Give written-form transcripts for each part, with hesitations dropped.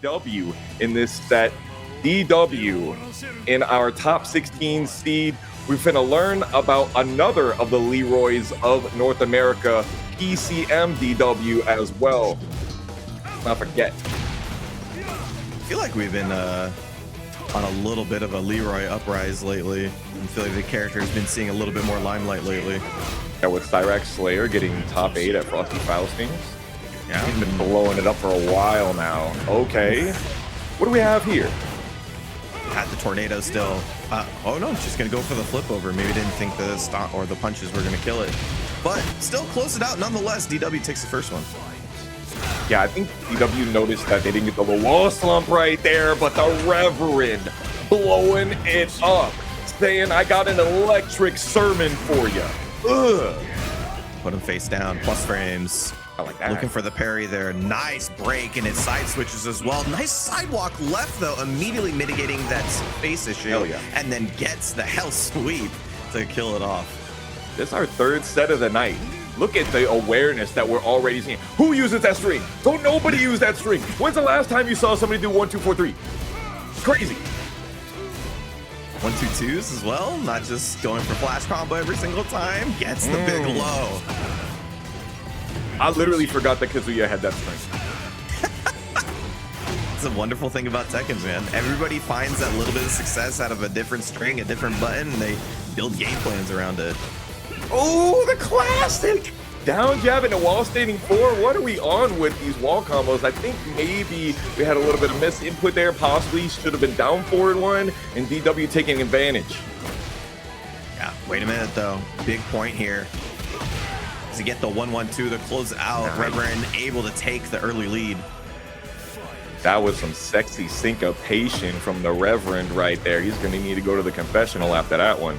DW in this set. DW in our top 16 seed. We're finna learn about another of the Leroys of North America, PCM DW as well. Not forget. I feel like we've been on a little bit of a Leroy uprise lately. I feel like the character has been seeing a little bit more limelight lately. Yeah, with SyraXSlayer getting top 8 at Frosty Faustings. Yeah, he's been blowing it up for a while now. Okay, what do we have here? Had the tornado still. Oh no, just gonna go for the flip over. Maybe didn't think the stop or the punches were gonna kill it, but still close it out nonetheless. DW takes the first one. Yeah, I think DW noticed that they didn't get the low wall slump right there, but the Reverend blowing it up, saying, I got an electric sermon for you. Ugh. Put him face down, plus frames. I like that. Looking for the parry there. Nice break, and it side switches as well. Nice sidewalk left, though, immediately mitigating that face issue. Hell yeah. And then gets the hell sweep to kill it off. This is our third set of the night. Look at the awareness that we're already seeing. Who uses that string? Don't nobody use that string. When's the last time you saw somebody do 1, 2, 4, 3? Crazy. 1, 2, 2s as well. Not just going for flash combo every single time. Gets the big low. I literally forgot that Kazuya had that string. It's a wonderful thing about Tekken, man. Everybody finds that little bit of success out of a different string, a different button, and they build game plans around it. Oh, the classic! Down jab into wall standing 4. What are we on with these wall combos? I think maybe we had a little bit of miss input there. Possibly should have been down forward 1 and DW taking advantage. Yeah, wait a minute though. Big point here. To get the 1-1-2 to close out. Nice. Reverend able to take the early lead. That was some sexy syncopation from the Reverend right there. He's going to need to go to the confessional after that one.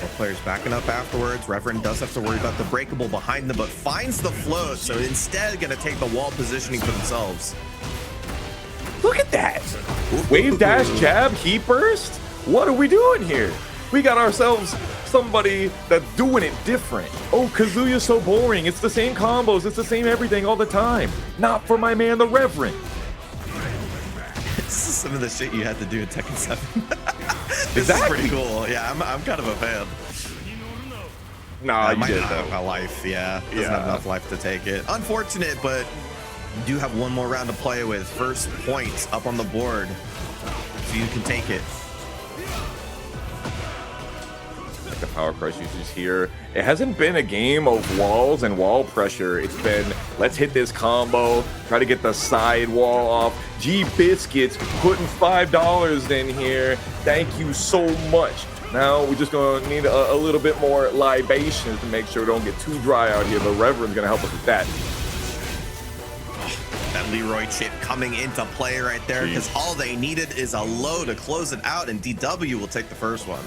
Both players backing up afterwards. Reverend does have to worry about the breakable behind them, but finds the float. So instead, going to take the wall positioning for themselves. Look at that. Wave dash jab, heat burst. What are we doing here? We got ourselves somebody that's doing it different. Oh, Kazuya's so boring. It's the same combos. It's the same everything all the time. Not for my man, the Reverend. This is some of the shit you had to do in Tekken 7. This exactly. is pretty cool. Yeah, I'm kind of a fan. Nah, you did not have a life. Yeah, doesn't have enough life to take it. Unfortunate, but you do have one more round to play with. First points up on the board, so you can take it. The power crush usage here. It hasn't been a game of walls and wall pressure. It's been, let's hit this combo, try to get the side wall off. G Biscuits putting $5 in here. Thank you so much. Now we're just gonna need a little bit more libations to make sure we don't get too dry out here. The Reverend's gonna help us with that. That Leroy chip coming into play right there, because all they needed is a low to close it out, and DW will take the first one.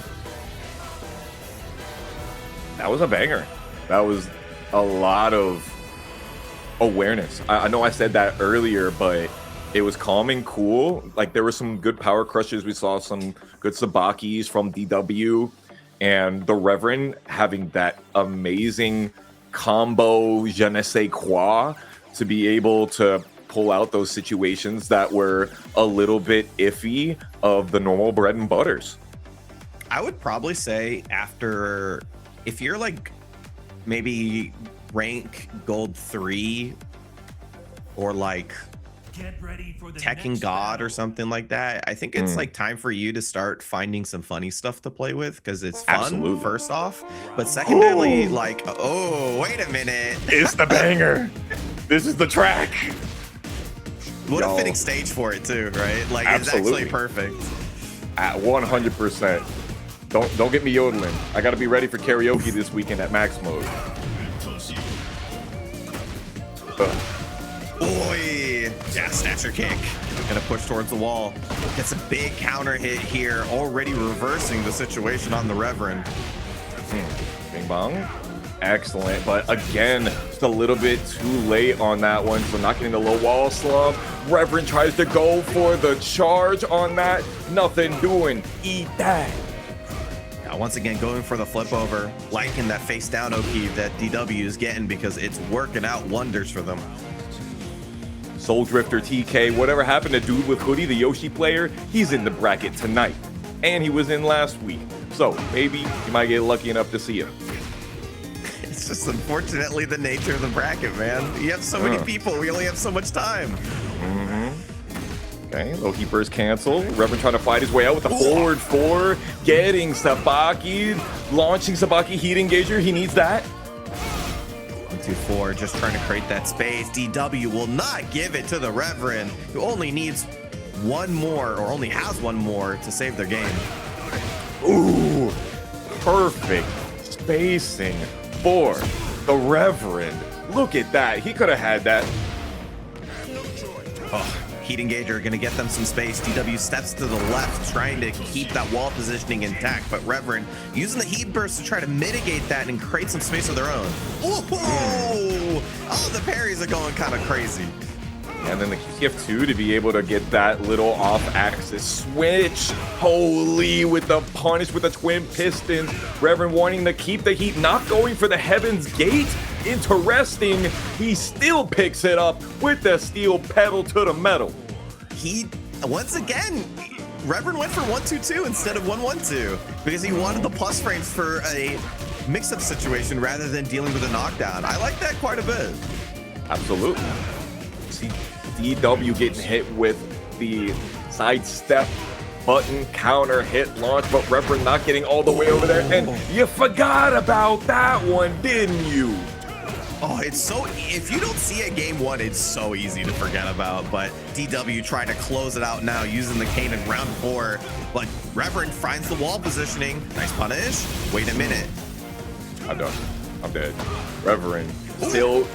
That was a banger. That was a lot of awareness. I know I said that earlier, but it was calm and cool. Like, there were some good power crushes. We saw some good sabakis from DW, and the Reverend having that amazing combo je ne sais quoi to be able to pull out those situations that were a little bit iffy of the normal bread and butters. I would probably say after, if you're like maybe rank gold 3 or like Tekken God or something like that, I think it's like time for you to start finding some funny stuff to play with, because it's fun. First off, but secondarily, like, oh wait a minute, it's the banger. This is the track. What a fitting stage for it too, right? Like, it's actually perfect. At 100%. Don't get me yodeling. I got to be ready for karaoke this weekend at max mode. Boy, yeah, snatcher kick. Gonna push towards the wall. Gets a big counter hit here, already reversing the situation on the Reverend. Bing bong. Excellent, but again, just a little bit too late on that one, so not getting the low wall slump. Reverend tries to go for the charge on that. Nothing doing. Eat that. Once again, going for the flip over, liking that face down Oki that DW is getting, because it's working out wonders for them. Soul Drifter TK, whatever happened to Dude with Hoodie, the Yoshi player, he's in the bracket tonight. And he was in last week. So maybe you might get lucky enough to see him. It's just unfortunately the nature of the bracket, man. You have so many people, we only have so much time. Okay, low keep burst cancel. Reverend trying to fight his way out with the forward 4, getting Sabaki, launching Sabaki heat engager. He needs that. 1-2-4, just trying to create that space. DW will not give it to the Reverend, who only needs one more, or only has one more to save their game. Ooh, perfect spacing for the Reverend. Look at that. He could have had that. Oh, heat engager gonna get them some space. DW steps to the left, trying to keep that wall positioning intact, but Reverend using the heat burst to try to mitigate that and create some space of their own. Oh, the parries are going kind of crazy. And then the QCF2 to be able to get that little off-axis switch. Holy, with the punish with the twin pistons. Reverend wanting to keep the heat, not going for the Heaven's Gate. Interesting, he still picks it up with the steel pedal to the metal. He, once again, Reverend went for 1-2-2 instead of 1-1-2 because he wanted the plus frames for a mix-up situation rather than dealing with a knockdown. I like that quite a bit. Absolutely. See DW getting hit with the sidestep button counter hit launch, but Reverend not getting all the way over there. And you forgot about that one, didn't you? Oh, it's so, if you don't see it game 1, it's so easy to forget about, but DW trying to close it out now using the cane in round 4, but Reverend finds the wall positioning. Nice punish. Wait a minute. I'm done. I'm dead. Reverend still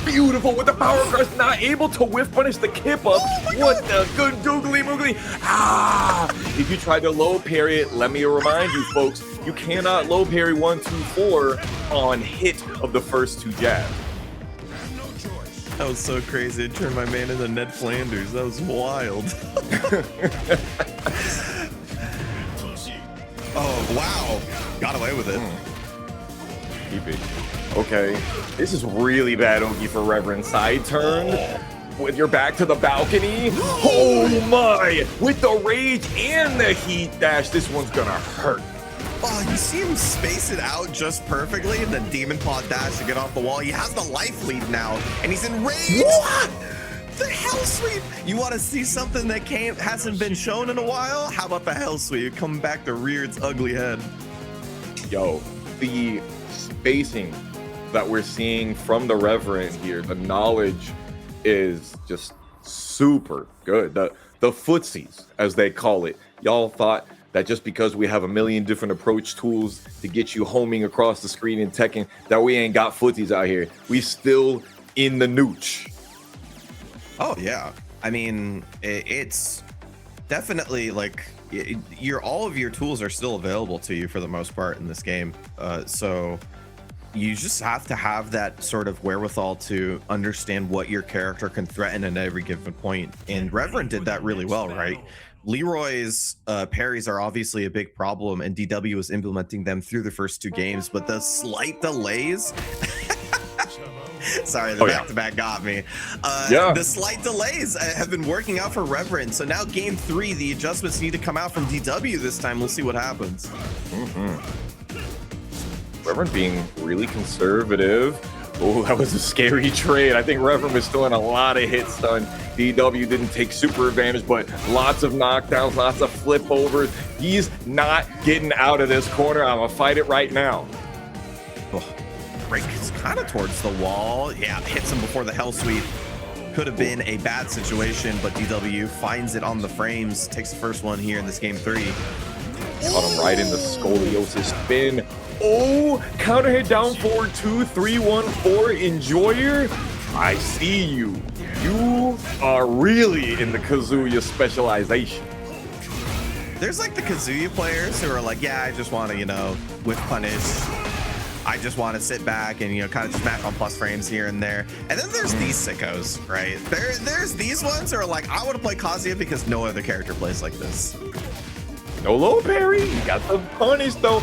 beautiful with the power crush, not able to whiff punish the kip up. What the good googly moogly. If you try to low parry it, let me remind you folks, you cannot low parry 1-2-4 on hit of the first 2 jabs. That was so crazy. It turned my man into Ned Flanders. That was wild. Oh, wow. Got away with it. Keep it. Okay, this is really bad Ogi for Reverend. Side turn with your back to the balcony. Oh my! With the rage and the heat dash, this one's gonna hurt. Oh, you see him space it out just perfectly, and then Demon Paw dash to get off the wall. He has the life lead now, and he's in rage. What? The Hell Sweep! You want to see something that hasn't been shown in a while? How about the Hell Sweep? Coming back to rear its ugly head. Yo, the spacing that we're seeing from the Reverend here, the knowledge is just super good. The footsies, as they call it. Y'all thought that just because we have a million different approach tools to get you homing across the screen in Tekken, that we ain't got footsies out here. We still in the nooch. Oh yeah, I mean it's definitely like all of your tools are still available to you for the most part in this game. So you just have to have that sort of wherewithal to understand what your character can threaten at every given point. And Reverend did that really well, right? Leroy's parries are obviously a big problem, and DW was implementing them through the first 2 games, but the slight delays. Sorry, the back-to-back got me. The slight delays have been working out for Reverend. So now game 3, the adjustments need to come out from DW this time. We'll see what happens. Reverend being really conservative. Oh, that was a scary trade. I think Reverend was still in a lot of hit stun. DW didn't take super advantage, but lots of knockdowns, lots of flip overs. He's not getting out of this corner. I'm gonna fight it right now. Break is kind of towards the wall. Yeah, hits him before the Hell Sweep. Could have been a bad situation, but DW finds it on the frames, takes the first one here in this game 3. Caught him right in the scoliosis spin. Oh, counter hit down forward 2, 3, 1, 4. Enjoyer, I see you. You are really in the Kazuya specialization. There's like the Kazuya players who are like, yeah, I just want to, whip punish. I just want to sit back and, kind of just smack on plus frames here and there. And then there's these sickos, right? There's these ones who are like, I want to play Kazuya because no other character plays like this. No low parry. You got the punish, though.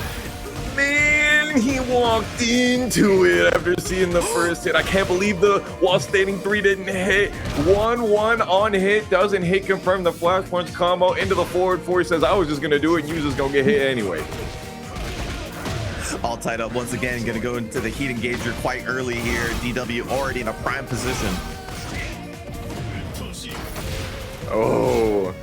Man, he walked into it after seeing the first hit. I can't believe the while standing 3 didn't hit. 1-1 on hit, doesn't hit, confirm the flash punch combo into the forward 4. He says, I was just gonna do it and you just gonna get hit anyway. All tied up once again, gonna go into the heat engager quite early here. DW already in a prime position. Oh,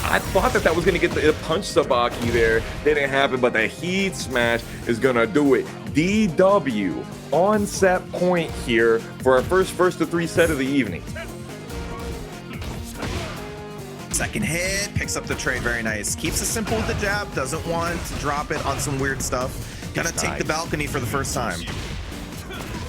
I thought that was gonna get the punch Sabaki there. Didn't happen, but the heat smash is gonna do it. DW on set point here for our first to 3 set of the evening. Second hit, picks up the trade, very nice. Keeps it simple with the jab, doesn't want to drop it on some weird stuff. Gonna take the balcony for the first time.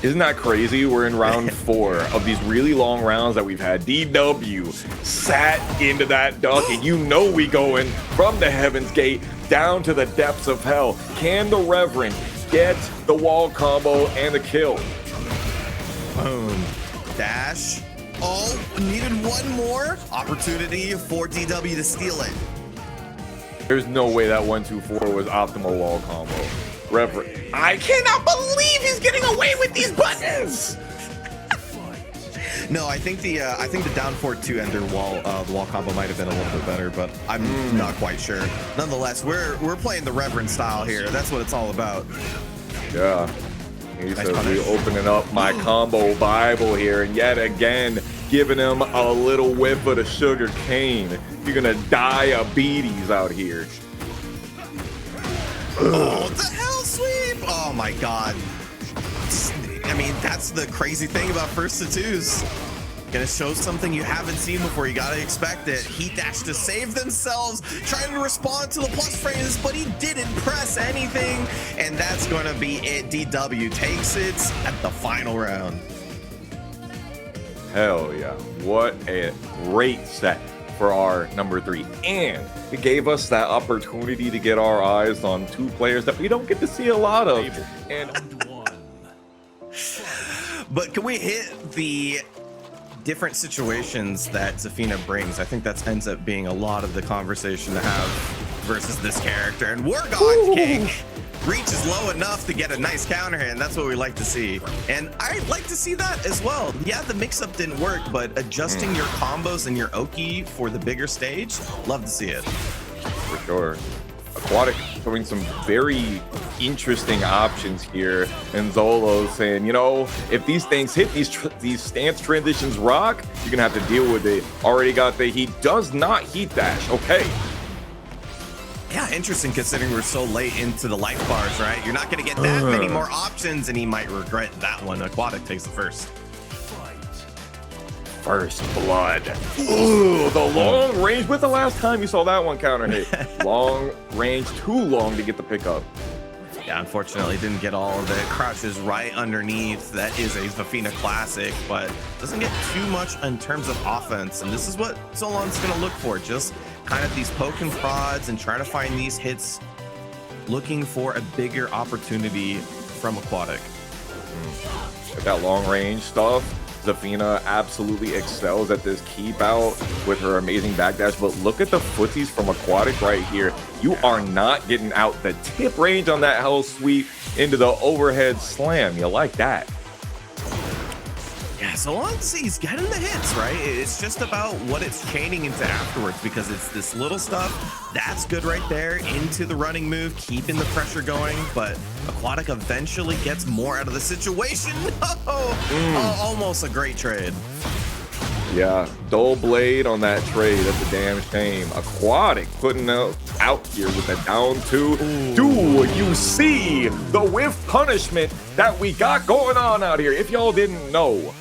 Isn't that crazy? We're in round 4 of these really long rounds that we've had. DW sat into that duck, and you know we going from the Heaven's Gate down to the depths of hell. Can the Reverend get the wall combo and the kill? Boom. Dash. Oh, needed one more opportunity for DW to steal it. There's no way that 1-2-4 was optimal wall combo. Reverend, I cannot believe he's getting away with these buttons. No, I think the down forward 2 ender wall the wall combo might have been a little bit better, but I'm not quite sure. Nonetheless, we're playing the Reverend style here. That's what it's all about. Yeah. He says we opening up my combo Bible here, and yet again giving him a little whiff of the sugar cane. You're gonna die of beaties out here. Oh, the hell sweep! Oh my god. I mean, that's the crazy thing about first to 2s. Gonna show something you haven't seen before. You gotta expect it. Heat dash to save themselves, trying to respond to the plus frames, but he didn't press anything, and that's gonna be it. DW takes it at the final round. Hell yeah. What a great set for our number 3. And it gave us that opportunity to get our eyes on 2 players that we don't get to see a lot of. And but can we hit the different situations that Zafina brings? I think that ends up being a lot of the conversation to have versus this character. And we're gone, King. Reach is low enough to get a nice counter hand. That's what we like to see. And I'd like to see that as well. Yeah, the mix-up didn't work, but adjusting your combos and your Oki for the bigger stage, love to see it. For sure. Aquatic showing some very interesting options here, and Zoload saying, you know, if these things hit, these stance transitions rock, you're gonna have to deal with it. Already got the heat, does not heat dash. Okay. Yeah, interesting considering we're so late into the life bars, right? You're not gonna get that many more options, and he might regret that one. Aquatic takes the first. First blood. Ooh, the long range. With the last time you saw that one counter hit. Long range, too long to get the pickup. Yeah, unfortunately didn't get all of it. Crouches right underneath. That is a Zafina classic, but doesn't get too much in terms of offense. And this is what Zoload's gonna look for. Just kind of these poke and prods and try to find these hits, looking for a bigger opportunity from Aquatic. That long range stuff. Zafina absolutely excels at this keep out with her amazing backdash, but look at the footsies from Aquatic right here. You are not getting out the tip range on that hell sweep into the overhead slam. You like that? Yeah, so honestly, he's getting the hits, right? It's just about what it's chaining into afterwards, because it's this little stuff that's good right there into the running move, keeping the pressure going, but Aquatic eventually gets more out of the situation. Oh, almost a great trade. Yeah, dull blade on that trade. That's a damn shame. Aquatic putting out here with a down 2. Do you see the whiff punishment that we got going on out here? If y'all didn't know,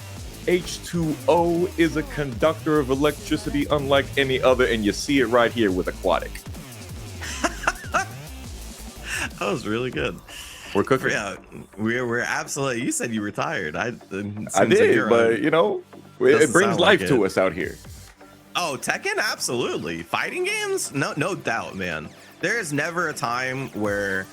H2O is a conductor of electricity unlike any other, and you see it right here with Aquatic. That was really good. We're cooking. Yeah, we're absolutely. You said you were tired. I did, but you know, it brings life to us out here. Oh, Tekken, absolutely. Fighting games, no doubt, man. There is never a time where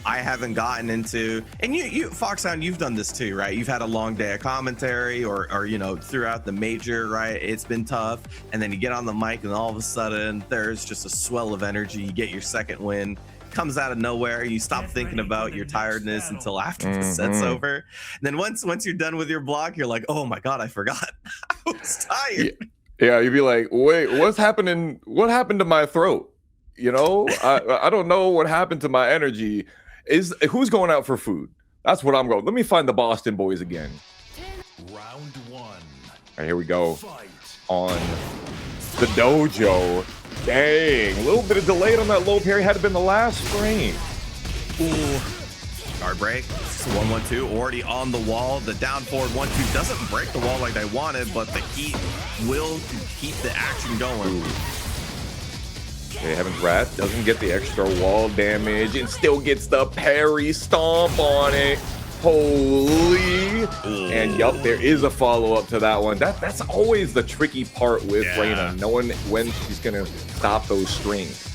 I haven't gotten into, and you Foxhound, you've done this too, right? You've had a long day of commentary, or you know, throughout the major, right? It's been tough, and then you get on the mic, and all of a sudden there's just a swell of energy. You get your second win, comes out of nowhere. You stop thinking about your tiredness until after the set's over. And then once you're done with your block, you're like, oh my God, I forgot. I was tired. Yeah, you'd be like, wait, what's happening? What happened to my throat? You know, I don't know what happened to my energy. Who's going out for food? That's what I'm going. Let me find the Boston boys again. Round 1. All right, here we go. On the dojo. Dang, a little bit of delay on that low parry. Had to been the last frame. Ooh. Guard break. It's 1-1-2 already on the wall. The down forward 1-2 doesn't break the wall like they wanted, but the heat will keep the action going. Ooh. Okay, Heaven's Wrath doesn't get the extra wall damage and still gets the parry stomp on it. Holy. And yup, there is a follow-up to that one. That's always the tricky part with Reina, knowing when she's gonna stop those strings.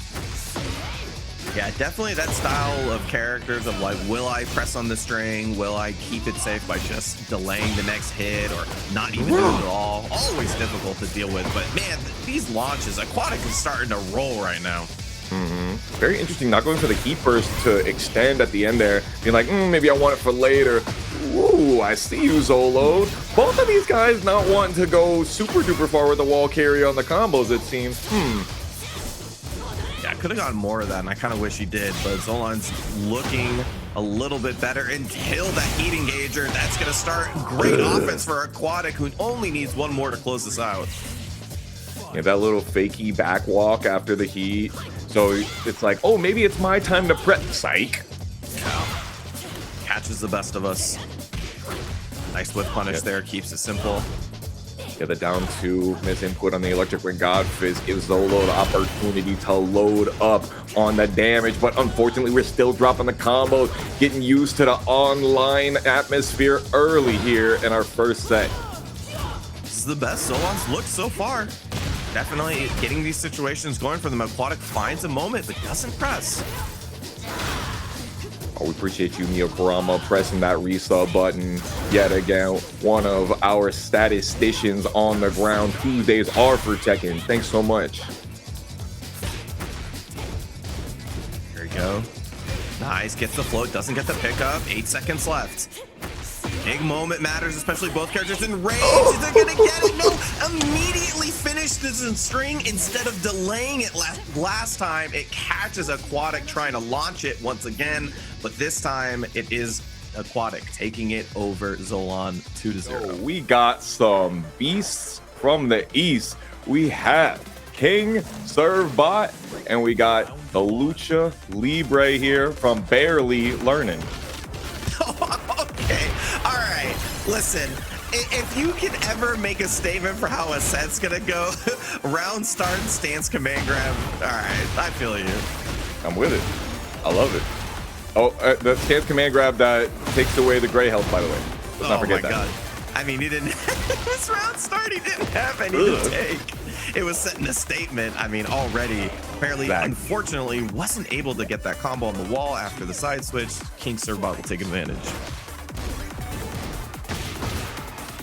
Yeah, definitely that style of characters of like, will I press on the string? Will I keep it safe by just delaying the next hit or not even doing it at all? Always difficult to deal with, but man, these launches, Aquatic is starting to roll right now. Very interesting, not going for the heat burst to extend at the end there. Being like, maybe I want it for later. Ooh, I see you, Zoload. Both of these guys not wanting to go super duper far with the wall carry on the combos, it seems. Yeah, I could have gotten more of that, and I kind of wish he did, but Zolan's looking a little bit better until that heat engager. That's going to start great offense for Aquatic, who only needs one more to close this out. Yeah, that little fakey backwalk after the heat. So it's like, oh, maybe it's my time to prep. Psych. Yeah. Catches the best of us. Nice whip punish there, keeps it simple. Yeah, the down 2 miss input on the Electric Ring God Fist gives Zoload opportunity to load up on the damage, but unfortunately we're still dropping the combos, getting used to the online atmosphere early here in our first set. This is the best Zolan's looked so far. Definitely getting these situations going for them. Aquatic finds a moment, but doesn't press. Oh, we appreciate you, Neokurama, pressing that resub button yet again. One of our statisticians on the ground. Tuesdays are for Tekken. Thanks so much. There we go. Nice, gets the float, doesn't get the pickup. 8 seconds left. Big moment matters, especially both characters in range. Is they gonna get it? No, immediately finished this in string instead of delaying it last time. It catches Aquatic trying to launch it once again, but this time it is Aquatic taking it over Zolan 2-0. Oh, we got some beasts from the east. We have King Servbot, and we got the Lucha Libre here from BearlyLearning. Okay, all right, listen, if you can ever make a statement for how a set's gonna go, round start, stance, command grab, all right, I feel you. I'm with it. I love it. Oh, the stance command grab that takes away the gray health, by the way. Let's not forget that. God. I mean, he didn't, this round start, he didn't have any to take. It was setting a statement. I mean, already, Barely, unfortunately, wasn't able to get that combo on the wall after the side switch. King Servbot will take advantage.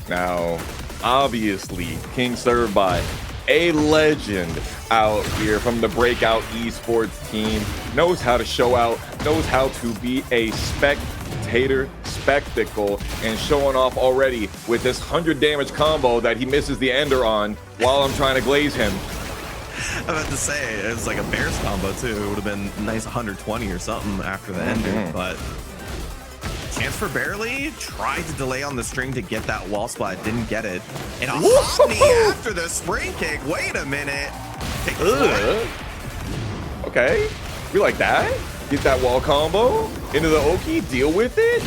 Now, obviously, King Servbot, a legend out here from the breakout esports team, knows how to show out, knows how to be a spectator spectacle, and showing off already with this 100 damage combo that he misses the ender on while I'm trying to glaze him. I was about to say, it was like a Bears combo too. It would have been a nice 120 or something after the ender, but chance for Barely. Tried to delay on the string to get that wall spot, didn't get it. And a hop knee after the spring kick. Wait a minute. Take the okay, we like that. Get that wall combo into the Oki, deal with it.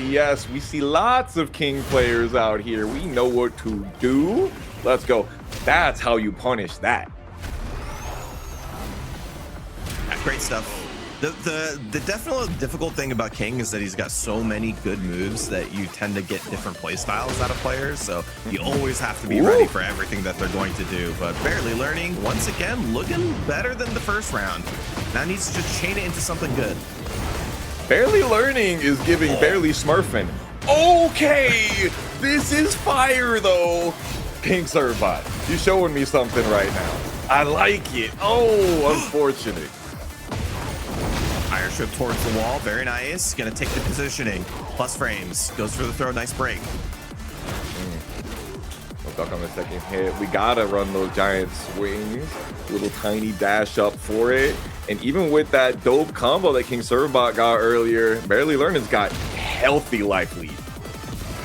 Yes, we see lots of King players out here. We know what to do. Let's go. That's how you punish that. Great stuff. The definite difficult thing about King is that he's got so many good moves that you tend to get different play styles out of players, so you always have to be ready for everything that they're going to do. But BearlyLearning, once again, looking better than the first round. Now needs to just chain it into something good. BearlyLearning is giving Barely Smurfing. Okay, this is fire though. King Servbot, you're showing me something right now. I like it. Oh, unfortunate. trip towards the wall. Very nice. Gonna take the positioning. Plus frames. Goes for the throw. Nice break. Duck on the second hit. We gotta run those giant swings. Little tiny dash up for it. And even with that dope combo that KingServbot got earlier, BearlyLearning's got healthy life lead.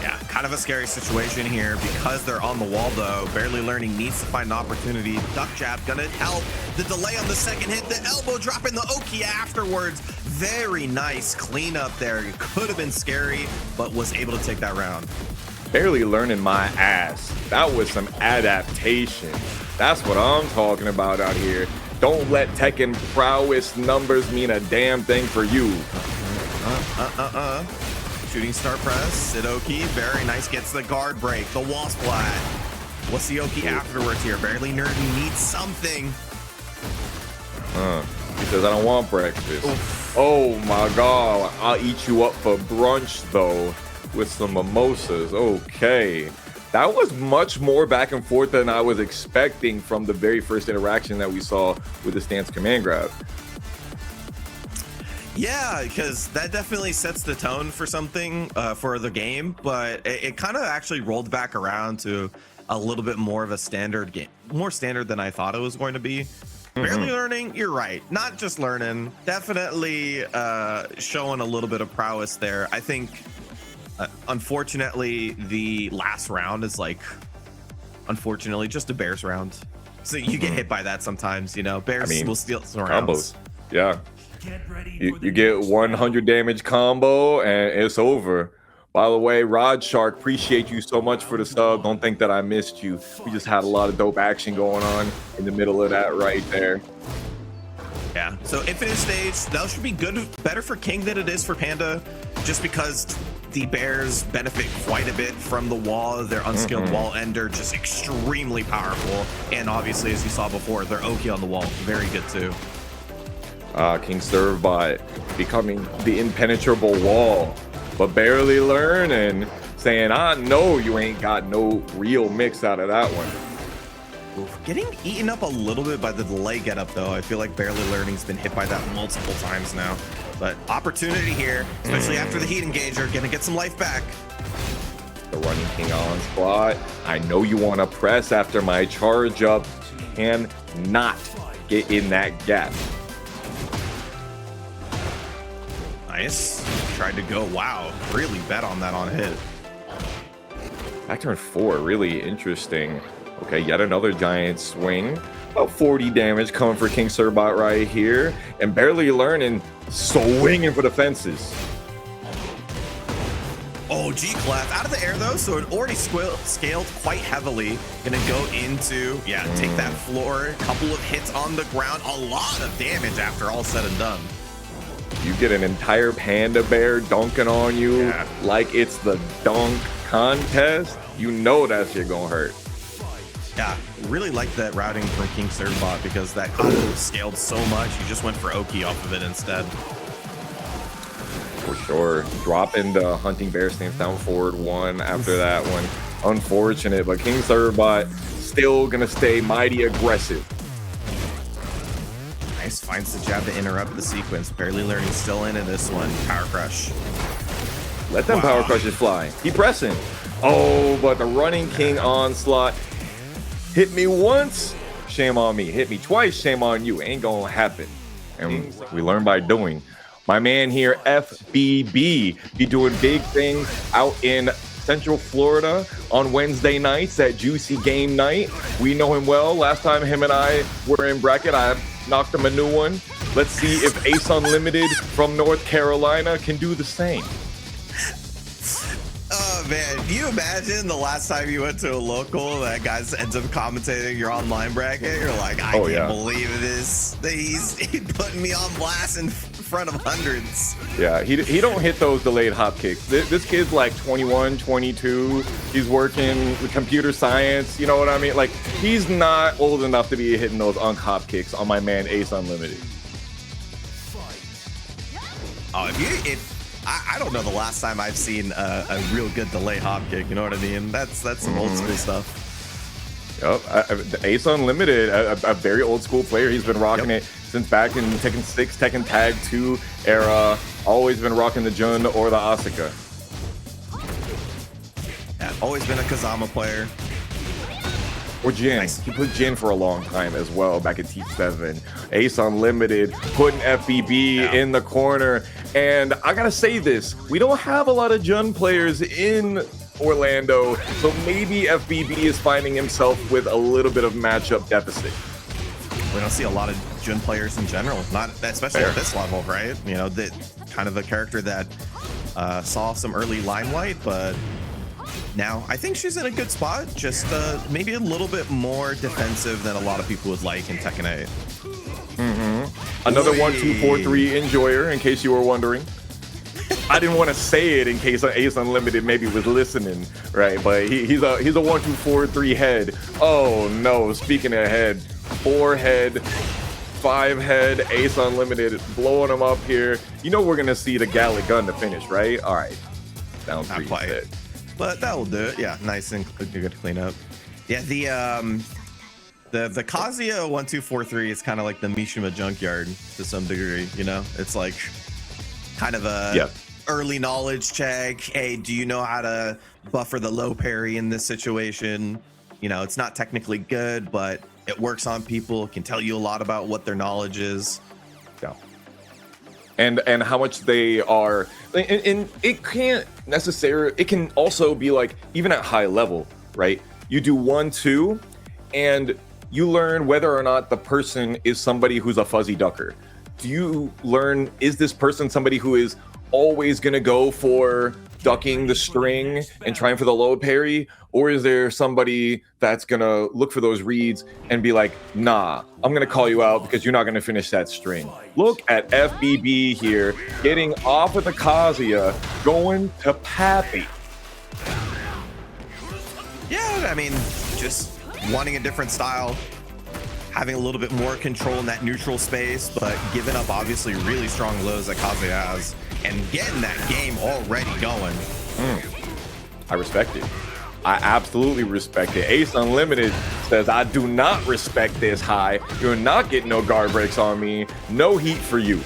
Yeah, kind of a scary situation here because they're on the wall though. BearlyLearning needs to find an opportunity. Duck jab gonna help. The delay on the second hit, the elbow drop in the Oki afterwards. Very nice cleanup there. It could have been scary, but was able to take that round. BearlyLearning my ass. That was some adaptation. That's what I'm talking about out here. Don't let Tekken prowess numbers mean a damn thing for you. Shooting star press, Sidoki, very nice, gets the guard break, the wall splat. What's the Oki afterwards here? BearlyLearning needs something. He says, I don't want breakfast. Oof. Oh my God, I'll eat you up for brunch though, with some mimosas. Okay. That was much more back and forth than I was expecting from the very first interaction that we saw with the stance command grab. Yeah, because that definitely sets the tone for something for the game, but it kind of actually rolled back around to a little bit more of a standard game, more standard than I thought it was going to be. BearlyLearning, you're right, not just learning, definitely showing a little bit of prowess there. I think unfortunately the last round is like unfortunately just a Bears round, so you get hit by that sometimes, you know. Bears will steal some rounds. Combos. Yeah, you get 100 damage combo and it's over. By the way, Rod Shark, appreciate you so much for the sub. Don't think that I missed you. We just had a lot of dope action going on in the middle of that right there. Yeah, so infinite stage, that should be good, better for King than it is for Panda, just because the Bears benefit quite a bit from the wall. Their unskilled wall ender, just extremely powerful. And obviously, as you saw before, their Oki on the wall, very good too. KingServbot becoming the impenetrable wall, but BearlyLearning saying, I know you ain't got no real mix out of that one. Getting eaten up a little bit by the delay get up though. I feel like BearlyLearning's been hit by that multiple times now. But opportunity here, especially after the heat engager, gonna get some life back. The running king onslaught. I know you want to press after my charge up. Cannot get in that gap. Nice. Tried to go. Wow. Really bet on that on hit. Back turn 4. Really interesting. Okay, yet another giant swing. About 40 damage coming for KingServbot right here. And BearlyLearning swinging for the fences. Oh, G-Clef out of the air though, so it already scaled quite heavily. Gonna go into, take that floor. Couple of hits on the ground. A lot of damage after all said and done. You get an entire panda bear dunking on you like it's the dunk contest. You know that shit gonna hurt. Yeah, really like that routing from KingServbot because that combo scaled so much. You just went for Oki off of it instead. For sure. Dropping the hunting bear stance down forward 1 after that one. Unfortunate, but KingServbot still gonna stay mighty aggressive. Nice, finds the jab to interrupt the sequence. BearlyLearning still in this one. Power crush. Let them power crushes fly. Keep pressing. Oh, but the running king onslaught. Hit me once, shame on me. Hit me twice, shame on you. Ain't gonna happen. And we learn by doing. My man here, FBB, be doing big things out in Central Florida on Wednesday nights at Juicy Game Night. We know him well. Last time him and I were in bracket, I knocked him a new one. Let's see if AceUnlimited from North Carolina can do the same. Oh man, can you imagine the last time you went to a local that guy ends up commentating your online bracket? You're like, I can't believe this. He's putting me on blast in front of hundreds. Yeah, he don't hit those delayed hop kicks. This kid's like 21, 22. He's working with computer science. You know what I mean? Like, he's not old enough to be hitting those hop kicks on my man AceUnlimited. Oh, I don't know the last time I've seen a real good delay hop kick. You know what I mean? That's some old school stuff. Yep, AceUnlimited, a very old school player. He's been rocking it since back in Tekken 6, Tekken Tag 2 era. Always been rocking the Jun or the Asuka. Yeah, always been a Kazama player. Or Jin. Nice. He put Jin for a long time as well back in T7. AceUnlimited putting FBB in the corner. And I gotta say this, we don't have a lot of Jun players in Orlando, so maybe FBB is finding himself with a little bit of matchup deficit. We don't see a lot of Jun players in general, not especially at this level, right? You know, that kind of a character that saw some early limelight, but now I think she's in a good spot, just maybe a little bit more defensive than a lot of people would like in Tekken 8. Another 1, 2, 4, 3 enjoyer, in case you were wondering. I didn't want to say it in case AceUnlimited maybe was listening, right? But he's a 1, 2, 4, 3 head. Oh no! Speaking of head, 4 head, 5 head. AceUnlimited blowing him up here. You know we're gonna see the Gallic gun to finish, right? All right, down 3 hit. But that will do it. Yeah, nice and good cleanup. Yeah, the Kazuya 1, 2, 4, 3 is kind of like the Mishima Junkyard to some degree. You know, it's like kind of a early knowledge check. Hey, do you know how to buffer the low parry in this situation? You know, it's not technically good, but it works on people. It can tell you a lot about what their knowledge is. Yeah. And how much they are, and it can't necessarily, it can also be like, even at high level, right? You do 1, 2, and you learn whether or not the person is somebody who's a fuzzy ducker. Do you learn, is this person somebody who is always going to go for ducking the string and trying for the low parry? Or is there somebody that's going to look for those reads and be like, nah, I'm going to call you out because you're not going to finish that string? Look at FBB here, getting off of the Kazuya, going to Pappy. Yeah, I mean, just wanting a different style, having a little bit more control in that neutral space, but giving up obviously really strong lows that Kazuya has, and getting that game already going. I respect it. I absolutely respect it. AceUnlimited says, I do not respect this high. You're not getting no guard breaks on me. No heat for you.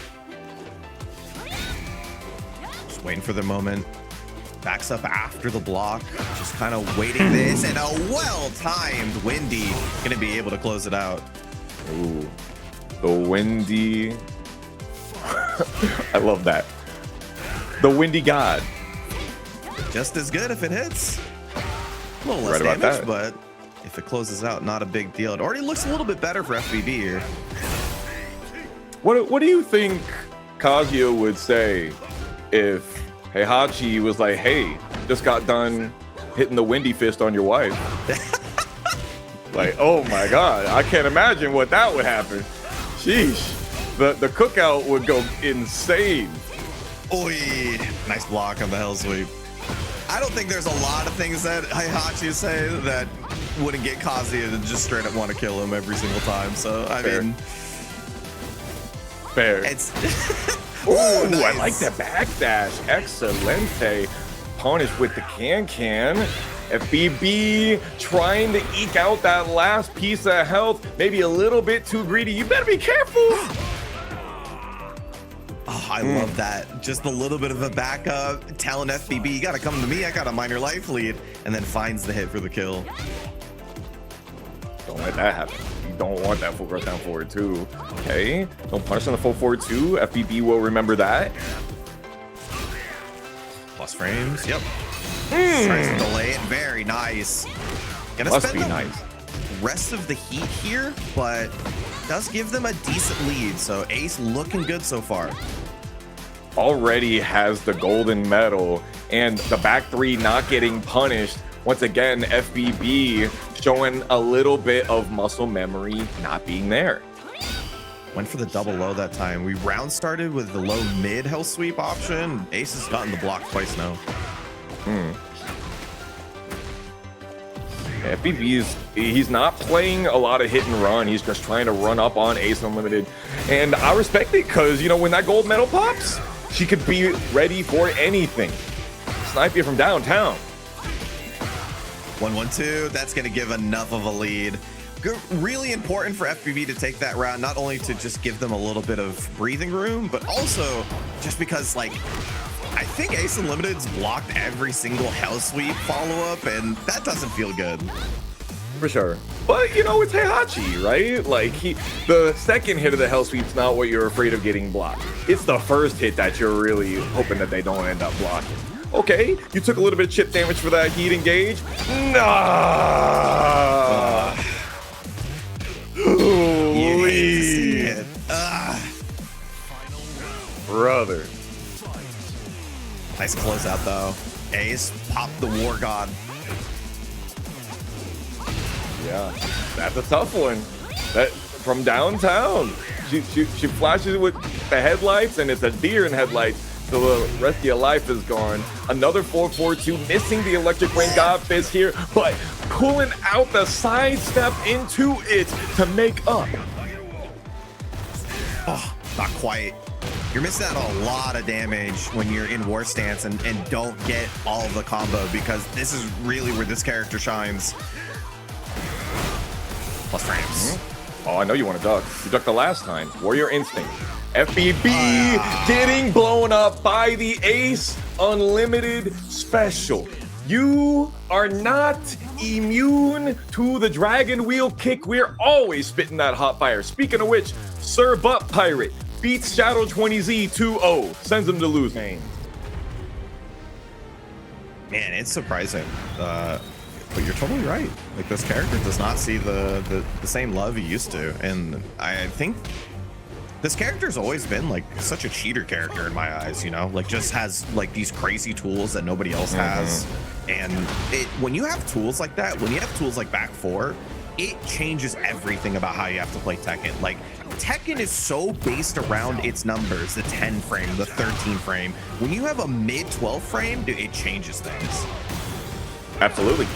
Just waiting for the moment. Backs up after the block. Just kind of waiting this, and a well-timed Windy gonna be able to close it out. Ooh, the Windy. I love that. The Windy God. Just as good if it hits. A little less Right about damage, that. but if it closes out, not a big deal. It already looks a little bit better for FBB here. What do you think Kazuya would say if Heihachi was like, hey, just got done hitting the Windy fist on your wife? Like, oh my God, I can't imagine what that would happen. Sheesh. The cookout would go insane. Oi, nice block on the hell sweep. I don't think there's a lot of things that Heihachi say that wouldn't get Kazuya to just straight up want to kill him every single time. So, I mean, fair. it's Ooh, nice. I like that backdash. Excelente. Punish with the can. FBB trying to eke out that last piece of health. Maybe a little bit too greedy. You better be careful. Oh, I love that. Just a little bit of a backup, telling FBB, you gotta come to me, I got a minor life lead, and then finds the hit for the kill. Don't let that happen. You don't want that full rush down forward too. Okay, don't punish on the full forward too. FBB will remember that. Plus frames, yep. Tries to delay it, very nice. Gonna Must spend be the nice. rest of the heat here, but does give them a decent lead. So Ace looking good so far. Already has the golden medal, and the back three not getting punished. Once again, FBB showing a little bit of muscle memory not being there. Went for the double low that time. We round started with the low mid hell sweep option. Ace has gotten the block twice now. FBB he's not playing a lot of hit and run. He's just trying to run up on AceUnlimited, and I respect it because, you know, when that gold medal pops, she could be ready for anything. Snipe you from downtown. 1-1-2. That's going to give enough of a lead. Really important for FPV to take that round, not only to just give them a little bit of breathing room, but also just because, like, I think AceUnlimited's blocked every single hell sweep follow-up, and that doesn't feel good. For sure. But, you know, it's Heihachi, right? Like, the second hit of the hell sweep's not what you're afraid of getting blocked. It's the first hit that you're really hoping that they don't end up blocking. Okay, you took a little bit of chip damage for that heat engage. Nah! Holy brother. Nice closeout though. Ace popped the War God. Yeah, that's a tough one. That from downtown. She flashes with the headlights, and it's a deer in headlights. So the rest of your life is gone. Another 4-4-2, missing the electric rain god fist here, but pulling out the sidestep into it to make up. Oh, not quite. You're missing out on a lot of damage when you're in war stance and don't get all of the combo, because this is really where this character shines. Plus frames. Oh, I know you want to duck. You ducked the last time. Warrior Instinct. FBB getting blown up by the AceUnlimited special. You are not immune to the dragon wheel kick. We're always spitting that hot fire. Speaking of which, Sir Butt Pirate beats Shadow 20Z 2-0. Sends him to lose game. Man, it's surprising. But you're totally right. Like, this character does not see the same love he used to. And I think this character's always been like such a cheater character in my eyes, you know, like just has like these crazy tools that nobody else has. And when you have tools like that, when you have tools like back four, it changes everything about how you have to play Tekken. Like, Tekken is so based around its numbers, the 10 frame, the 13 frame. When you have a mid 12 frame, dude, it changes things. Absolutely.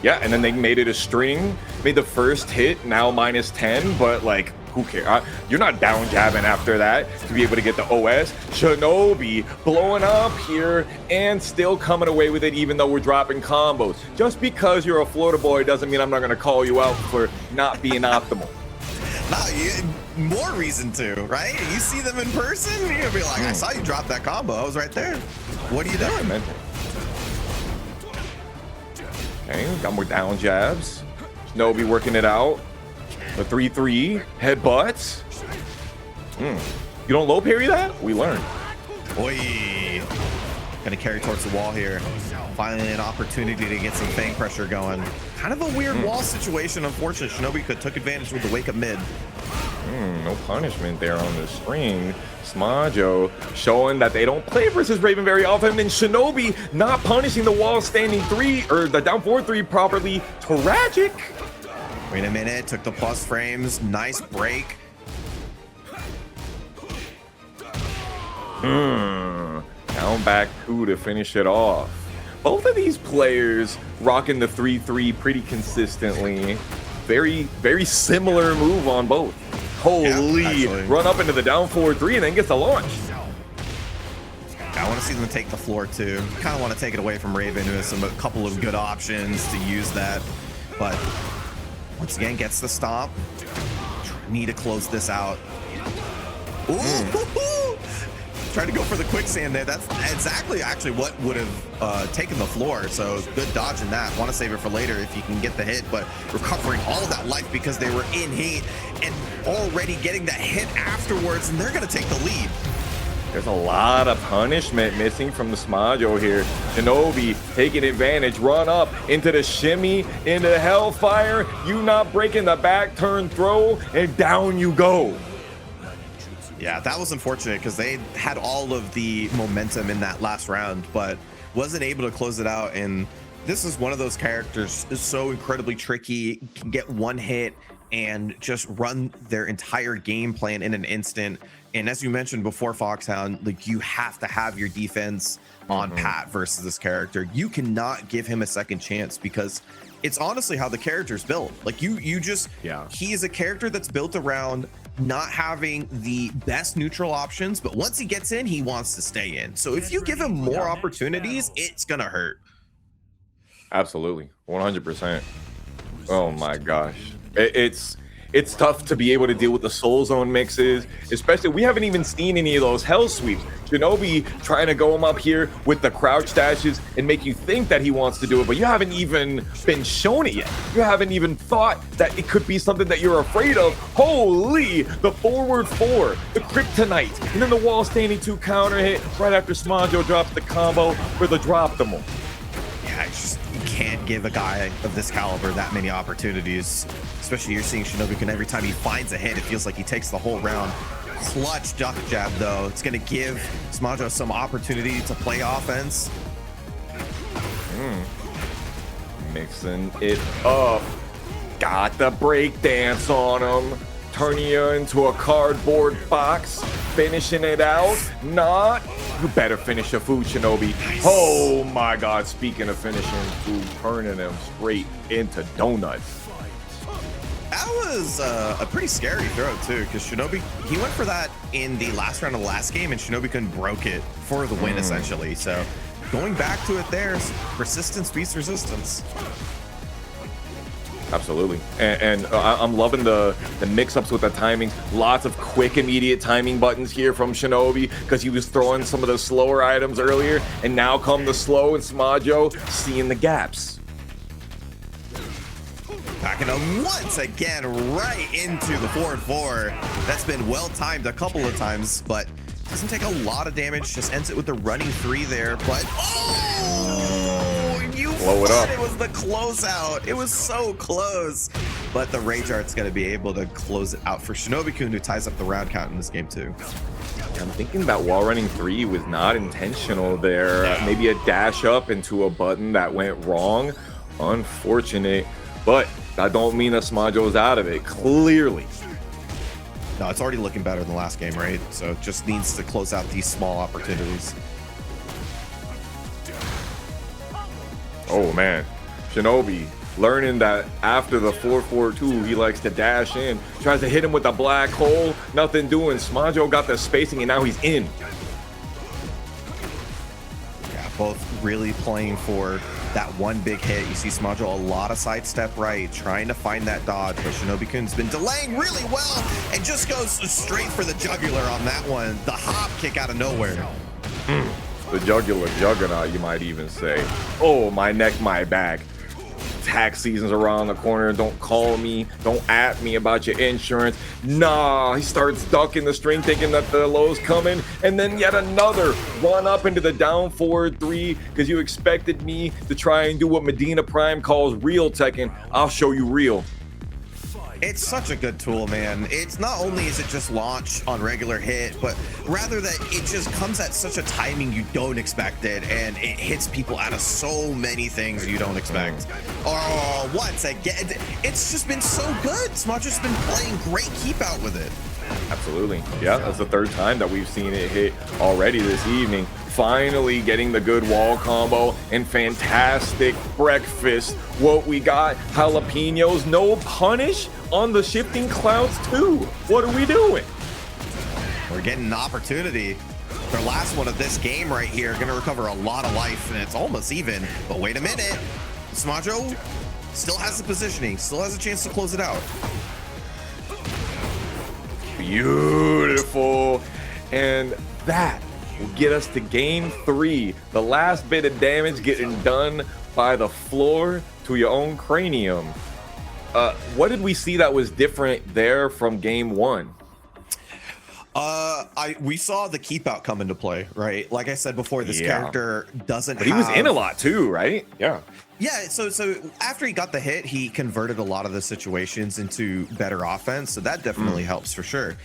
Yeah, and then they made it a string, made the first hit now -10, but like, who cares? You're not down jabbing after that to be able to get the OS. Shinobi blowing up here and still coming away with it, even though we're dropping combos. Just because you're a Florida boy doesn't mean I'm not going to call you out for not being optimal. More reason to, right? You see them in person, you're gonna be like, I saw you drop that combo. I was right there. What are you doing? Okay, got more down jabs. Shinobi working it out. The 3-3 headbutts. You don't low parry that? We learned. Oi. Gonna carry towards the wall here. Finally an opportunity to get some Feng pressure going. Kind of a weird wall situation. Unfortunately, Shinobi took advantage with the wake up mid. No punishment there on the string. Smajo showing that they don't play versus Raven very often, and Shinobi not punishing the wall standing 3 or the down 4-3 properly. Tragic. Wait a minute, took the plus frames. Nice break. Down back 2 to finish it off. Both of these players rocking the 3-3 pretty consistently. Very, very similar move on both. Holy, yeah, run up into the down 4-3 and then gets the launch. I want to see them take the floor too. Kind of want to take it away from Raven, who has a couple of good options to use that. But once again, gets the stop. Need to close this out. Ooh, tried to go for the quicksand there. That's exactly actually what would have taken the floor. So good dodge in that. Want to save it for later if you can get the hit, but recovering all of that life because they were in heat and already getting that hit afterwards, and they're going to take the lead. There's a lot of punishment missing from the Smajo here. Shinobi taking advantage, run up into the shimmy, into the hellfire. You not breaking the back turn throw, and down you go. Yeah, that was unfortunate because they had all of the momentum in that last round, but wasn't able to close it out. And this is one of those characters is so incredibly tricky, can get one hit and just run their entire game plan in an instant. And as you mentioned before, Foxhound, like, you have to have your defense on pat versus this character. You cannot give him a second chance because it's honestly how the character's built. Like, you just, he is a character that's built around not having the best neutral options, but once he gets in, he wants to stay in. So if you give him more opportunities, it's gonna hurt. Absolutely, 100%. Oh my gosh, it's tough to be able to deal with the Soul Zone mixes, especially we haven't even seen any of those Hell Sweeps. Shinobi trying to go him up here with the crouch dashes and make you think that he wants to do it, but you haven't even been shown it yet. You haven't even thought that it could be something that you're afraid of. Holy, the forward 4, the Kryptonite, and then the wall standing 2 counter hit right after Smajo drops the combo for the drop them. Yeah, you can't give a guy of this caliber that many opportunities. Especially you're seeing Shinobi, and every time he finds a hit, it feels like he takes the whole round. Clutch duck jab, though. It's going to give Smajo some opportunity to play offense. Mixing it up. Got the break dance on him. Turning you into a cardboard box. Finishing it out. Not. You better finish your food, Shinobi. Nice. Oh my God. Speaking of finishing food, turning him straight into donuts. That was a pretty scary throw too, because Shinobi, he went for that in the last round of the last game, and Shinobi broke it for the win essentially. So going back to it there, persistence beats resistance. Absolutely, and I'm loving the mix-ups with the timings. Lots of quick, immediate timing buttons here from Shinobi, because he was throwing some of the slower items earlier, and now come the slow and Smajo seeing the gaps. Backing him once again right into the forward 4. That's been well timed a couple of times, but doesn't take a lot of damage. Just ends it with the running 3 there. But you blow it up. It was the closeout. It was so close. But the Rage Art's going to be able to close it out for Shinobi-kun, who ties up the round count in this game too. I'm thinking that wall running 3 was not intentional there. Maybe a dash up into a button that went wrong. Unfortunate, but that don't mean that Smajo's out of it, clearly. No, it's already looking better than the last game, right? So it just needs to close out these small opportunities. Oh man, Shinobi learning that after the 4-4-2, he likes to dash in, tries to hit him with a black hole, nothing doing. Smajo got the spacing and now he's in. Yeah, both really playing for that one big hit. You see Smajo a lot of sidestep right, trying to find that dodge, but Shinobi-kun's been delaying really well and just goes straight for the jugular on that one. The hop kick out of nowhere. The jugular juggernaut, you might even say. Oh, my neck, my back. Tax season's around the corner. Don't call me. Don't at me about your insurance. Nah, he starts ducking the string, thinking that the low's coming. And then yet another run up into the down forward 3 because you expected me to try and do what Medina Prime calls real Tekken. I'll show you real. It's such a good tool, man. It's not only is it just launch on regular hit, but rather that it just comes at such a timing you don't expect it, and it hits people out of so many things you don't expect. Oh, once again, it's just been so good. Smajo's been playing great keep out with it. Absolutely. Yeah, that's the 3rd time that we've seen it hit already this evening. Finally getting the good wall combo and fantastic breakfast. What we got, jalapenos, no punish on the shifting clouds too. What are we doing? We're getting an opportunity. Their last one of this game right here, gonna recover a lot of life, and it's almost even. But wait a minute, Smajo still has the positioning, still has a chance to close it out. Beautiful. And that will get us to game 3. The last bit of damage getting done by the floor to your own cranium. What did we see that was different there from game 1? We saw the keep out come into play, right? Like I said before, this character doesn't But he was in a lot too, right? Yeah. Yeah, so after he got the hit, he converted a lot of the situations into better offense, so that definitely helps for sure.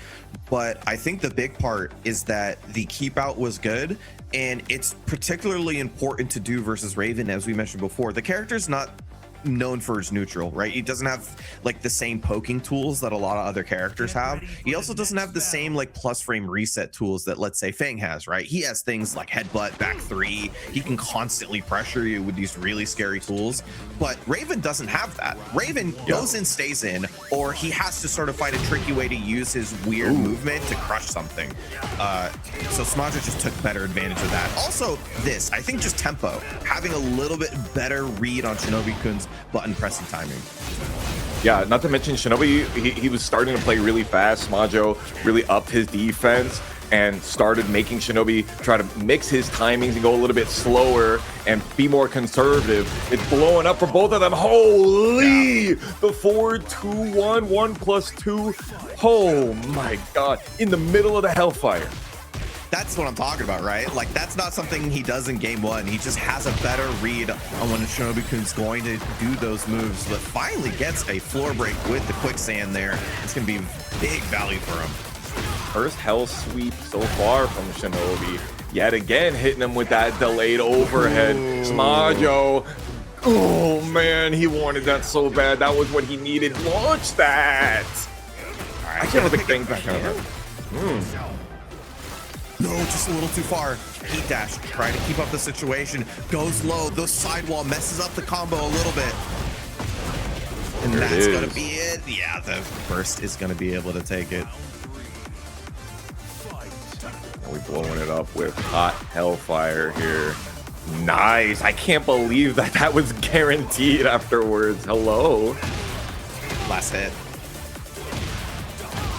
But I think the big part is that the keep out was good, and it's particularly important to do versus Raven, as we mentioned before. The character's not known for his neutral, right? He doesn't have like the same poking tools that a lot of other characters have. He also doesn't have the same like plus frame reset tools that, let's say, Feng has, right? He has things like headbutt, back 3. He can constantly pressure you with these really scary tools, but Raven doesn't have that. Raven goes in, stays in, or he has to sort of find a tricky way to use his weird movement to crush something. So Smajo just took better advantage of that. Also, I think just tempo, having a little bit better read on Shinobi-kun's button pressing timing. Yeah, not to mention Shinobi, he was starting to play really fast. Smajo really upped his defense and started making Shinobi try to mix his timings and go a little bit slower and be more conservative. It's blowing up for both of them. Holy! The 4-2-1, 1+2. Oh my God. In the middle of the Hellfire. That's what I'm talking about, right? Like, that's not something he does in game one. He just has a better read on when Shinobi-kun's going to do those moves, but finally gets a floor break with the quicksand there. It's going to be big value for him. First hell sweep so far from Shinobi. Yet again, hitting him with that delayed overhead. Smajo. Oh man, he wanted that so bad. That was what he needed. Launch that. All right, I can't think things back on. No, just a little too far. Heat dash, trying to keep up the situation. Goes low. The sidewall messes up the combo a little bit. And that's going to be it. Yeah, the burst is going to be able to take it. We're blowing it up with hot Hellfire here. Nice. I can't believe that was guaranteed afterwards. Hello. Last hit.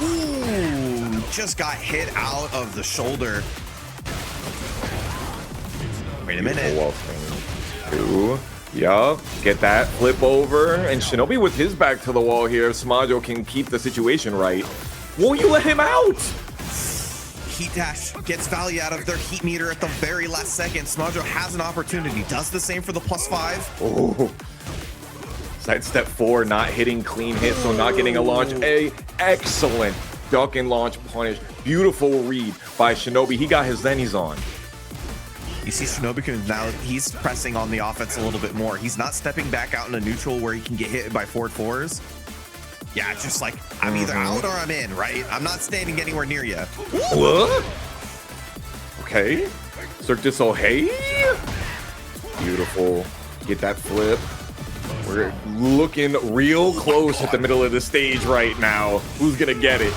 Ooh, just got hit out of the shoulder. Wait a minute. Two. Yup. Get that flip over. And Shinobi with his back to the wall here. Smajo can keep the situation right. Won't you let him out? Heat dash gets value out of their heat meter at the very last second. Smajo has an opportunity. Does the same for the +5. Oh. Sidestep 4, not hitting clean hit, so not getting a launch. Excellent duck and launch punish. Beautiful read by Shinobi. He got his zennies on. You see Shinobi now, he's pressing on the offense a little bit more. He's not stepping back out into neutral where he can get hit by forward fours. Yeah, just like, I'm either out or I'm in, right? I'm not standing anywhere near you. What? Okay. Circus Ohei. Beautiful. Get that flip. We're looking real close at the middle of the stage right now. Who's gonna get it?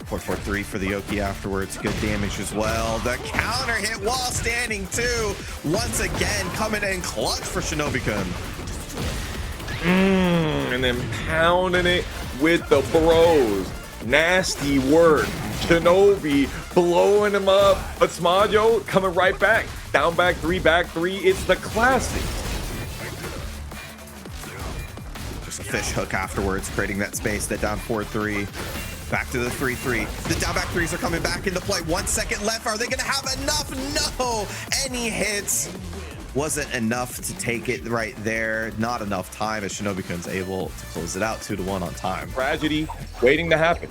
4-4-3 for the Yoki afterwards. Good damage as well. The counter hit while standing too. Once again, coming in clutch for Shinobi-kun. And then pounding it with the bros. Nasty work. Shinobi blowing him up. But Smajo coming right back. Down back three. It's the classic. Just a fish hook afterwards, creating that space, that down 4-3. Back to the 3-3. The down back threes are coming back into play. 1 second left. Are they going to have enough? No. Any hits wasn't enough to take it right there. Not enough time as Shinobi-kun's able to close it out 2-1 on time. Tragedy waiting to happen.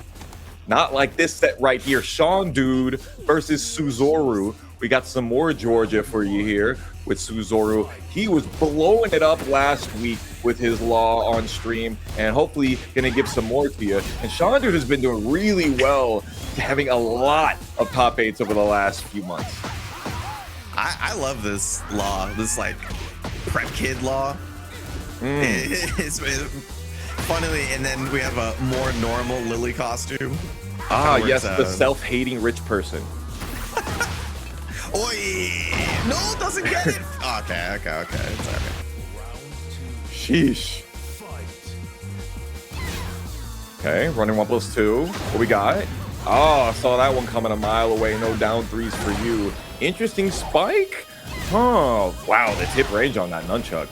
Not like this set right here. Shaundude versus Tsuzoru. We got some more Georgia for you here with Tsuzoru. He was blowing it up last week with his law on stream, and hopefully gonna give some more to you. And Shaundude has been doing really well, having a lot of top 8s over the last few months. I love this law, this like prep kid law. It's funnily, and then we have a more normal Lili costume. Yes, the self-hating rich person. Oi! No, doesn't get it. Okay. It's all right. Sheesh. Okay, running 1+2. What we got? Oh, I saw that one coming a mile away. No down threes for you. Interesting spike. Oh, wow, the tip range on that nunchuck.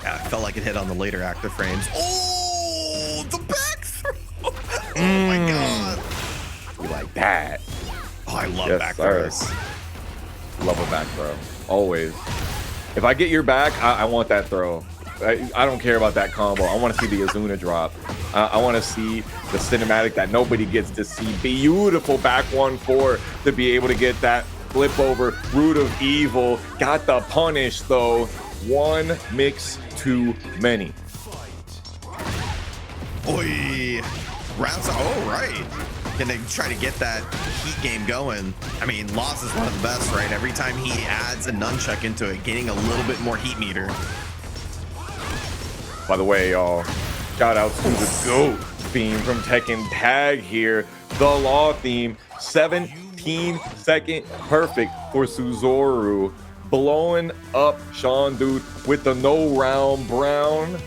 Yeah, I felt like it hit on the later active frames. Oh, the back throw. Oh my god. We like that. Oh, I love back throws. Love a back throw. Always. If I get your back, I want that throw. I don't care about that combo. I want to see the Azuna drop. I want to see the cinematic that nobody gets to see. Beautiful back 1-4 to be able to get that flip over. Root of evil. Got the punish though. One mix too many. Oi. Rounds. Oh, right. Gonna try to get that heat game going. I mean, Loss is one of the best, right? Every time he adds a nunchuck into it, getting a little bit more heat meter. By the way, y'all, Shout out to the GOAT theme from Tekken Tag here. The Law theme, 17-second perfect for Tsuzoru. Blowing up Shaundude with the no round brown.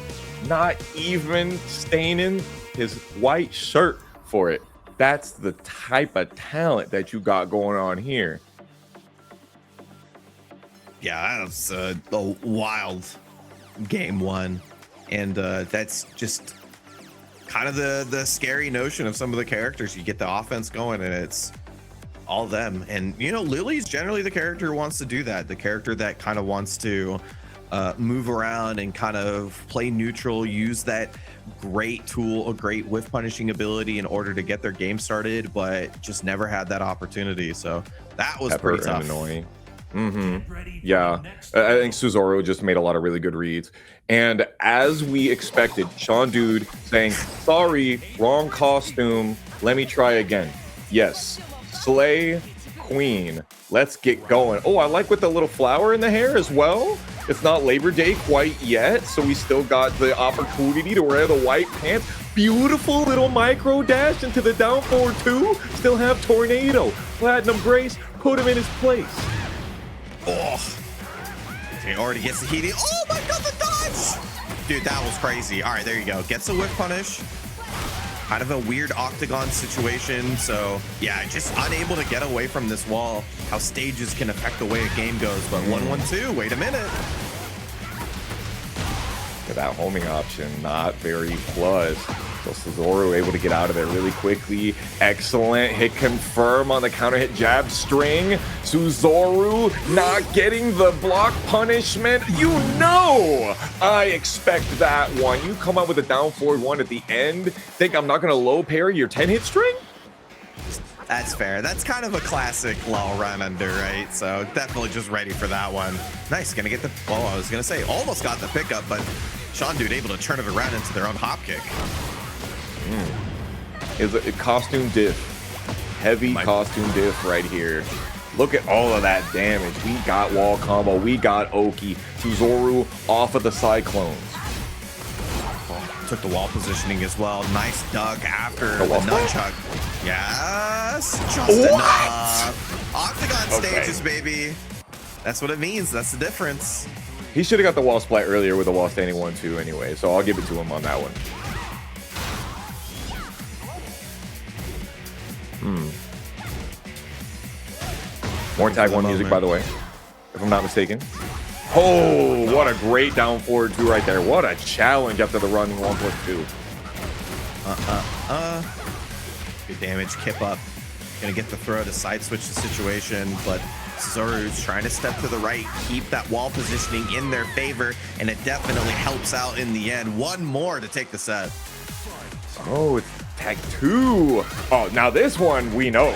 Not even staining his white shirt for it. That's the type of talent that you got going on here. Yeah, that was a wild game one. And that's just kind of the scary notion of some of the characters. You get the offense going and it's all them. And, you know, Lili's generally the character who wants to do that. The character that kind of wants to move around and kind of play neutral, use that great tool, a great whiff punishing ability in order to get their game started, but just never had that opportunity. So that was pretty tough. Annoying. Yeah, I think Tsuzoru just made a lot of really good reads. And as we expected, Shaundude saying, sorry, wrong costume, let me try again. Yes, slay queen. Let's get going. Oh, I like with the little flower in the hair as well. It's not Labor Day quite yet, so we still got the opportunity to wear the white pants. Beautiful little micro dash into the down forward two. Still have Tornado. Platinum Grace, put him in his place. Oh, he already gets the heating. Oh my god, the dodge! Dude, that was crazy. All right, there you go. Gets a whip punish. Kind of a weird octagon situation. So yeah, just unable to get away from this wall. How stages can affect the way a game goes. But 1-1-2, wait a minute. That homing option, not very plus. So Tsuzoru able to get out of there really quickly. Excellent hit confirm on the counter hit jab string. Tsuzoru not getting the block punishment. You know, I expect that one. You come up with a down forward one at the end. Think I'm not going to low parry your 10 hit string? That's fair. That's kind of a classic low run under, right? So definitely just ready for that one. Nice. Gonna get the, well, I was going to say almost got the pickup, but Shaundude able to turn it around into their own hop kick. Is a costume diff. Heavy costume diff right here. Look at all of that damage. We got wall combo. We got Oki. Tsuzoru off of the Cyclones. Took the wall positioning as well. Nice duck after the nunchuck. Yes, just enough. Octagon stages, baby. That's what it means. That's the difference. He should have got the wall splat earlier with the wall standing 1-2 anyway, so I'll give it to him on that one. More tag one music, by the way, if I'm not mistaken. Oh, what a great down forward two right there. What a challenge after the run 1+2. Good damage, kip up. Gonna get the throw to side switch the situation, but Tsuzoru's trying to step to the right, keep that wall positioning in their favor, and it definitely helps out in the end. One more to take the set. Oh, it's tag two. Oh, now this one we know.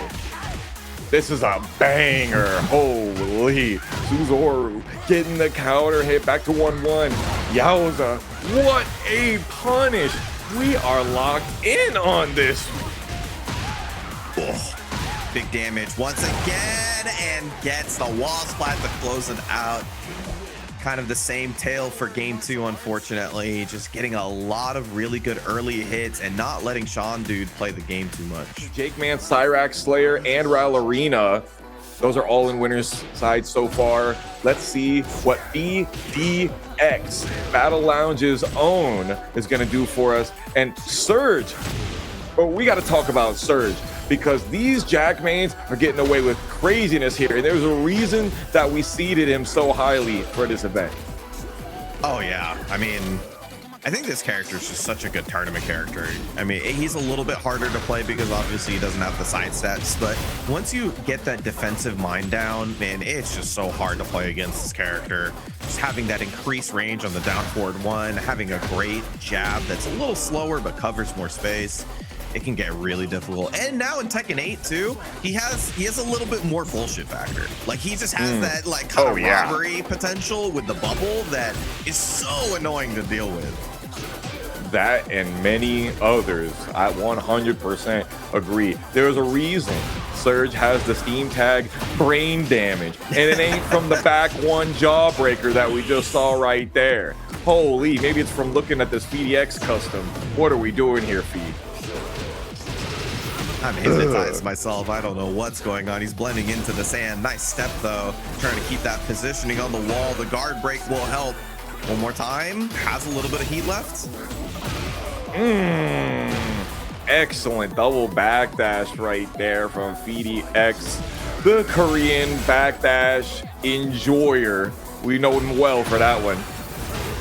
This is a banger. Holy. Tsuzoru getting the counter hit back to 1-1. Yowza. What a punish. We are locked in on this. Oh, big damage once again and gets the wall splat to close it out. Kind of the same tale for game two, unfortunately. Just getting a lot of really good early hits and not letting Shaundude play the game too much. JJBreeze, SyraXSlayer, and Arena. Those are all in winners' side so far. Let's see what PhiDx, Battle Lounge's own, is going to do for us. And Surge. Oh, we got to talk about Surge, because these Jackmanes are getting away with craziness here. And there's a reason that we seeded him so highly for this event. Oh, yeah. I mean, I think this character is just such a good tournament character. I mean, he's a little bit harder to play because obviously he doesn't have the side stats. But once you get that defensive mind down, man, it's just so hard to play against this character. Just having that increased range on the down forward one, having a great jab that's a little slower but covers more space. It can get really difficult. And now in Tekken 8 too, he has a little bit more bullshit factor. Like he just has that like kind of robbery potential with the bubble that is so annoying to deal with. That and many others, I 100% agree. There's a reason Surge has the Steam tag brain damage, and it ain't from the back one jawbreaker that we just saw right there. Holy, maybe it's from looking at this PhiDx custom. What are we doing here, Feed? I'm hypnotized myself. I don't know what's going on. He's blending into the sand. Nice step, though. Trying to keep that positioning on the wall. The guard break will help. One more time. Has a little bit of heat left. Excellent double backdash right there from PhiDx, the Korean backdash enjoyer. We know him well for that one.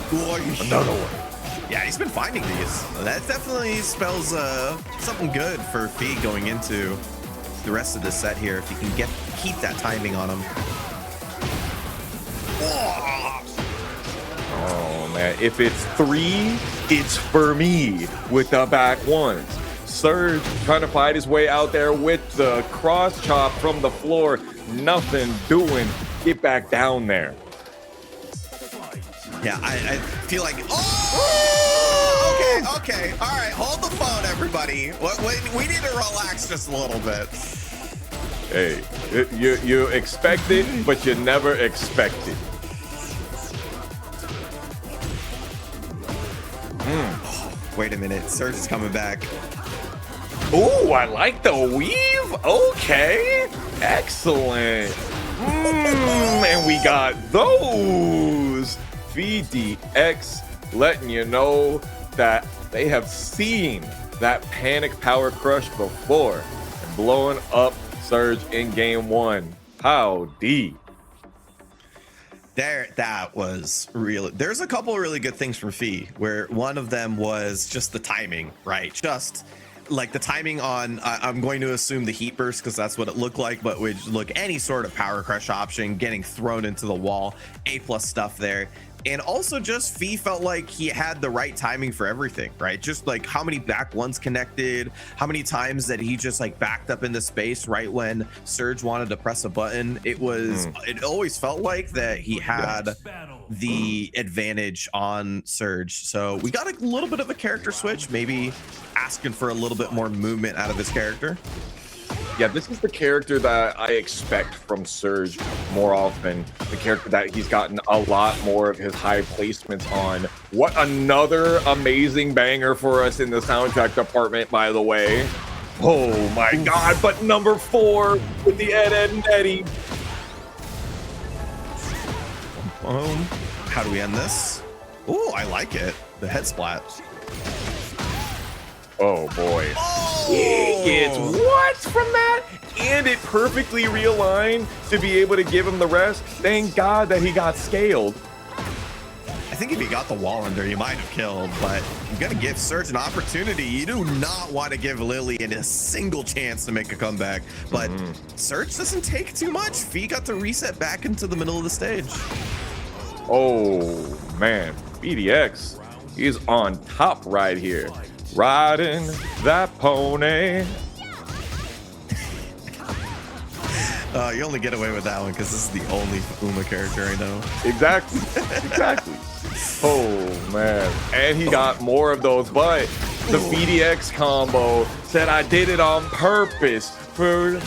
Another one. Yeah, he's been finding these. That definitely spells something good for Fee going into the rest of the set here. If he can keep that timing on him. Oh man, if it's 3, it's for me with the back ones. Surge trying to fight his way out there with the cross chop from the floor. Nothing doing. Get back down there. Yeah, I feel like, okay, all right, hold the phone, everybody. We need to relax just a little bit. Hey, you expect it, but you never expect it. Wait a minute, Surge is coming back. Ooh, I like the weave. Okay, excellent. And we got those. PhiDx letting you know that they have seen that panic power crush before and blowing up Surge in game 1. Howdy. That was real. There's a couple of really good things from Fee, where one of them was just the timing, right? Just like the timing on, I'm going to assume the heat burst because that's what it looked like, but would look any sort of power crush option, getting thrown into the wall, A+ stuff there. And also just Fee felt like he had the right timing for everything, right? Just like how many back ones connected, how many times that he just like backed up into space right when Surge wanted to press a button. It was, it always felt like that he had the advantage on Surge. So we got a little bit of a character switch, maybe asking for a little bit more movement out of his character. Yeah, this is the character that I expect from Surge more often. The character that he's gotten a lot more of his high placements on. What another amazing banger for us in the soundtrack department, by the way. Oh my god, but number 4 with the Ed, Ed, and Eddie. Boom. How do we end this? Ooh, I like it. The head splat. Oh boy. Oh! He gets what from that? And it perfectly realigned to be able to give him the rest. Thank God that he got scaled. I think if he got the wall under, he might have killed, but you gotta give Surge an opportunity. You do not want to give Lili a single chance to make a comeback, but Surge doesn't take too much. Fee got to reset back into the middle of the stage. Oh man, PhiDx, he's on top right here. Riding that pony. You only get away with that one because this is the only Uma character I know. Exactly, exactly. Oh man, and he got more of those, but the PhiDx combo said I did it on purpose for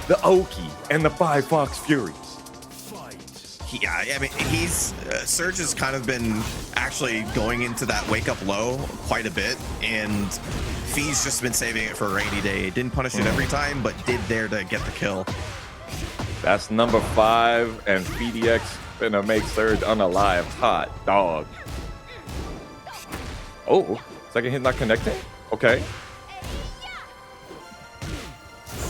the Oki and the 5 Fox Furies. Yeah, I mean, he's Surge has kind of been actually going into that wake up low quite a bit, and Fee's just been saving it for a rainy day. Didn't punish it every time, but did there to get the kill. That's number 5, and PhiDx gonna make Surge unalive. Hot dog. Oh, second hit not connecting? Okay.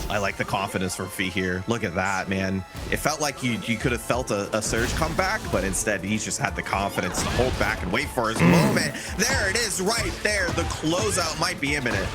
I like the confidence for Fee here. Look at that, man. It felt like you could have felt a Surge come back, but instead he just had the confidence to hold back and wait for his moment. There it is right there. The closeout might be imminent.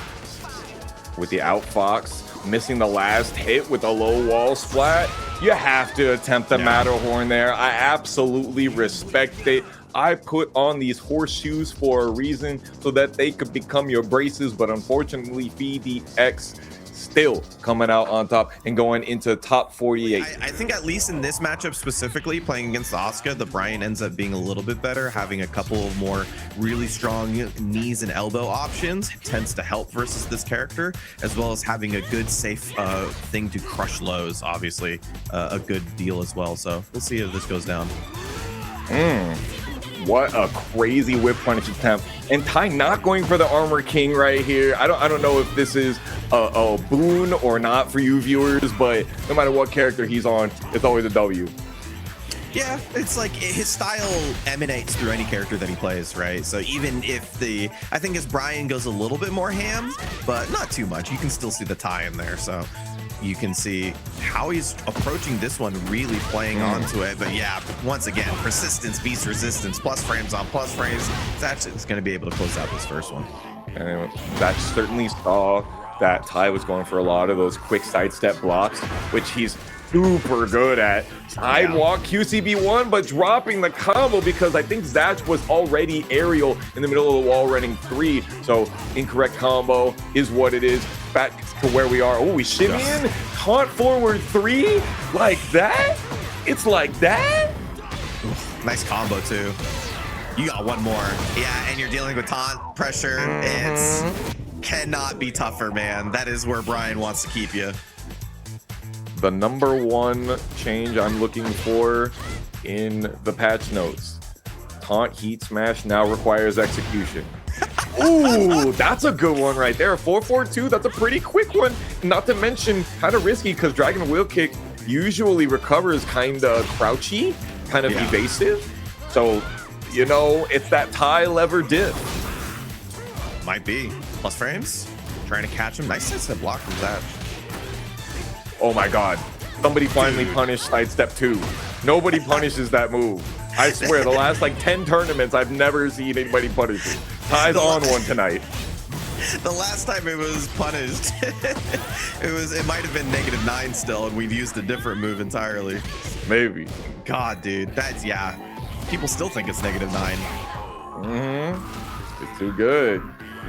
With the outfox, missing the last hit with a low wall splat, you have to attempt the Matterhorn there. I absolutely respect it. I put on these horseshoes for a reason so that they could become your braces, but unfortunately PhiDx still coming out on top and going into top 48. I think at least in this matchup specifically, playing against Asuka, the Bryan ends up being a little bit better. Having a couple of more really strong knees and elbow options tends to help versus this character, as well as having a good safe thing to crush lows, obviously a good deal as well. So we'll see if this goes down. What a crazy whip punish attempt. And Ty not going for the Armor King right here. I don't know if this is a boon or not for you viewers, but no matter what character he's on, it's always a W. Yeah, it's like his style emanates through any character that he plays, right? So even if I think as Bryan goes a little bit more ham, but not too much, you can still see the tie in there. So you can see how he's approaching this one, really playing onto it. But yeah, once again, persistence beats resistance, plus frames on plus frames. Zatch is going to be able to close out this first one. And Zatch certainly saw that Ty was going for a lot of those quick sidestep blocks, which he's super good at. Sidewalk QCB1, but dropping the combo because I think Zatch was already aerial in the middle of the wall running 3. So incorrect combo is what it is. Back to where we are. Oh, we shimmy in, taunt forward 3 like that. It's like that. Nice combo too. You got one more. Yeah, and you're dealing with taunt pressure. It's cannot be tougher, man. That is where Bryan wants to keep you. The number one change I'm looking for in the patch notes. Taunt Heat Smash now requires execution. Ooh, that's a good one right there. 442, that's a pretty quick one. Not to mention, kind of risky because Dragon Wheel Kick usually recovers kind of crouchy, kind of evasive. So, you know, it's that tie lever dip. Might be. Plus frames. Trying to catch him. Nice sensitive block from Zatch. Oh my God. Somebody finally punished sidestep 2. Nobody punishes that move. I swear, the last like 10 tournaments, I've never seen anybody punish it. Ty's on one tonight. The last time it was punished, it might have been -9 still, and we've used a different move entirely. Maybe. God, dude, that's people still think it's -9. It's too good.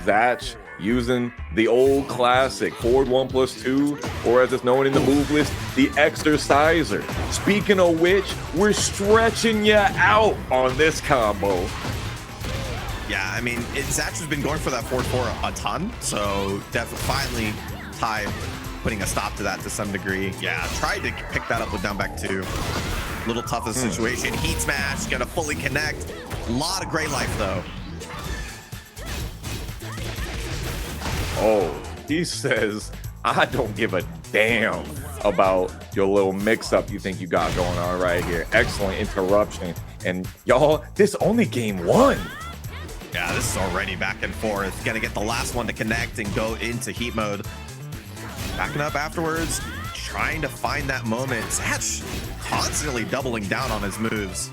Zatch using the old classic forward 1+2, or as it's known in the move list, the exerciser. Speaking of which, we're stretching you out on this combo. Yeah, I mean, Zatch has been going for that 4-4 a ton, so definitely finally Ty putting a stop to that to some degree. Yeah, tried to pick that up with down back 2. Little toughest situation. Heat Smash, gonna fully connect. A lot of gray life though. Oh, he says, I don't give a damn about your little mix-up you think you got going on right here. Excellent interruption. And y'all, this only game 1. Yeah, this is already back and forth. Gonna get the last one to connect and go into heat mode. Backing up afterwards, trying to find that moment. Zatch constantly doubling down on his moves.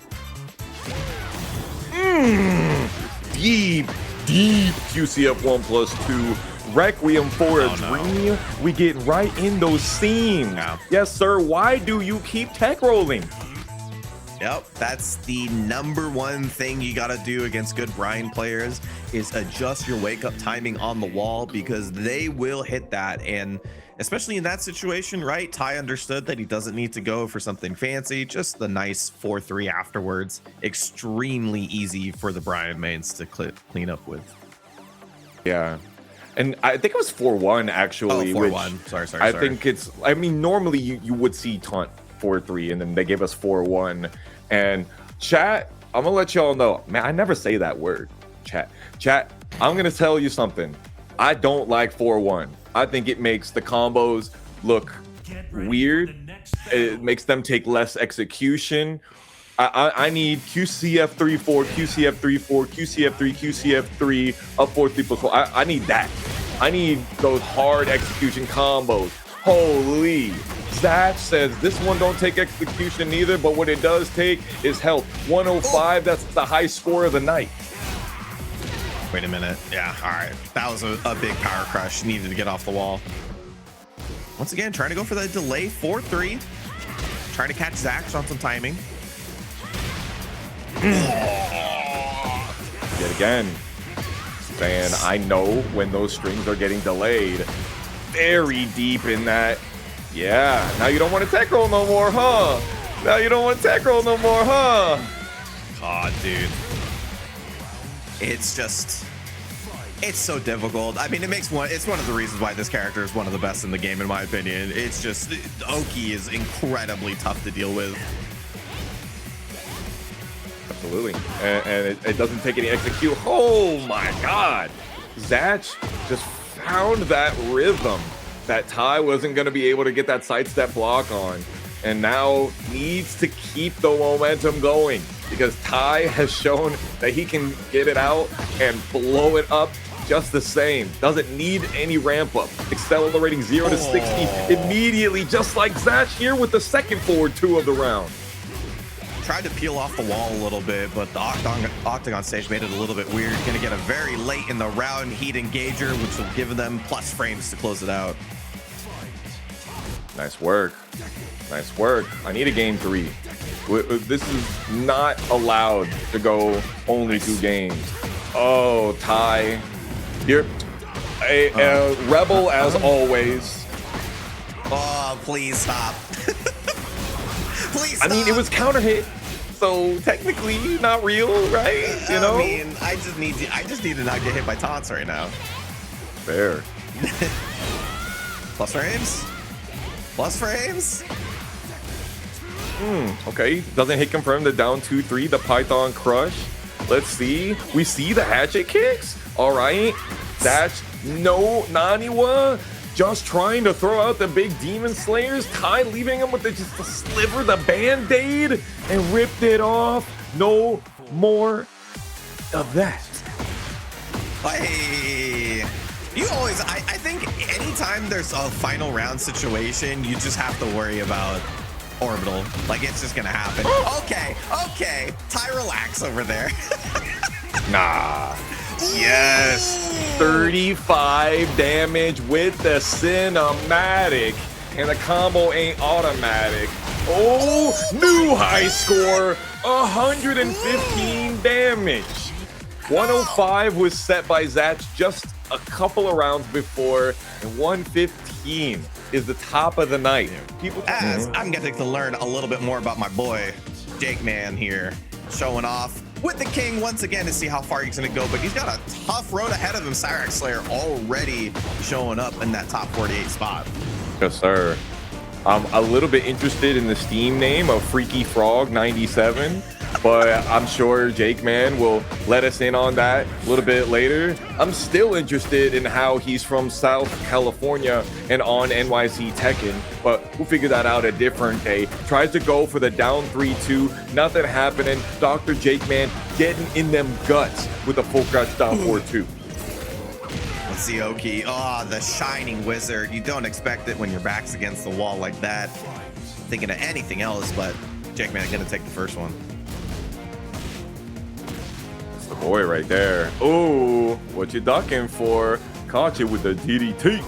Deep QCF 1+2. Requiem for a Dream. We get right in those seams. Yes, sir. Why do you keep tech rolling? Yep, that's the #1 thing you got to do against good Bryan players is adjust your wake up timing on the wall because they will hit that. And especially in that situation, right? Ty understood that he doesn't need to go for something fancy, just the nice 4-3 afterwards. Extremely easy for the Bryan mains to clean up with. Yeah. And I think it was 4-1 actually. Oh, 4-1. Sorry. I think it's, I mean, normally you would see taunt 4-3 and then they gave us 4-1. And chat, I'm gonna let y'all know, man, I never say that word. Chat, I'm gonna tell you something. I don't like 4-1. I think it makes the combos look weird. It makes them take less execution. I need QCF 3-4, QCF 3-4, QCF 3, QCF 3, up 4 3+4. I need that. I need those hard execution combos. Holy. Zatch says this one don't take execution either, but what it does take is health. 105, that's the high score of the night. Wait a minute. Yeah, all right. That was a big power crush. Needed to get off the wall. Once again, trying to go for that delay. 4-3. Trying to catch Zatch on some timing. Yet again, saying I know when those strings are getting delayed. Very deep in that. Yeah, now you don't want to tech roll no more, huh? Now you don't want to tech roll no more, huh? God, dude. It's just, it's so difficult. I mean, it's one of the reasons why this character is one of the best in the game, in my opinion. It's just, Oki is incredibly tough to deal with. Absolutely. And it doesn't take any execute. Oh my God. Zatch just found that rhythm that Ty wasn't going to be able to get that sidestep block on. And now needs to keep the momentum going because Ty has shown that he can get it out and blow it up just the same. Doesn't need any ramp up. Accelerating 0 to 60 immediately, just like Zatch here with the second forward 2 of the round. Tried to peel off the wall a little bit, but the octagon stage made it a little bit weird. Gonna get a very late in the round heat engager, which will give them plus frames to close it out. Nice work. Nice work. I need a game 3. This is not allowed to go only 2 games. Oh, Ty. You're a rebel as always. Oh, please stop. Please stop. I mean, it was counter hit, so technically not real, right? You know? I mean, I just need to not get hit by taunts right now. Fair. Plus frames? Plus frames? Okay, doesn't hit confirm the down 2-3, the Python crush. Let's see. We see the hatchet kicks. All right. That's no Naniwa. Just trying to throw out the big demon slayers. Ty leaving him with just a sliver, the band-aid, and ripped it off. No more of that. Hey. You always, I think anytime there's a final round situation, you just have to worry about orbital. Like, it's just gonna happen. Okay. Ty, relax over there. Nah. Yes. 35 damage with the cinematic. And the combo ain't automatic. Oh, new high score. 115 damage. 105 was set by Zatch just a couple of rounds before, and 115 is the top of the night. People, as I'm getting to learn a little bit more about my boy, Jakeman here, showing off with the king once again to see how far he's gonna go, but he's got a tough road ahead of him. SyraXSlayer already showing up in that top 48 spot. Yes, sir. I'm a little bit interested in the Steam name of Freaky Frog 97, but I'm sure Jakeman will let us in on that a little bit later. I'm still interested in how he's from South California and on NYC Tekken, but we'll figure that out a different day. Tries to go for the down 3-2, nothing happening. TheJakeman getting in them guts with a full crouch down 4-2. Let's see, Oki. Oh, the shining wizard. You don't expect it when your back's against the wall like that. Thinking of anything else, but Jakeman gonna take the first one. That's the boy right there. Oh, what you ducking for? Caught you with the DDT.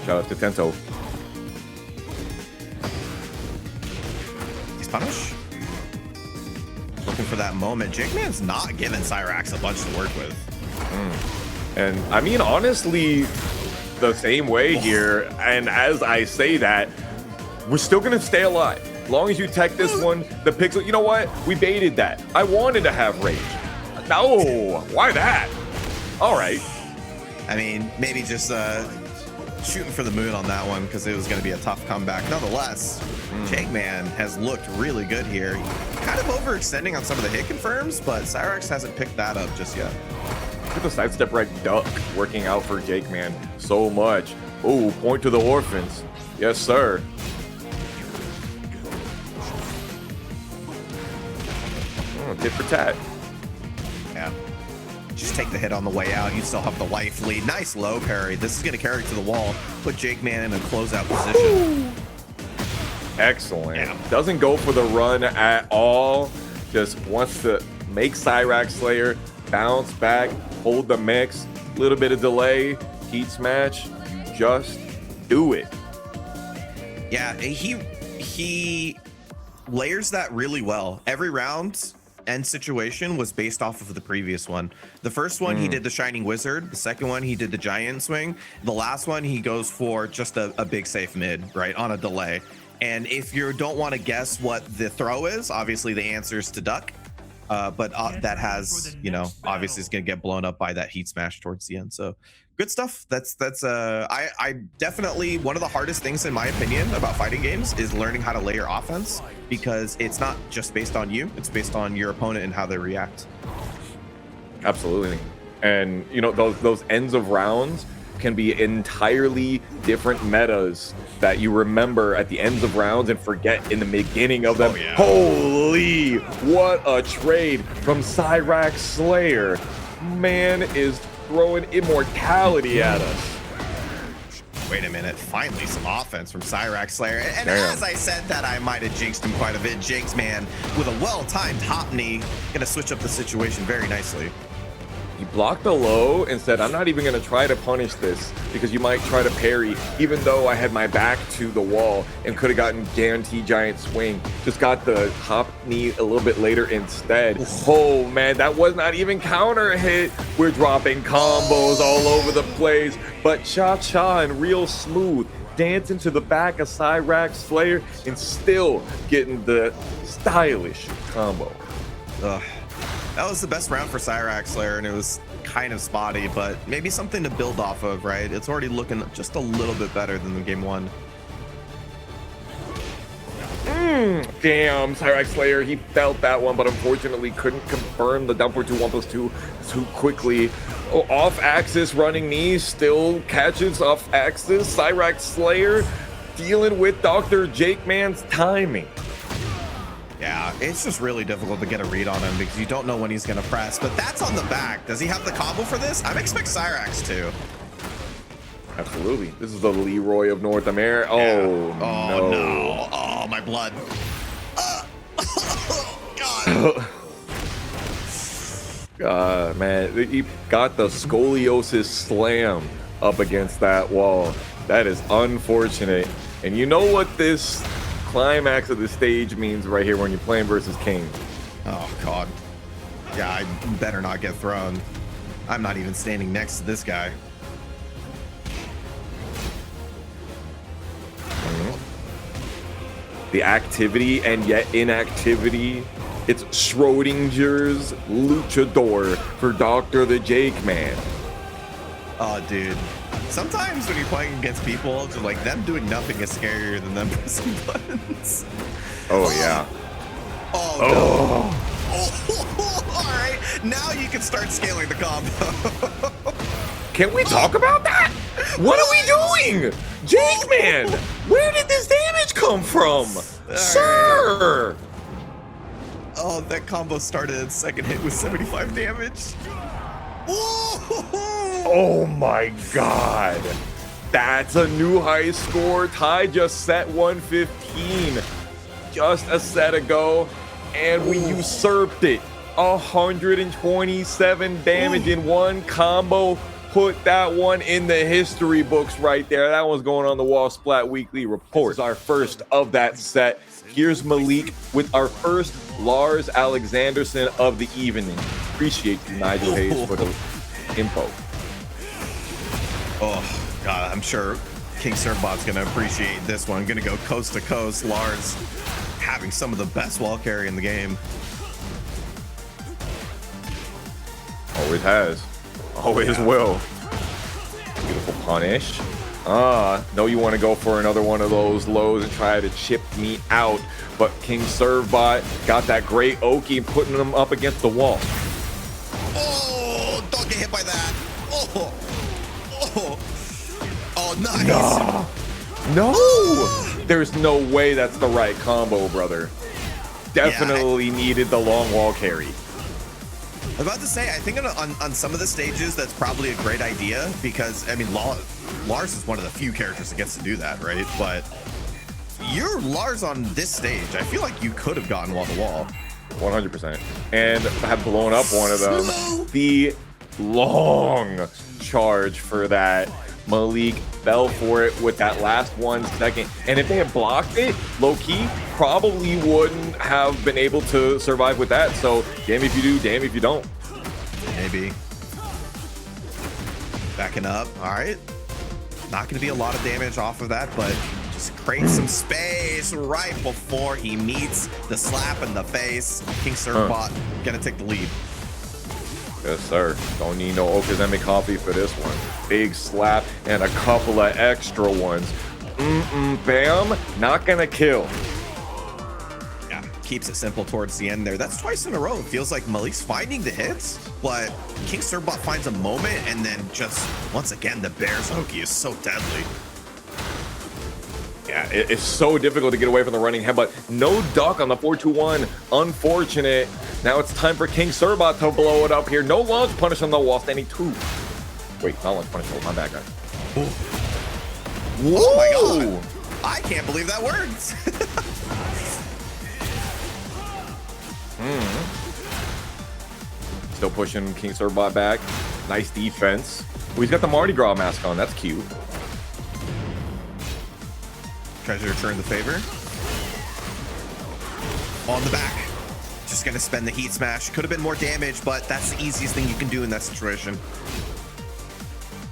Shout out to Tento. He's punished. Looking for that moment. Jakeman's not giving SyraX a bunch to work with. And I mean, honestly, the same way here. And as I say that, we're still gonna stay alive. As long as you tech this one, the pixel, you know what? We baited that. I wanted to have rage. No, why that? All right. I mean, maybe just shooting for the moon on that one because it was gonna be a tough comeback. Nonetheless, Jakeman has looked really good here. Kind of overextending on some of the hit confirms, but SyraX hasn't picked that up just yet. Look at the sidestep right duck working out for Jakeman so much. Oh, point to the orphans. Yes, sir. Tit for tat. Yeah. Just take the hit on the way out. You still have the life lead. Nice low parry. This is going to carry to the wall. Put Jakeman in a closeout position. Excellent. Yeah. Doesn't go for the run at all. Just wants to make SyraXSlayer bounce back, hold the mix, little bit of delay, heat smash, just do it. Yeah, he layers that really well. Every round and situation was based off of the previous one. The first one, he did the Shining Wizard. The second one, he did the Giant Swing. The last one, he goes for just a big safe mid, right, on a delay. And if you don't want to guess what the throw is, obviously the answer is to duck. But that has, you know, obviously it's going to get blown up by that heat smash towards the end. So good stuff. I definitely, one of the hardest things in my opinion about fighting games is learning how to layer offense. because it's not just based on you, it's based on your opponent and how they react. Absolutely. And you know, those ends of rounds can be entirely different metas that you remember at the ends of rounds and forget in the beginning of them. Oh, yeah. Holy, what a trade from SyraXSlayer. Man is throwing immortality at us. Wait a minute, finally some offense from SyraXSlayer. And Damn. as I said that, I might have jinxed him quite a bit. Jake's man with a well-timed hop knee, gonna switch up the situation very nicely. He blocked the low and said, I'm not even going to try to punish this because you might try to parry, even though I had my back to the wall and could have gotten guaranteed giant swing. Just got the hop knee a little bit later instead. Oh man, that was not even counter hit. We're dropping combos all over the place, but cha-cha and real smooth. Dancing to the back of SyraXSlayer and still getting the stylish combo. Ugh. That was the best round for SyraXSlayer, and it was kind of spotty, but maybe something to build off of, right? It's already looking just a little bit better than the game one. Damn, SyraXSlayer, he felt that one, but unfortunately couldn't confirm the dumper 2 1+2 too quickly. Oh, off axis running knees, still catches off axis. SyraXSlayer dealing with Dr.TheJakeman's timing. Yeah, it's just really difficult to get a read on him because you don't know when he's going to press, but that's on the back. Does he have the combo for this? I expect Syrax to. Absolutely. This is the Leroy of North America. Yeah. Oh, no. Oh, my blood. God. God, man. He got the scoliosis slam up against that wall. That is unfortunate. And you know what this climax of the stage means right here when you're playing versus King. Oh, God. Yeah, I better not get thrown. I'm not even standing next to this guy. The activity and yet inactivity. It's Schrodinger's luchador for Dr.TheJakeman. Oh, dude. Sometimes when you're playing against people, just like them doing nothing is scarier than them pressing buttons. Oh, yeah. Oh, no. Oh. All right. Now you can start scaling the combo. Can we talk about that? What are we doing? Jakeman, where did this damage come from? Sir! Oh, that combo started at second hit with 75 damage. Oh my god. That's a new high score. Ty just set 115 just a set ago, and we usurped it. 127 damage in one combo. Put that one in the history books right there. That one's going on the Wall Splat Weekly Report. This is our first of that set. Here's Malik with our first Lars Alexanderson of the evening. Appreciate you, Nigel Hayes, for the info. Oh, God, I'm sure King Servbot's going to appreciate this one. Going to go coast to coast. Lars having some of the best wall carry in the game. Always has. Always will. Beautiful punish. No, you want to go for another one of those lows and try to chip me out. But King Servbot got that great Oki, putting him up against the wall. Oh, don't get hit by that. Oh, nice. No. There's no way that's the right combo, brother. Definitely needed the long wall carry. I was about to say, I think on some of the stages, that's probably a great idea because, I mean, Lars is one of the few characters that gets to do that, right? But you're Lars on this stage. I feel like you could have gotten wall to wall. 100%. And have blown up one of them. The long charge for that. Malik fell for it with that last 1 second. And if they had blocked it, low-key, probably wouldn't have been able to survive with that. So, damn if you do, damn if you don't. Maybe. Backing up. All right. Not going to be a lot of damage off of that, but just create some space right before he meets the slap in the face. King Servbot going to take the lead. Yes, sir. Don't need no Okazemi coffee for this one. Big slap and a couple of extra ones. Bam. Not gonna kill. keeps it simple towards the end there. That's twice in a row. It feels like Malik's finding the hits, but King Serbot finds a moment, and then just once again, the Bear's Hokey is so deadly. Yeah, it's so difficult to get away from the running headbutt. No duck on the 4-2-1. Unfortunate. Now it's time for King Serbot to blow it up here. No launch punish on the wall standing 2. Wait, not launch punish. Oh, my bad, guys. Oh my god. I can't believe that worked. Still pushing King Serbot back. Nice defense. Oh, he's got the Mardi Gras mask on. That's cute. Tries to return the favor. On the back. Just going to spend the heat smash. Could have been more damage, but that's the easiest thing you can do in that situation.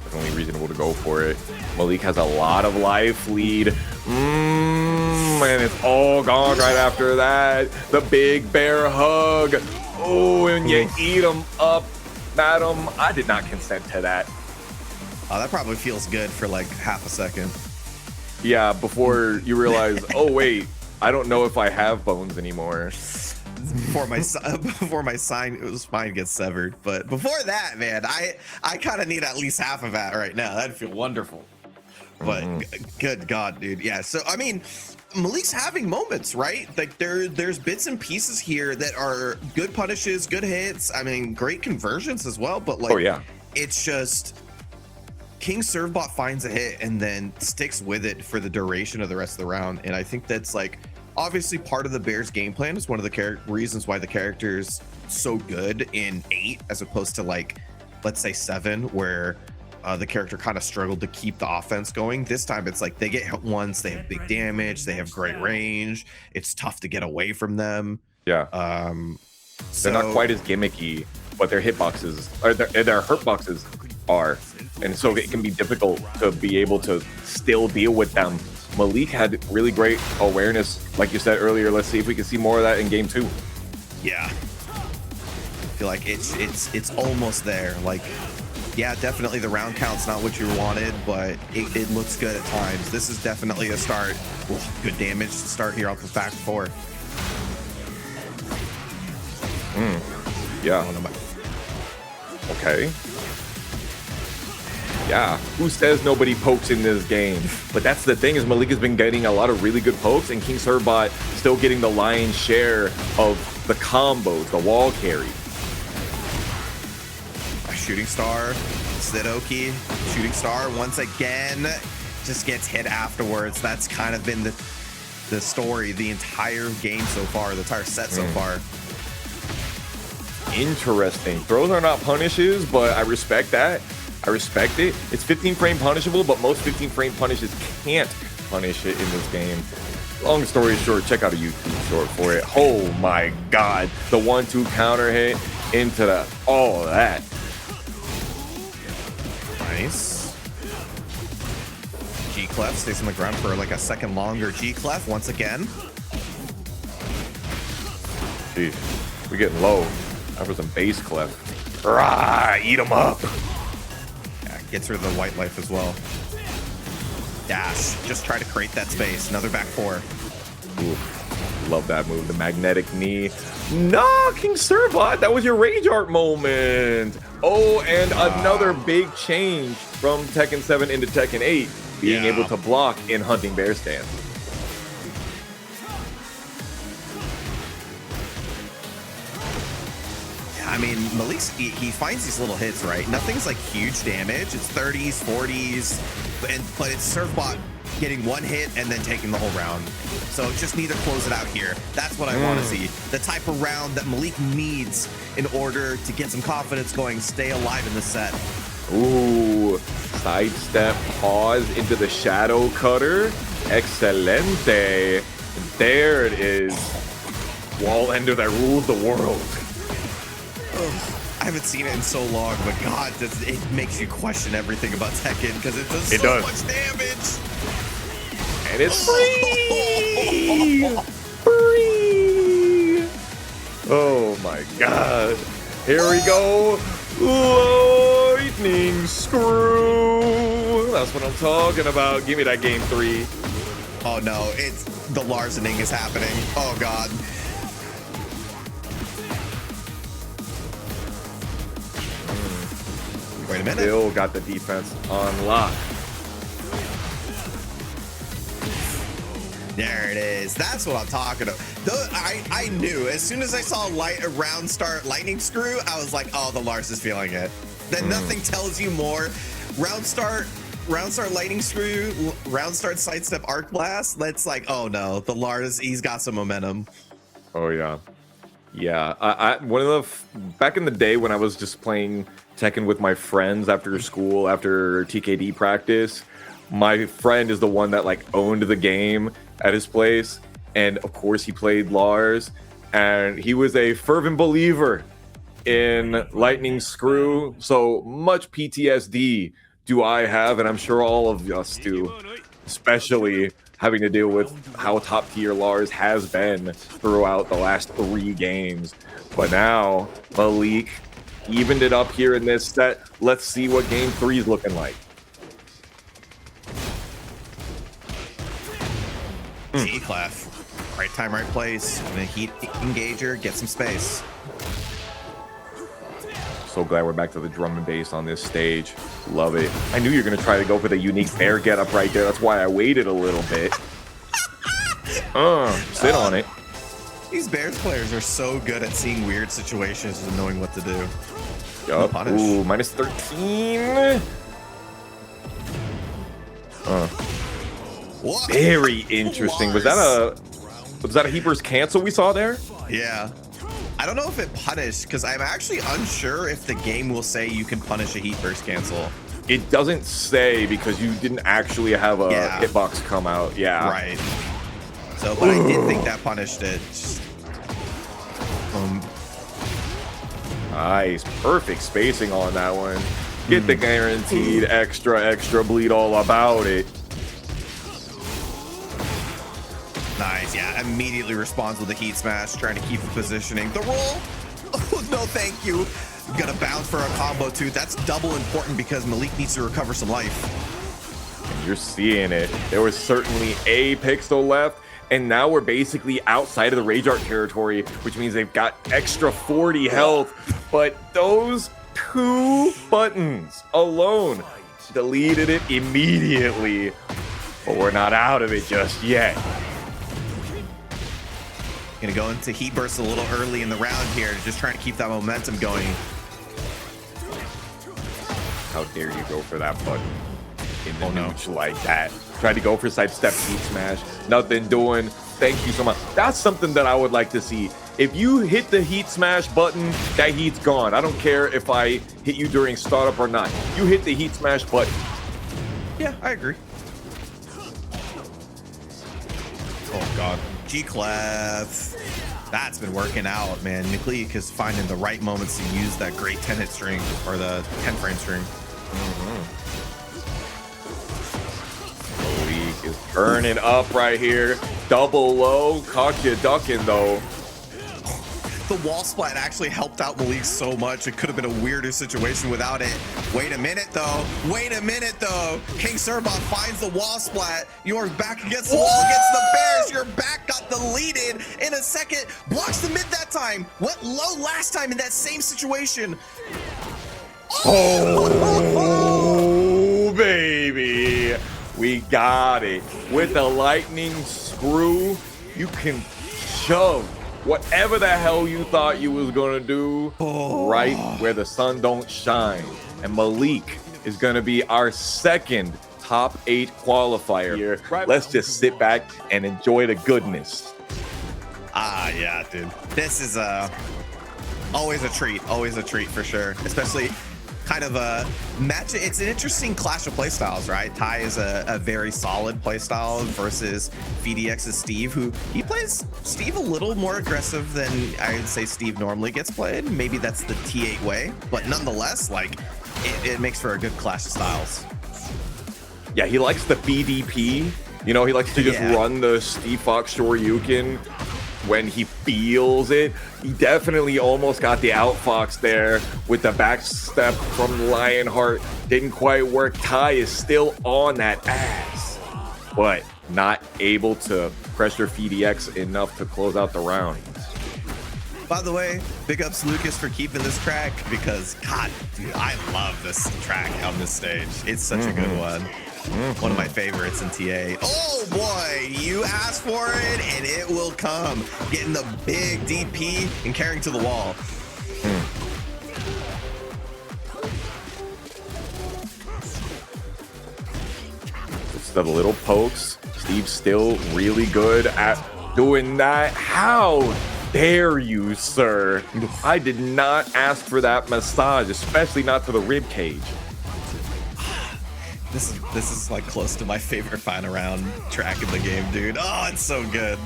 Definitely reasonable to go for it. Malik has a lot of life lead. And it's all gone right after that. The big bear hug. Oh, and you eat him up, madam. I did not consent to that. That probably feels good for like half a second. Yeah, before you realize, oh wait, I don't know if I have bones anymore. Before my spine gets severed, but before that, man, I kind of need at least half of that right now. That'd feel wonderful. But good God, dude, yeah. So I mean, Malik's having moments, right? Like there's bits and pieces here that are good punishes, good hits. I mean, great conversions as well. But like, oh yeah, it's just King Serbot finds a hit and then sticks with it for the duration of the rest of the round. And I think that's like obviously part of the Bears game plan. Is one of the reasons why the character's so good in 8 as opposed to like, let's say 7, where the character kind of struggled to keep the offense going. This time it's like they get hit once, they have big damage, they have great range. It's tough to get away from them. Yeah. They're not quite as gimmicky, but their hitboxes or their hurt boxes are. And so it can be difficult to be able to still deal with them. Malik had really great awareness, like you said earlier. Let's see if we can see more of that in game 2. Yeah, I feel like it's almost there. Like, yeah, definitely the round count's not what you wanted, but it looks good at times. This is definitely a start. Ooh, good damage to start here off the back 4. Yeah. Okay. Yeah, who says nobody pokes in this game? But that's the thing, is Malik has been getting a lot of really good pokes, and King Serbot still getting the lion's share of the combos, the wall carry. A shooting star, Zidoki, shooting star once again, just gets hit afterwards. That's kind of been the story the entire game so far, the entire set so far. Interesting. Throws are not punishes, but I respect that. I respect it. It's 15 frame punishable, but most 15 frame punishes can't punish it in this game. Long story short, check out a YouTube short for it. Oh my God. The 1-2 counter hit into the all of that. Nice. G-Clef stays on the ground for like a second longer. G-Clef once again. Jeez, we're getting low. That was a base clef. Rah, eat him up. Gets rid of the white life as well. Dash. Just try to create that space. Another back 4. Ooh, love that move. The magnetic knee. No, King Serbot. That was your rage art moment. Oh, and another big change from Tekken 7 into Tekken 8. Being able to block in hunting bear stance. I mean, Malik's, he finds these little hits, right? Nothing's like huge damage. It's 30s, 40s, but it's Serbot getting one hit and then taking the whole round. So just need to close it out here. That's what I want to see. The type of round that Malik needs in order to get some confidence going, stay alive in the set. Ooh, sidestep, pause into the shadow cutter. Excelente. There it is. Wall ender that rules the world. I haven't seen it in so long, but God, it makes you question everything about Tekken because it does so much damage. And it's free! Free! Oh my God. Here we go. Lightning screw. That's what I'm talking about. Give me that game 3. Oh no, it's the Larsening is happening. Oh God. Wait a minute. Still got the defense on lock. There it is. That's what I'm talking about. I knew as soon as I saw a round start lightning screw, I was like, oh, the Lars is feeling it. Then nothing tells you more. Round start lightning screw, round start sidestep arc blast. That's like, oh no, the Lars, he's got some momentum. Oh yeah. Yeah, one of the back in the day when I was just playing Tekken with my friends after school, after TKD practice, my friend is the one that like owned the game at his place, and of course he played Lars, and he was a fervent believer in lightning screw. So much PTSD do I have, and I'm sure all of us do, especially having to deal with how top tier Lars has been throughout the last 3 games. But now Malik evened it up here in this set. Let's see what game 3 is looking like. G-Clef. Right time, right place. Gonna heat engager, get some space. So glad we're back to the drum and bass on this stage. Love it. I knew you were going to try to go for the unique bear getup right there. That's why I waited a little bit. Sit on it. These Bears players are so good at seeing weird situations and knowing what to do. Yup. Ooh, minus 13. Very interesting. Was that a Heapers cancel we saw there? Yeah. I don't know if it punished, because I'm actually unsure if the game will say you can punish a heat burst cancel. It doesn't say because you didn't actually have a hitbox come out. Yeah. Right. So, but I did think that punished it. Nice. Perfect spacing on that one. Get the guaranteed extra bleed all about it. Nice, yeah. Immediately responds with a heat smash, trying to keep the positioning. The roll. Oh, no, thank you. Gonna bounce for a combo too. That's double important because Malik needs to recover some life. And you're seeing it. There was certainly a pixel left, and now we're basically outside of the Rage Art territory, which means they've got extra 40 health. But those 2 buttons alone deleted it immediately. But we're not out of it just yet. Gonna go into heat burst a little early in the round here, just trying to keep that momentum going. How dare you go for that button in the nooch like that? Tried to go for sidestep heat smash, nothing doing. Thank you so much. That's something that I would like to see. If you hit the heat smash button, that heat's gone. I don't care if I hit you during startup or not. You hit the heat smash button. Yeah, I agree. Oh God. G-Clef. That's been working out, man. Malik is finding the right moments to use that great 10-hit string, or the 10-frame string. Malik is burning up right here. Double low. Caught you ducking, though. The wall splat actually helped out Malik so much. It could have been a weirder situation without it. Wait a minute, though. Wait a minute, though. King Serbot finds the wall splat. You're back against the wall against the Bears. Your back got deleted in a second. Blocks the mid that time. Went low last time in that same situation. Oh, baby. We got it. With the lightning screw, you can shove whatever the hell you thought you was gonna do right where the sun don't shine. And Malik is gonna be our second top 8 qualifier here. Let's just sit back and enjoy the goodness. Ah, yeah, dude. This is always a treat for sure. Especially kind of a match. It's an interesting clash of playstyles, right? Ty is a very solid playstyle versus PhiDx's Steve, who he plays Steve a little more aggressive than I would say Steve normally gets played. Maybe that's the T8 way, but nonetheless, like it makes for a good clash of styles. Yeah, he likes the BDP. You know, he likes to just run the Steve Fox Shoryuken when he feels it. He definitely almost got the outfox there with the back step from Lionheart. Didn't quite work. Ty is still on that ass, but not able to pressure PhiDx enough to close out the round. By the way, big ups Lucas for keeping this track because, God, dude, I love this track on this stage. It's such a good one. One of my favorites in TA. Oh boy, you asked for it and it will come. Getting the big DP and carrying to the wall. It's the little pokes. Steve's still really good at doing that. How dare you, sir? I did not ask for that massage, especially not to the rib cage. This is like close to my favorite final round track in the game, dude. Oh, it's so good.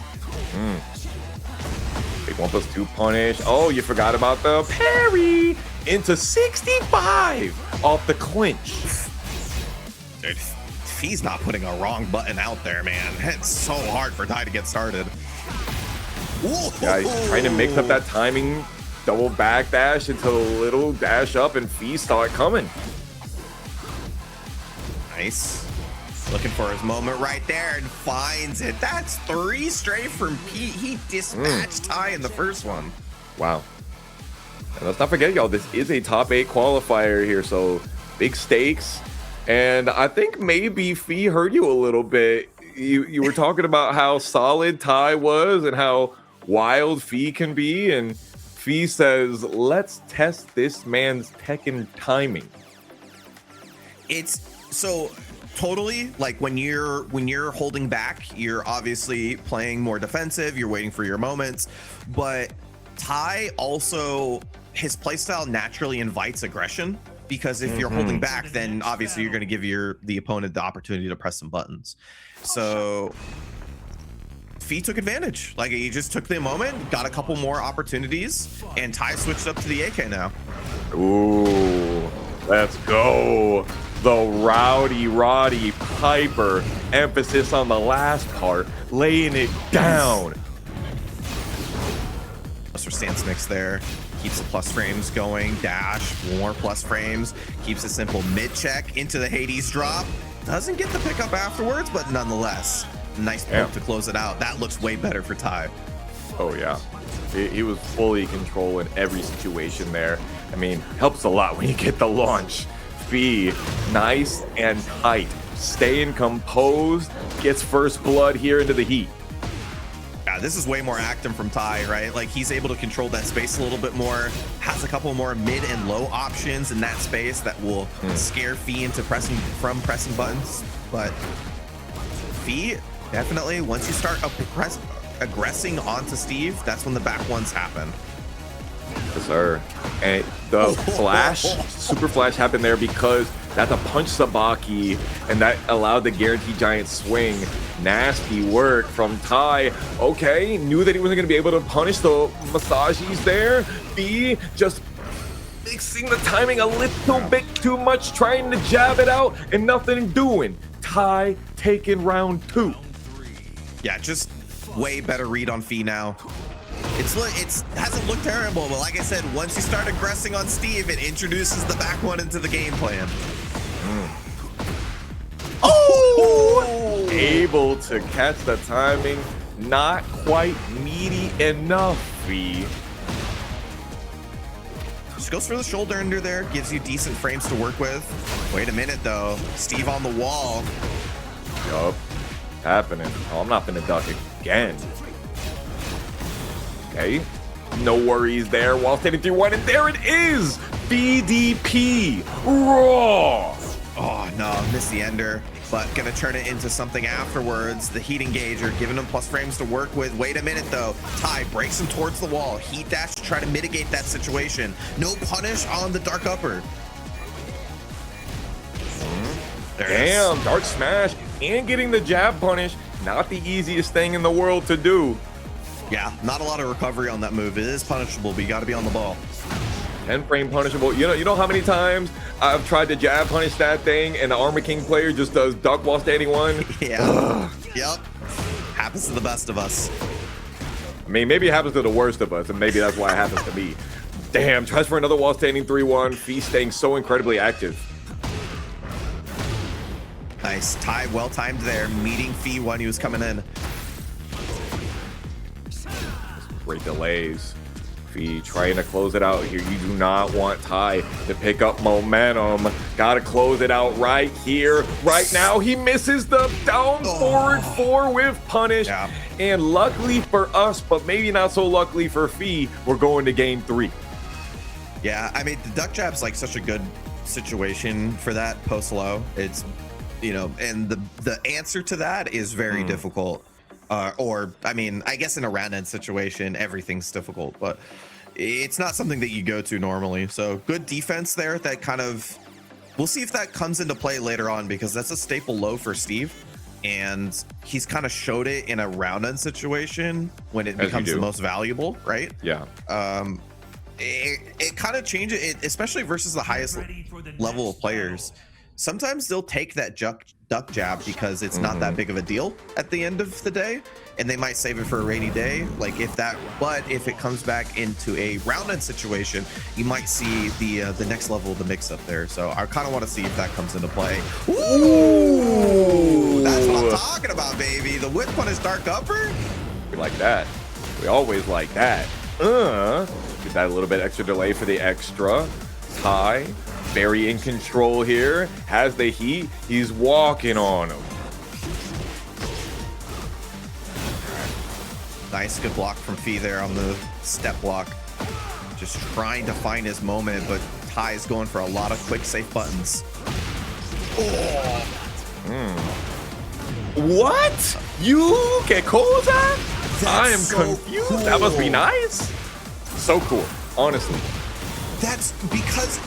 Big 1+2 punish. Oh, you forgot about the parry into 65 off the clinch. Dude, Phi's not putting a wrong button out there, man. It's so hard for Ty to get started. Yeah, he's trying to mix up that timing, double back dash into a little dash up, and Phi saw it coming. Nice. Looking for his moment right there and finds it. That's 3 straight from Pete. He dispatched Ty in the first one. Wow. And let's not forget, y'all, this is a top 8 qualifier here, so big stakes. And I think maybe Phi hurt you a little bit. You were talking about how solid Ty was and how wild Phi can be, and Phi says, let's test this man's Tekken timing. It's so totally like when you're holding back, you're obviously playing more defensive, you're waiting for your moments, but Ty also, his playstyle naturally invites aggression, because if you're holding back, then obviously you're going to give the opponent the opportunity to press some buttons. So Phi took advantage. Like, he just took the moment, got a couple more opportunities, and Ty switched up to the AK now. Ooh, let's go. The Rowdy Roddy Piper. Emphasis on the last part, laying it down. Plus for stance mix there. Keeps the plus frames going. Dash, more plus frames. Keeps a simple mid check into the Hades drop. Doesn't get the pickup afterwards, but nonetheless, nice poke to close it out. That looks way better for Ty. Oh, yeah. He was fully controlling every situation there. I mean, helps a lot when you get the launch. Phi, nice and tight. Staying composed. Gets first blood here into the heat. Yeah, this is way more active from Ty, right? Like, he's able to control that space a little bit more. Has a couple more mid and low options in that space that will scare Phi into pressing buttons. But Phi, definitely, once you start aggressing onto Steve, that's when the back ones happen. Yes, sir. And the flash, super flash happened there because that's a punch sabaki, and that allowed the guaranteed giant swing. Nasty work from Ty. Okay, knew that he wasn't going to be able to punish the massages there. Phi just mixing the timing a little bit too much, trying to jab it out and nothing doing. Ty taking round 2. Yeah, just way better read on Phi now. It's hasn't looked terrible, but like I said, once you start aggressing on Steve, it introduces the back one into the game plan. Oh! Able to catch the timing, not quite meaty enough, Phi. Just goes for the shoulder under there, gives you decent frames to work with. Wait a minute though, Steve on the wall. Yup, happening. Oh, I'm not gonna duck again. Okay, no worries there. While standing 3-1, and there it is! BDP Raw! Oh no, missed the ender, but gonna turn it into something afterwards. The heat engager, giving him plus frames to work with. Wait a minute though, Ty breaks him towards the wall. Heat dash to try to mitigate that situation. No punish on the dark upper. Damn, dark smash and getting the jab punish. Not the easiest thing in the world to do. Yeah, not a lot of recovery on that move. It is punishable, but you got to be on the ball. 10 frame punishable. You know how many times I've tried to jab punish that thing and the Armor King player just does duck while standing one? Yeah. Yep. Happens to the best of us. I mean, maybe it happens to the worst of us, and maybe that's why it happens to me. Damn, tries for another while standing 3-1. Phi staying so incredibly active. Nice. Ty well timed there, meeting Phi when he was coming in. Great delays. Fee trying to close it out here. You do not want Ty to pick up momentum. Gotta close it out right here, right now. He misses the down forward 4 with punish. Yeah. And luckily for us, but maybe not so luckily for Fee, we're going to game 3. Yeah, I mean, the duck jab's like such a good situation for that post low. It's, you know, and the answer to that is very difficult. Or, I mean, I guess in a round end situation, everything's difficult, but it's not something that you go to normally. So good defense there. That kind of, we'll see if that comes into play later on, because that's a staple low for Steve. And he's kind of showed it in a round end situation when it becomes the most valuable, right? Yeah. It kind of changes it, especially versus the highest level of players. Sometimes they'll take that duck jab because it's not that big of a deal at the end of the day, and they might save it for a rainy day. Like but if it comes back into a round end situation, you might see the next level of the mix up there. So I kind of want to see if that comes into play. Ooh, that's what I'm talking about, baby. The whip punish dark upper. We like that. We always like that. Get that a little bit extra delay for the extra. Ty, very in control here. Has the heat. He's walking on him. Nice, good block from Fee there on the step block. Just trying to find his moment, but Ty's going for a lot of quick safe buttons. What? You get Koza? I am so confused. cool. That must be nice. So cool, honestly. That's because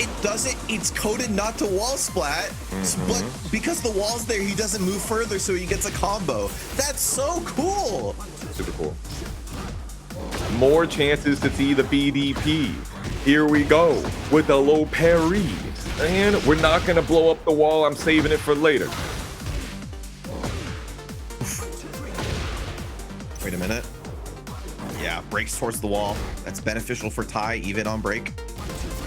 it's coded not to wall splat, but because the wall's there, he doesn't move further, so he gets a combo. That's so cool. Super cool. More chances to see the BDP. Here we go with the low parry. And we're not gonna blow up the wall. I'm saving it for later. Wait a minute. Yeah, breaks towards the wall. That's beneficial for Ty, even on break.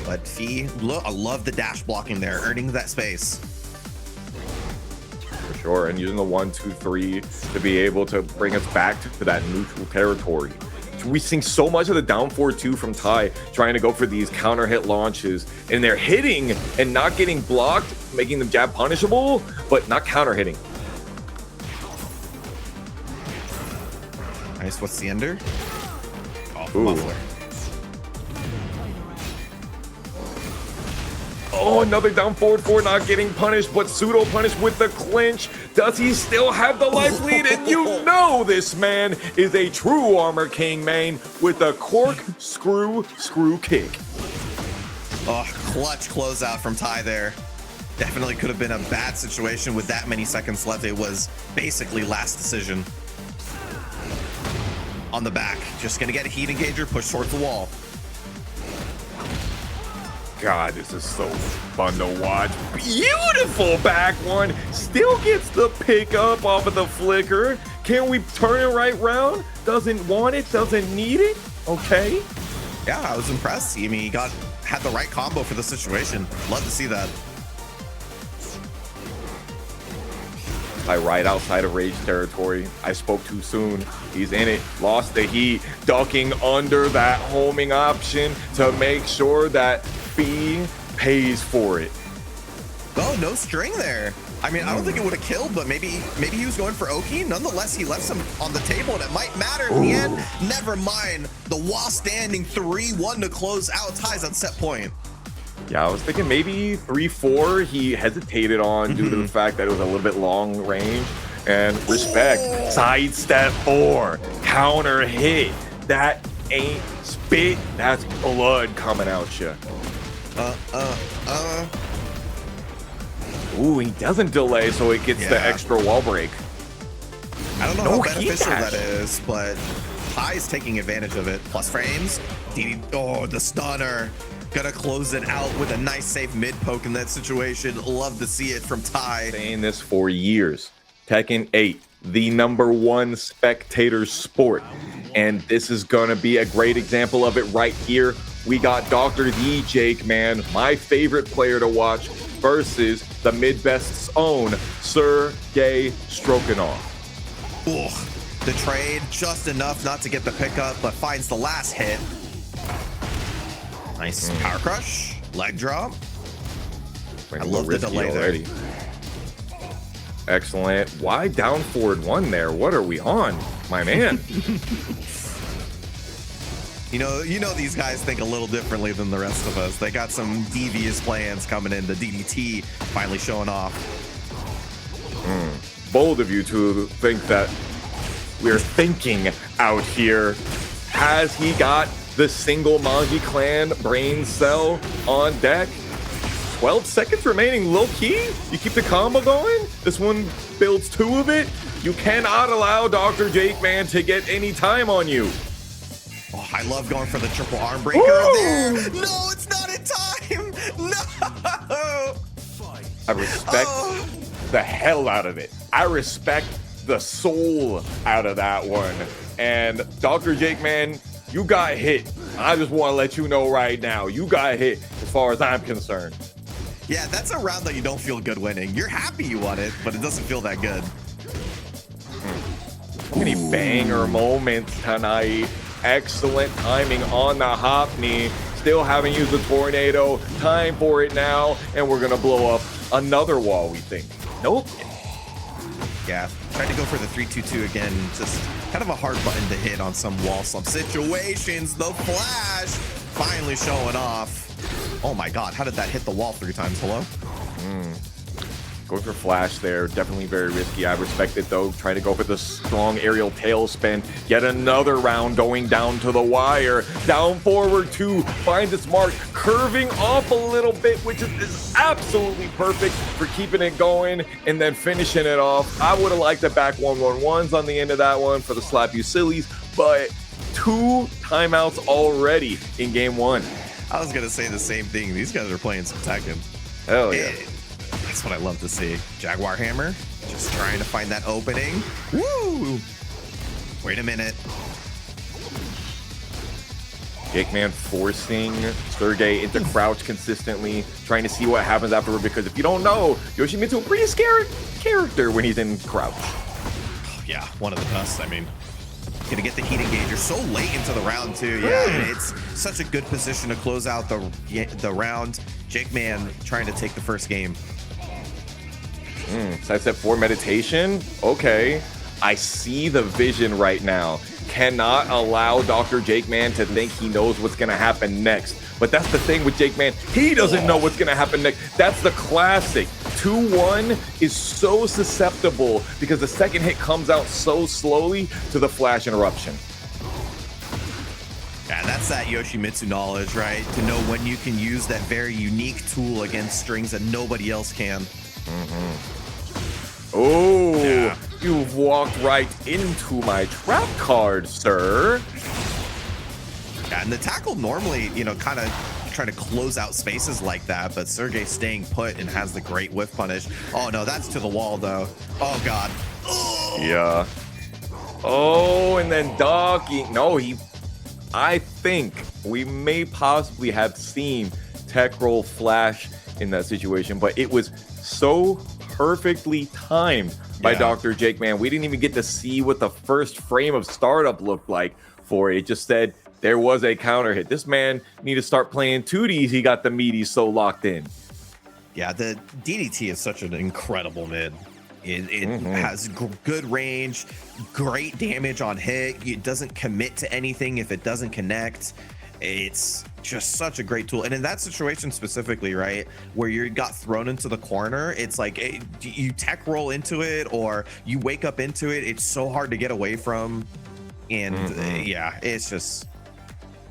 But Fee, look, I love the dash blocking there, earning that space. For sure, and using the 1, 2, 3 to be able to bring us back to that neutral territory. We've seen so much of the down 4-2 from Ty trying to go for these counter hit launches, and they're hitting and not getting blocked, making them jab punishable, but not counter hitting. Nice, what's the ender? Oh, Ooh. muffler. Oh, another down forward 4 not getting punished, but pseudo punished with the clinch. Does he still have the life lead? And you know this man is a true Armor King main with a corkscrew screw kick. Oh, clutch closeout from Ty there. Definitely could have been a bad situation with that many seconds left. It was basically last decision. On the back, just gonna get a heat engager, push towards the wall. God, this is so fun to watch. Beautiful back one. Still gets the pick up off of the flicker. Can we turn it right round? Doesn't want it, doesn't need it. Okay. Yeah, I was impressed. I mean, he had the right combo for the situation. Love to see that. Right outside of rage territory. I spoke too soon. He's in it. Lost the heat. Ducking under that homing option to make sure that Fee pays for it. Oh, no string there. I mean, I don't think it would have killed, but maybe he was going for Oki. Nonetheless, he left some on the table, and it might matter in the end. Never mind. The wall standing 3-1 to close out ties on set point. Yeah, I was thinking maybe 3-4 he hesitated on due to the fact that it was a little bit long range. And respect, sidestep 4, counter hit. That ain't spit, that's blood coming out ya. Ooh, he doesn't delay, so it gets the extra wall break. I don't know how beneficial that is, but Ty's taking advantage of it. Plus frames. Oh, the stunner. Gonna close it out with a nice safe mid poke in that situation. Love to see it from Ty. Saying this for years. Tekken 8, the #1 spectator sport. And this is gonna be a great example of it right here. We got Dr.TheJakeman, my favorite player to watch, versus the mid-best's own Sergei Strokinov. Ooh, the trade just enough not to get the pickup, but finds the last hit. Nice power crush, leg drop. I love the delay already. Excellent. Why down forward one there? What are we on, my man? You know these guys think a little differently than the rest of us. They got some devious plans coming in. The DDT finally showing off. Bold of you to think that we're thinking out here. Has he got the single Manji clan brain cell on deck? 12 seconds remaining, low key. You keep the combo going. This one builds 2 of it. You cannot allow Dr.TheJakeman to get any time on you. Oh, I love going for the triple arm breaker there. No, it's not in time. No. I respect the hell out of it. I respect the soul out of that one. And Dr.TheJakeman, you got hit. I just want to let you know right now, you got hit as far as I'm concerned. Yeah, that's a round that you don't feel good winning. You're happy you won it, but it doesn't feel that good. Any banger moments tonight. Excellent timing on the hop knee. Still haven't used the tornado. Time for it now. And we're going to blow up another wall, we think. Nope. Yeah, tried to go for the 3-2-2 again. Just kind of a hard button to hit on some wall slump situations. The flash finally showing off. Oh my God, how did that hit the wall 3 times? Hello? Going for flash there, definitely very risky. I respect it though. Trying to go for the strong aerial tailspin. Yet another round going down to the wire. Down forward 2, finds its mark, curving off a little bit, which is absolutely perfect for keeping it going and then finishing it off. I would have liked the back 1-1-1s on the end of that one for the slap you sillies, but 2 timeouts already in game 1. I was gonna say the same thing. These guys are playing some Tekken. Hell yeah. That's what I love to see. Jaguar Hammer, just trying to find that opening. Woo! Wait a minute. Jakeman forcing Sergei into crouch consistently, trying to see what happens afterward, because if you don't know, Yoshimitsu a pretty scary character when he's in crouch. Yeah, one of the best. I mean, gonna get the heat engager so late into the round too. Yeah, and it's such a good position to close out the round. Jakeman trying to take the first game. Sidestep 4 meditation. Okay, I see the vision right now. Cannot allow Dr.TheJakeman to think he knows what's gonna happen next. But that's the thing with Jakeman. He doesn't know what's gonna happen next. That's the classic. 2-1 is so susceptible because the second hit comes out so slowly to the flash interruption. Yeah, that's that Yoshimitsu knowledge, right? To know when you can use that very unique tool against strings that nobody else can. Oh, yeah. You've walked right into my trap card, sir. Yeah, and the tackle normally, you know, kind of trying to close out spaces like that, but Sergei staying put and has the great whiff punish. Oh no, that's to the wall though. Oh God. Oh. Yeah. Oh, and then Doggy. No, I think we may possibly have seen tech roll flash in that situation, but it was so perfectly timed by Dr.TheJakeman. We didn't even get to see what the first frame of startup looked like for it. It just said there was a counter hit. This man need to start playing 2Ds. He got the meaties so locked in. Yeah, the DDT is such an incredible mid. It has good range, great damage on hit. It doesn't commit to anything if it doesn't connect. It's just such a great tool. And in that situation specifically, right, where you got thrown into the corner, it's like you tech roll into it or you wake up into it. It's so hard to get away from. And yeah, it's just,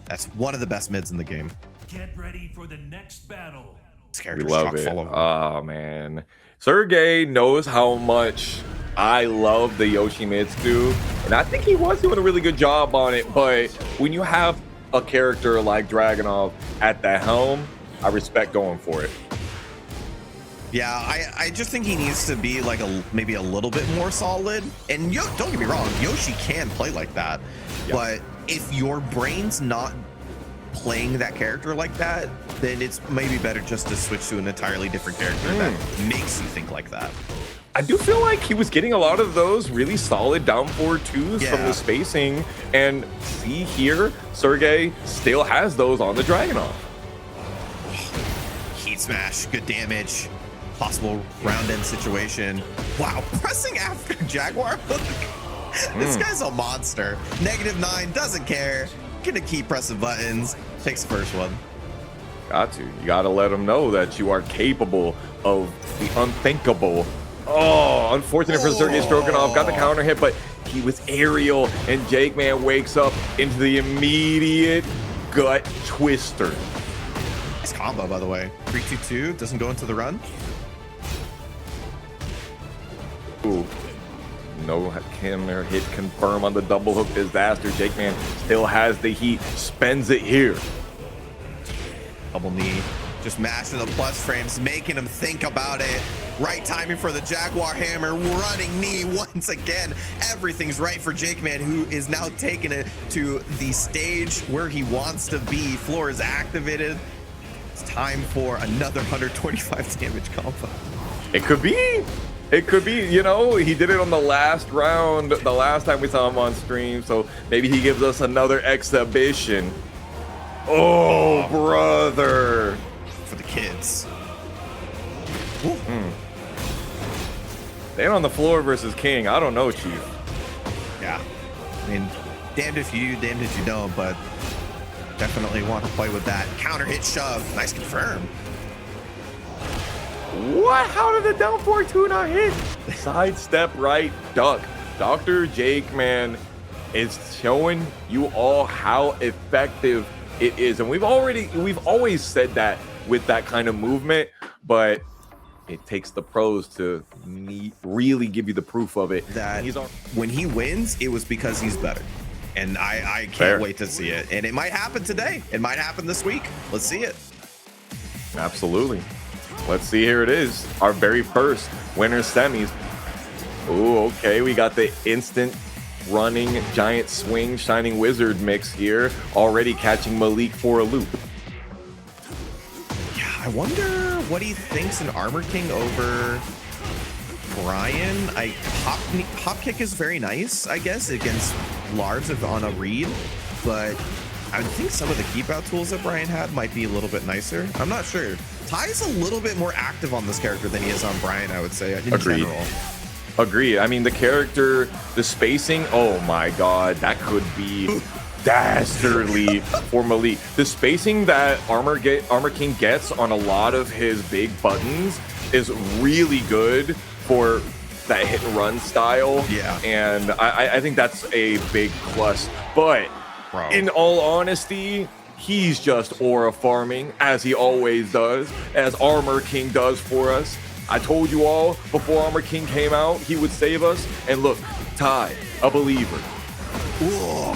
that's one of the best mids in the game. Get ready for the next battle. This We character's love chock it. full of Oh, man. Sergei knows how much I love the Yoshimitsu, and I think he was doing a really good job on it. But when you have a character like Dragunov at the helm, I respect going for it. Yeah, I just think he needs to be like maybe a little bit more solid. And don't get me wrong, Yoshi can play like that. Yep. But if your brain's not playing that character like that, then it's maybe better just to switch to an entirely different character that makes you think like that. I do feel like he was getting a lot of those really solid down forward 2s from the spacing. And see here, Sergei still has those on the Dragunov. Great smash, good damage. Possible round end situation. Wow, pressing after Jaguar hook. This guy's a monster. -9, doesn't care. Gonna keep pressing buttons. Takes the first one. Got to. You got to let him know that you are capable of the unthinkable. Oh, unfortunate for Sergei Strokinov. Got the counter hit, but he was aerial, and JJBreeze wakes up into the immediate gut twister. Nice combo, by the way. 3-2-2, doesn't go into the run. Ooh. No camera hit confirm on the double hook disaster. JJBreeze still has the heat, spends it here. Double knee, just mashing the plus frames, making him think about it. Right timing for the Jaguar hammer, running knee once again. Everything's right for JJBreeze, who is now taking it to the stage where he wants to be. Floor is activated. It's time for another 125 damage combo. It could be. It could be, you know, he did it on the last round, the last time we saw him on stream, so maybe he gives us another exhibition. Oh, brother. For the kids. Staying on the floor versus King, I don't know, Chief. Yeah. I mean, damned if you do, damned if you don't, but definitely want to play with that. Counter hit shove. Nice confirm. What? How did the down 4-2 not hit? Sidestep right duck. Dr.TheJakeman is showing you all how effective it is. And we've always said that with that kind of movement, but it takes the pros to really give you the proof of it. That when he wins, it was because he's better. And I can't wait to see it. And it might happen today. It might happen this week. Let's see it. Absolutely. Let's see, here it is. Our very first winner semis. Ooh, okay. We got the instant running giant swing shining wizard mix here. Already catching Malik for a loop. Yeah, I wonder what he thinks an Armor King over Bryan. Hop kick is very nice, I guess, against Lars on a read, but I think some of the keep out tools that Bryan had might be a little bit nicer. I'm not sure. Ty is a little bit more active on this character than he is on Bryan, I would say, in general. Agreed. I mean, the character, the spacing, oh my god, that could be dastardly for Malik. The spacing that Armor King gets on a lot of his big buttons is really good for that hit and run style. Yeah. And I think that's a big plus. But in all honesty, he's just aura farming, as he always does, as Armor King does for us. I told you all before Armor King came out, he would save us. And look, Ty, a believer. Ooh.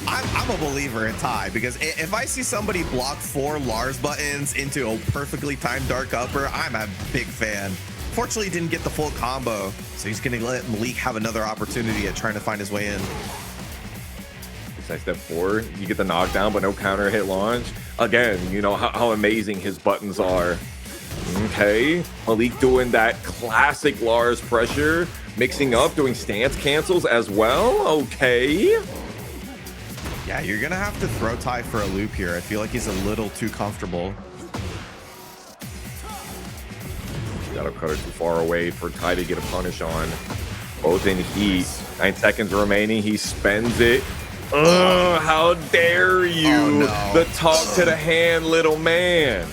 I'm a believer in Ty, because if I see somebody block 4 Lars buttons into a perfectly timed dark upper, I'm a big fan. Fortunately, he didn't get the full combo, so he's going to let Malik have another opportunity at trying to find his way in. Step 4, you get the knockdown, but no counter hit launch. Again, you know how amazing his buttons are. Okay, Malik doing that classic Lars pressure, mixing up, doing stance cancels as well. Okay. Yeah, you're gonna have to throw Ty for a loop here. I feel like he's a little too comfortable. Gotta cut it too far away for Ty to get a punish on. Both in heat. 9 seconds remaining. He spends it. How dare you? Oh, no. The talk to the hand, little man.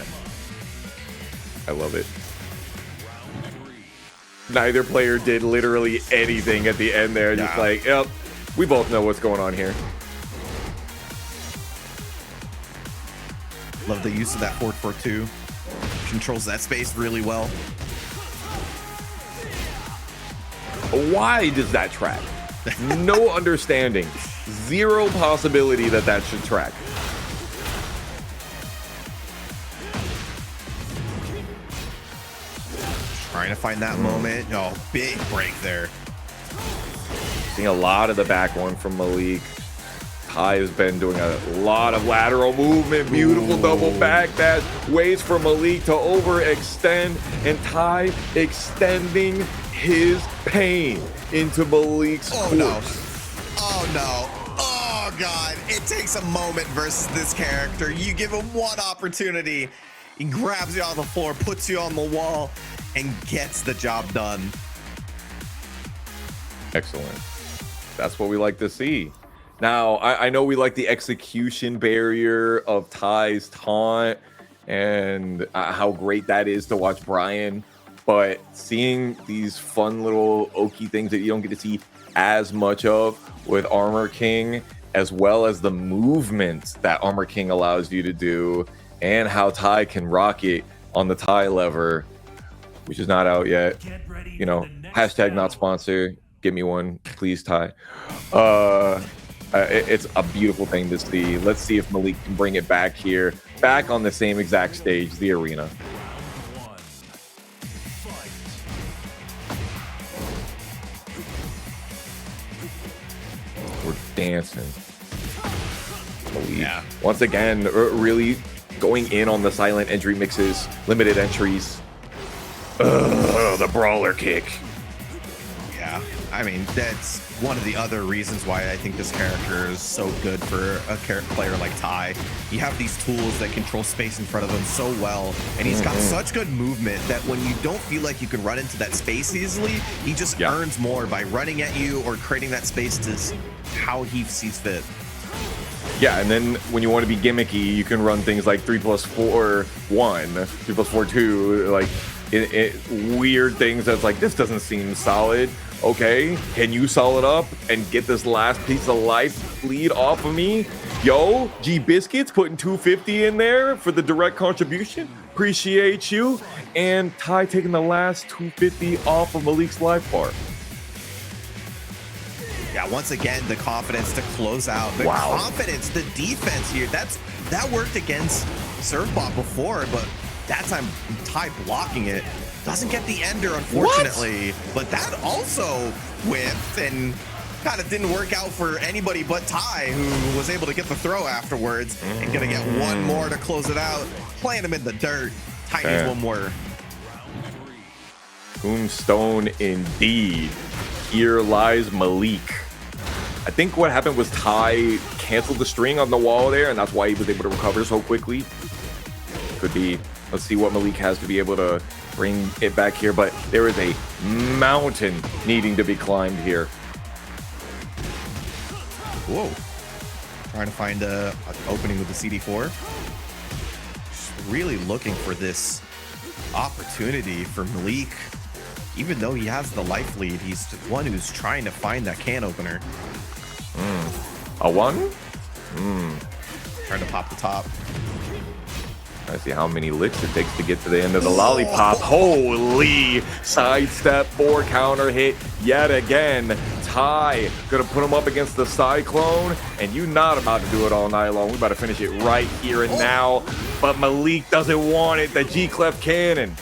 I love it. Neither player did literally anything at the end there. Just like, yep, we both know what's going on here. Love the use of that 4-4-2. Controls that space really well. Why does that track? No understanding. Zero possibility that that should track. Trying to find that moment. Oh, big break there. Seeing a lot of the back one from Malik. Ty has been doing a lot of lateral movement. Beautiful double back dash. Waits for Malik to overextend. And Ty extending his pain into Malik's course. No. Oh, no. Oh, God. It takes a moment versus this character. You give him one opportunity. He grabs you on the floor, puts you on the wall, and gets the job done. Excellent. That's what we like to see. Now, I know we like the execution barrier of Ty's taunt and how great that is to watch Bryan, but seeing these fun little okie things that you don't get to see as much of with Armor King, as well as the movement that Armor King allows you to do, and how Ty can rock it on the Ty lever, which is not out yet. You know, hashtag not sponsor. Give me one, please, Ty. It's a beautiful thing to see. Let's see if Malik can bring it back here, back on the same exact stage, the arena. We're dancing. Malik. Yeah. Once again, really going in on the silent entry mixes, limited entries. The brawler kick. Yeah, I mean, that's one of the other reasons why I think this character is so good for a player like Ty. You have these tools that control space in front of him so well, and he's got such good movement that when you don't feel like you can run into that space easily, he just earns more by running at you or creating that space to how he sees fit. Yeah, and then when you want to be gimmicky, you can run things like 3+4 1, 3+4 2, like weird things that's like, this doesn't seem solid. Okay, can you solid up and get this last piece of life lead off of me? Yo, G Biscuits putting 250 in there for the direct contribution. Appreciate you. And Ty taking the last 250 off of Malik's life bar. Yeah, once again, the confidence to close out. The confidence, the defense here. That worked against Surfbot before, but that time Ty blocking it. Doesn't get the ender, unfortunately. But that also whipped and kind of didn't work out for anybody but Ty, who was able to get the throw afterwards and gonna get one more to close it out. Playing him in the dirt. Ty needs one more. Tombstone indeed. Here lies Malik. I think what happened was Ty canceled the string on the wall there, and that's why he was able to recover so quickly. Could be. Let's see what Malik has to be able to bring it back here, but there is a mountain needing to be climbed here. Whoa. Trying to find an opening with the CD4. Just really looking for this opportunity for Malik. Even though he has the life lead, he's the one who's trying to find that can opener. A one? Trying to pop the top. I see how many licks it takes to get to the end of the lollipop. Holy! Sidestep 4 counter hit yet again. Ty gonna put him up against the Cyclone, and you not about to do it all night long. We about to finish it right here and now. But Malik doesn't want it. The G-Clef cannon.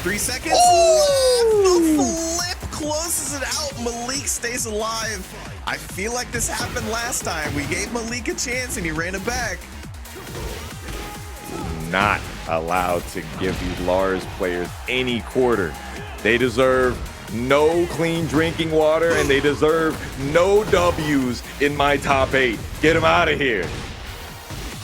3 seconds left. The flip closes it out. Malik stays alive. I feel like this happened last time. We gave Malik a chance and he ran it back. Not allowed to give these Lars players any quarter. They deserve no clean drinking water, and they deserve no W's in my top 8. Get them out of here.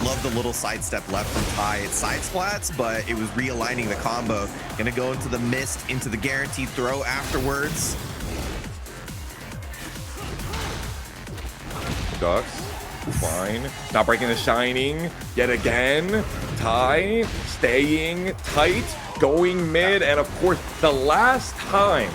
Love the little sidestep left from Ty. It's side splats, but it was realigning the combo. Gonna go into the mist, into the guaranteed throw afterwards. Ducks. Fine. Not breaking the shining yet again. Ty staying tight, going mid, and of course, the last time,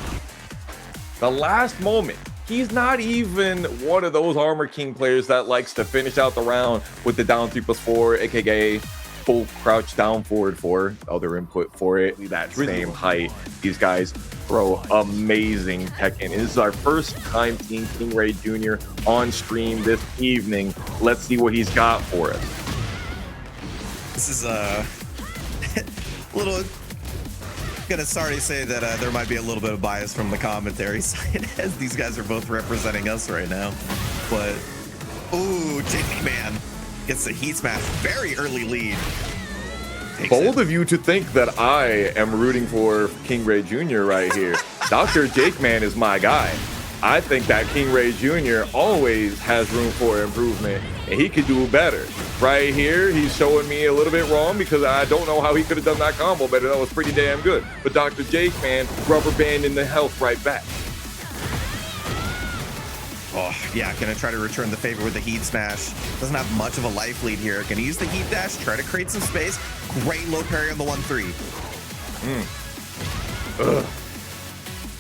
the last moment, he's not even one of those Armor King players that likes to finish out the round with the down 3+4, aka full crouch down forward 4, other input for it. That same height. These guys throw amazing Tekken. This is our first time seeing KingReyJr on stream this evening. Let's see what he's got for us. This is a little, gonna sorry to say that there might be a little bit of bias from the commentary side as these guys are both representing us right now. But, ooh, JJBreeze gets the heat smash, very early lead. Bold of you to think that I am rooting for KingReyJr right here. Dr.TheJakeman is my guy. I think that KingReyJr always has room for improvement, and he could do better. right here. He's showing me a little bit wrong because I don't know how he could have done that combo better. That was pretty damn good. But Dr.TheJakeman, rubber banding the health right back. Oh, yeah, gonna try to return the favor with the heat smash. Doesn't have much of a life lead here. Gonna use the heat dash, try to create some space. Great low parry on the 1-3.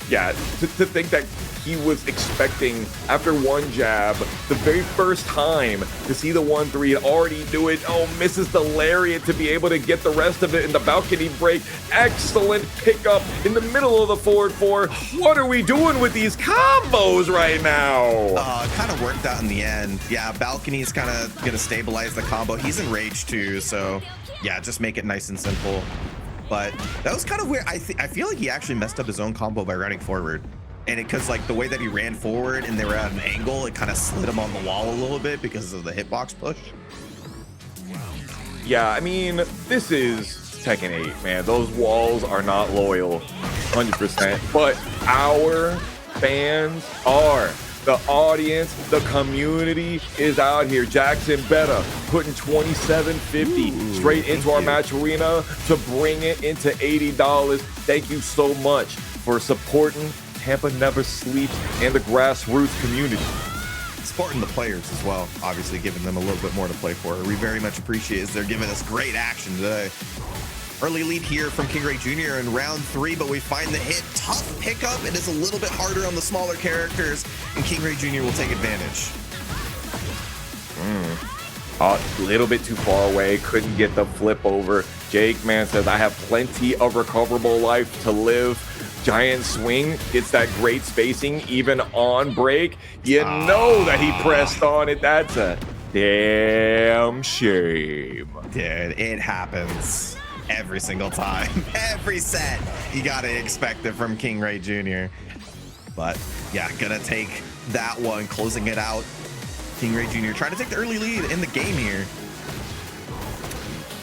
Yeah, to think that he was expecting, after one jab, the very first time to see the 1-3 and already knew it. Oh, misses the lariat to be able to get the rest of it in the balcony break. Excellent pickup in the middle of the forward 4. What are we doing with these combos right now? It kind of worked out in the end. Yeah, balcony's kind of going to stabilize the combo. He's in rage too, so yeah, just make it nice and simple. But that was kind of weird. I feel like he actually messed up his own combo by running forward. And because like the way that he ran forward and they were at an angle, it kind of slid him on the wall a little bit because of the hitbox push. Yeah, I mean, this is Tekken 8, man. Those walls are not loyal, 100%. But our fans are. The audience, the community is out here. Jackson Betta putting $27.50 straight into our match arena to bring it into $80. Thank you so much for supporting Tampa Never Sleeps and the grassroots community. Supporting the players as well, obviously giving them a little bit more to play for. We very much appreciate it. They're giving us great action today. Early lead here from KingReyJr in round 3, but we find the hit. Tough pickup. It is a little bit harder on the smaller characters, and KingReyJr will take advantage. A little bit too far away. Couldn't get the flip over. JJBreeze says, I have plenty of recoverable life to live. Giant swing, gets that great spacing, even on break. You know that he pressed on it. That's a damn shame. Dude, it happens every single time. Every set, you gotta expect it from KingReyJr. But yeah, gonna take that one, closing it out. KingReyJr trying to take the early lead in the game here.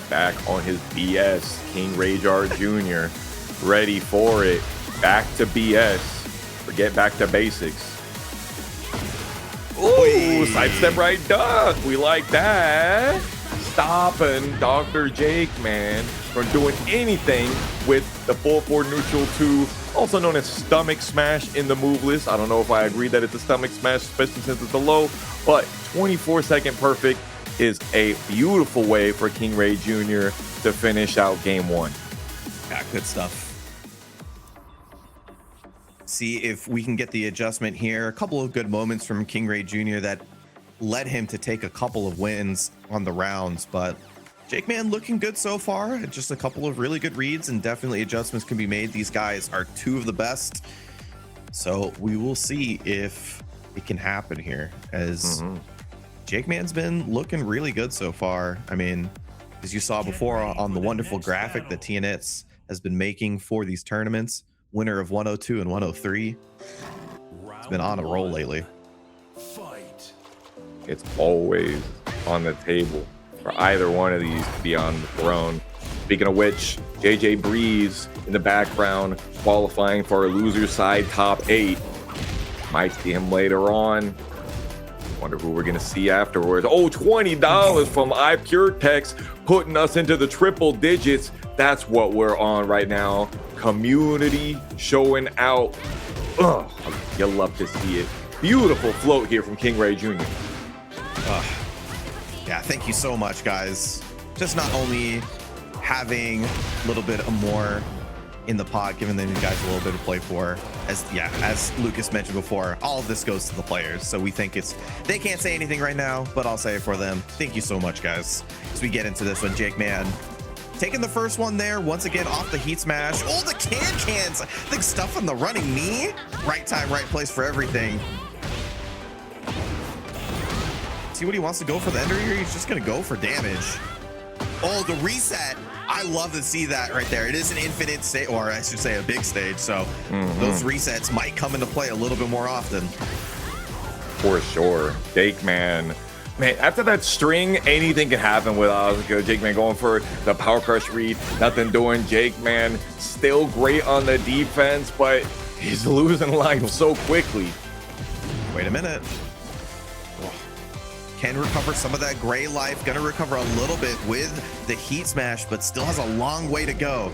Back on his BS, KingReyJr Jr. Ready for it. Back to BS. Forget back to basics. Ooh, sidestep right duck. We like that. Stopping Dr.TheJakeman from doing anything with the full forward neutral 2, also known as stomach smash in the move list. I don't know if I agree that it's a stomach smash, especially since it's a low, but 24-second perfect is a beautiful way for KingReyJr to finish out game 1. Yeah, good stuff. See if we can get the adjustment here. A couple of good moments from KingReyJr that led him to take a couple of wins on the rounds, but JJBreeze looking good so far. Just a couple of really good reads, and definitely adjustments can be made. These guys are 2 of the best, so we will see if it can happen here, as JJBreeze's been looking really good so far. I mean, as you saw before on the wonderful graphic that TNS has been making for these tournaments, winner of 102 and 103. It's been on a roll lately. It's always on the table for either one of these to be on the throne. Speaking of which, JJBreeze in the background qualifying for a loser side top 8. Might see him later on. Wonder who we're gonna see afterwards. Oh, $20 from iPureTex, putting us into the triple digits. That's what we're on right now. Community showing out. Ugh, you'll love to see it. Beautiful float here from KingReyJr. Yeah, thank you so much, guys. Just not only having a little bit more in the pot, giving them guys a little bit to play for, as Lucas mentioned before, all of this goes to the players. So we think they can't say anything right now, but I'll say it for them. Thank you so much, guys. As we get into this one, JJBreeze taking the first one there, once again off the heat smash. Oh, the cans. I think stuff on the running knee. Right time, right place for everything. See what he wants to go for the ender here. He's just gonna go for damage. Oh, the reset. I love to see that right there. It is an infinite stage, or I should say a big stage. So those resets might come into play a little bit more often. For sure. JJBreeze. Man, after that string, anything can happen with Asuka. JJBreeze going for the power crush read. Nothing doing. JJBreeze still great on the defense, but he's losing life so quickly. Wait a minute. Can recover some of that gray life. Gonna recover a little bit with the heat smash, but still has a long way to go.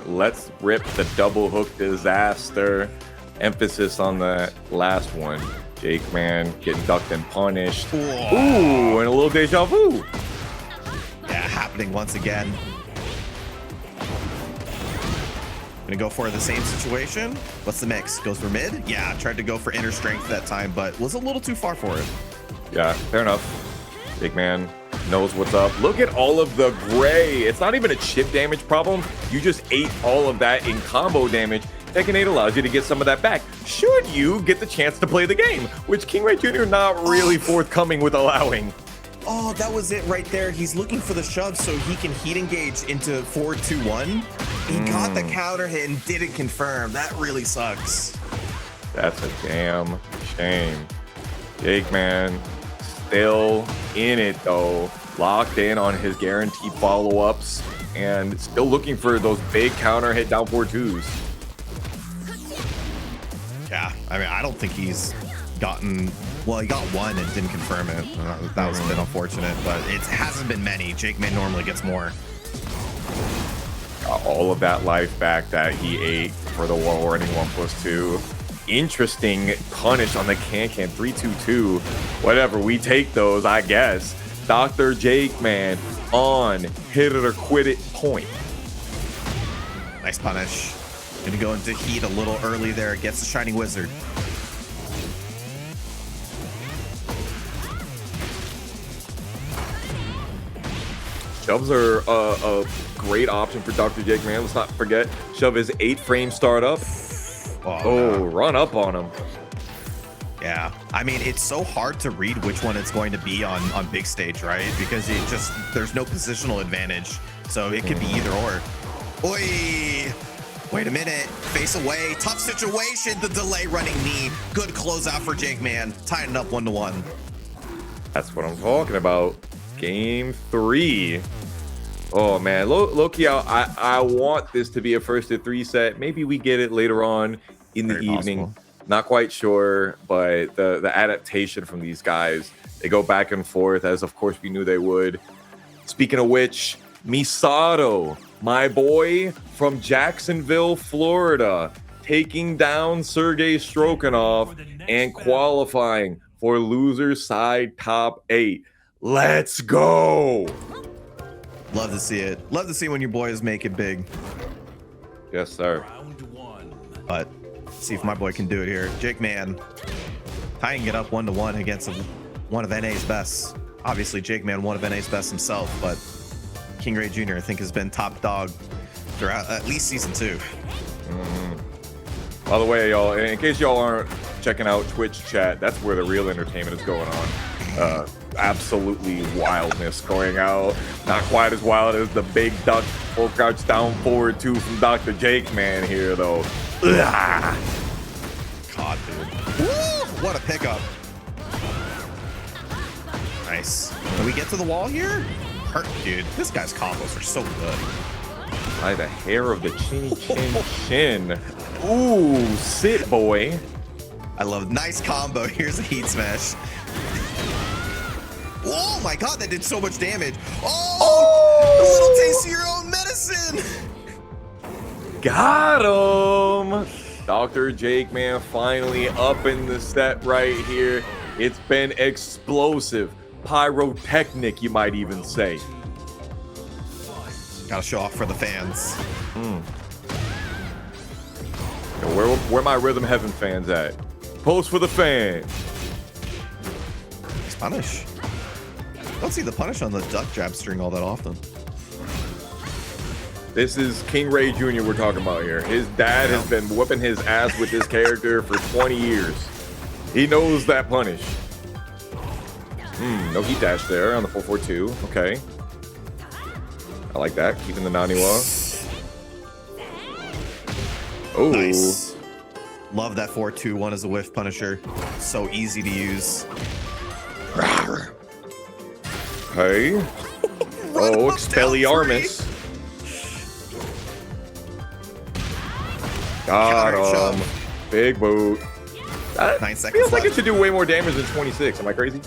Let's rip the double hook disaster. Emphasis on the last one. JJBreeze getting ducked and punished. Whoa. Ooh, and a little deja vu. Yeah, happening once again. Gonna go for the same situation. What's the mix? Goes for mid? Yeah, tried to go for inner strength that time, but was a little too far for it. Yeah, fair enough. JJBreeze knows what's up. Look at all of the gray. It's not even a chip damage problem. You just ate all of that in combo damage. Tekken 8 allows you to get some of that back, should you get the chance to play the game, which KingReyJr. not really forthcoming with allowing. Oh, that was it right there. He's looking for the shove so he can heat engage into 4-2-1. He got the counter hit and didn't confirm. That really sucks. That's a damn shame. JJBreeze still in it though, locked in on his guaranteed follow-ups and still looking for those big counter hit down 4-2s. Yeah, I mean, I don't think he's gotten, well, he got one and didn't confirm it. That was a bit unfortunate, but it hasn't been many. JJBreeze normally gets more. Got all of that life back that he ate for the warning 1+2. Interesting punish on the can 3-2-2. Whatever, we take those, I guess. Dr.TheJakeman on hit it or quit it point. Nice punish. Gonna go into heat a little early there. Gets the Shining Wizard. Shoves are a great option for Dr.TheJakeman. Let's not forget, shove is 8-frame startup. Oh, run up on him. Yeah, I mean, it's so hard to read which one it's going to be on big stage, right? Because it just, there's no positional advantage. So it could be either or. Oi! Wait a minute. Face away. Tough situation. The delay running knee. Good closeout for JJBreeze. Tying it up 1-1. That's what I'm talking about. Game 3. Oh man, low-key, I want this to be a 1-3 set. Maybe we get it later on in the evening. Possible. Not quite sure, but the adaptation from these guys, they go back and forth, as of course we knew they would. Speaking of which, Misato, my boy from Jacksonville, Florida, taking down Sergei Strokinov and qualifying for loser side top 8. Let's go. Love to see it. Love to see when your boys make it big. Yes, sir. Round 1. But see if my boy can do it here. JJBreeze tying it up 1-1 against one of NA's best. Obviously, JJBreeze one of NA's best himself, but KingReyJr. I think has been top dog throughout at least season 2. By the way, y'all, in case y'all aren't checking out Twitch chat, that's where the real entertainment is going on. Absolutely wildness going out. Not quite as wild as the big duck full crouch down forward 2 from Dr.TheJakeman here, though. Ugh. God, dude. Woo! What a pickup. Nice. Can we get to the wall here? Hurt, dude. This guy's combos are so good. By the hair of the chin. Ooh, sit, boy. I love nice combo. Here's a heat smash. Oh my god, that did so much damage. Oh! A little taste of your own medicine. Got him. Dr.TheJakeman finally up in the set right here. It's been explosive. Pyrotechnic, you might even say. Gotta show off for the fans. Yo, where my Rhythm Heaven fans at? Post for the fans. Nice punish. Don't see the punish on the duck jab string all that often. This is KingReyJr. we're talking about here. His dad has been whooping his ass with this character for 20 years. He knows that punish. No heat dash there on the 4-4-2. Okay. I like that. Keeping the Naniwa. Oh. Nice. Love that 4-2-1 as a whiff punisher. So easy to use. Hey. Oh, Expelliarmus. Got him. Big boot. 9 seconds Feels like left. it should do way more damage than 26. Am I crazy?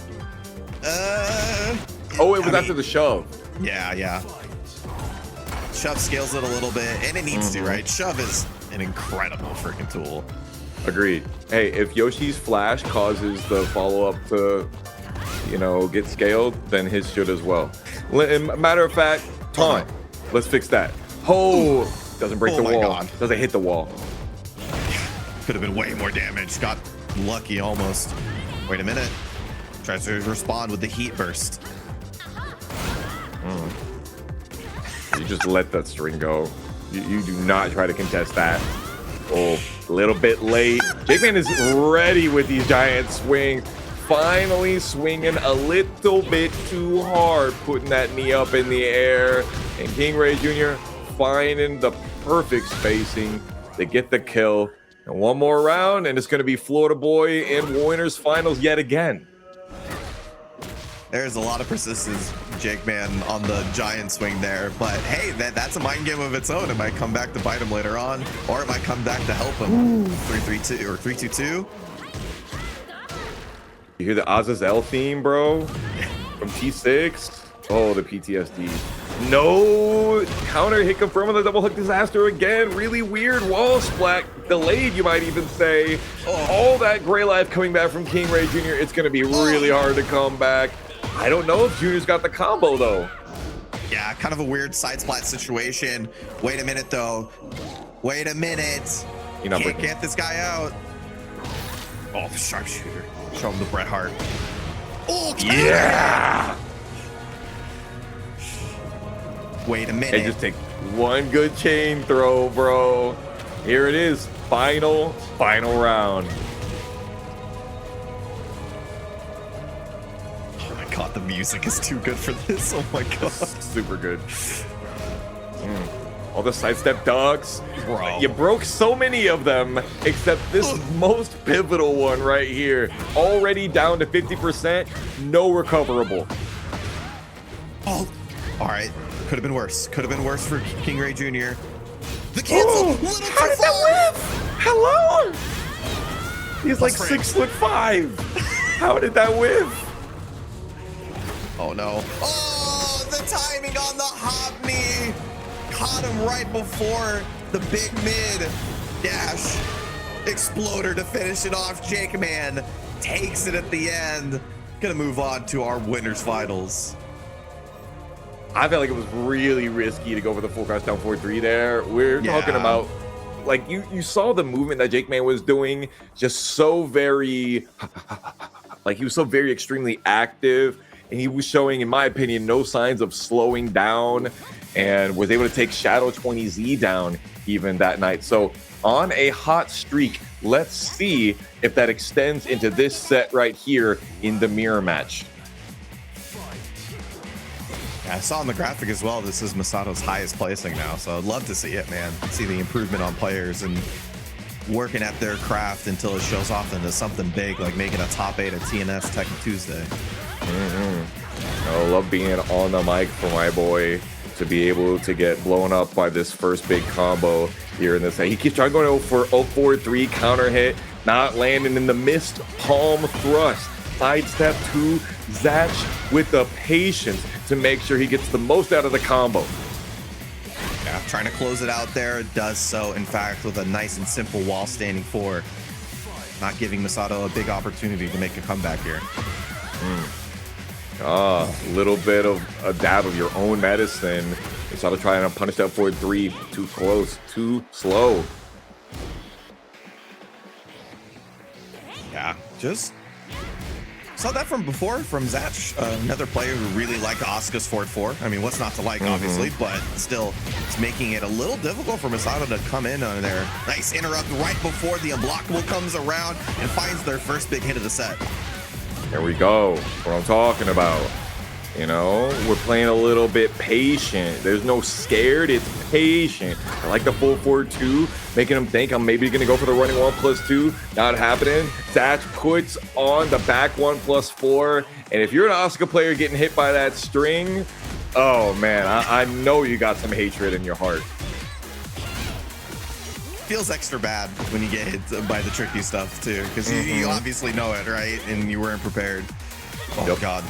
Oh, it was after the shove. Yeah. Shove scales it a little bit, and it needs to, right? Shove is an incredible freaking tool. Agreed. Hey, if Yoshi's flash causes the follow-up to, get scaled, then his should as well. Matter of fact, taunt. Let's fix that. Oh, doesn't break the wall. God. Doesn't hit the wall. Could have been way more damage. Got lucky almost. Wait a minute. Tries to respond with the heat burst. You just let that string go. You do not try to contest that. Oh, a little bit late. Jakeman is ready with these giant swings. Finally swinging a little bit too hard, putting that knee up in the air. And KingReyJr finding the perfect spacing to get the kill. And one more round, and it's going to be Florida Boy in winners finals yet again. There's a lot of persistence, Jakeman, on the giant swing there. But hey, that's a mind game of its own. It might come back to bite him later on, or it might come back to help him. 3-3-2 or 3-2-2. You hear the Azazel theme, bro? From T6. Oh, the PTSD. No counter hit confirmed on the double hook disaster again. Really weird wall splat. Delayed, you might even say. All that gray life coming back from KingReyJr. It's going to be really hard to come back. I don't know if Junior's got the combo, though. Yeah, kind of a weird side splat situation. Wait a minute, though. Wait a minute. Can't get this guy out. Oh, the sharpshooter. Show him the Bret Hart. Oh, yeah! Wait a minute. And just take one good chain throw, bro. Here it is. Final round. Oh my god, the music is too good for this. Oh my god. Super good. All the sidestep ducks. Bro. You broke so many of them, except this most pivotal one right here. Already down to 50%. No recoverable. Oh, all right. Could have been worse. Could have been worse for KingReyJr. The cancel. How did that whiff? Hello? He's like Frank. 6'5". How did that whiff? Oh no. Oh, the timing on the hop knee. Caught him right before the big mid dash exploder to finish it off. Jakeman takes it at the end. Gonna move on to our winners finals. I felt like it was really risky to go for the full crouch down 4-3 there. We're talking about, like, you saw the movement that Jakeman was doing, just so very, like, he was so very extremely active, and he was showing, in my opinion, no signs of slowing down, and was able to take Shadow 20Z down even that night. So on a hot streak, let's see if that extends into this set right here in the mirror match. I saw on the graphic as well, this is Misato's highest placing now, so I'd love to see it, man. See the improvement on players and working at their craft until it shows off into something big, like making a top 8 at TNS Tekken Tuesday. I love being on the mic for my boy to be able to get blown up by this first big combo here in this. He keeps trying going for 0-4-3 counter hit, not landing in the missed palm thrust. Sidestep to Zatch with the patience to make sure he gets the most out of the combo. Yeah, trying to close it out there. Does so, in fact, with a nice and simple wall standing 4. Not giving Misato a big opportunity to make a comeback here. A little bit of a dab of your own medicine. Misato trying to punish that 4-3. Too close, too slow. Yeah, just saw that from before from Zatch, another player who really liked Asuka's 4-4. I mean, what's not to like, obviously, but still, it's making it a little difficult for Misato to come in on there. Nice interrupt right before the unblockable comes around and finds their first big hit of the set. There we go. What I'm talking about. You know, we're playing a little bit patient. There's no scared, it's patient. I like the full 4-2, making him think I'm maybe gonna go for the running 1+2. Not happening. Zatch puts on the back 1+4. And if you're an Asuka player getting hit by that string, oh man, I know you got some hatred in your heart. feels extra bad when you get hit by the tricky stuff too, because you obviously know it, right? And you weren't prepared. Oh God.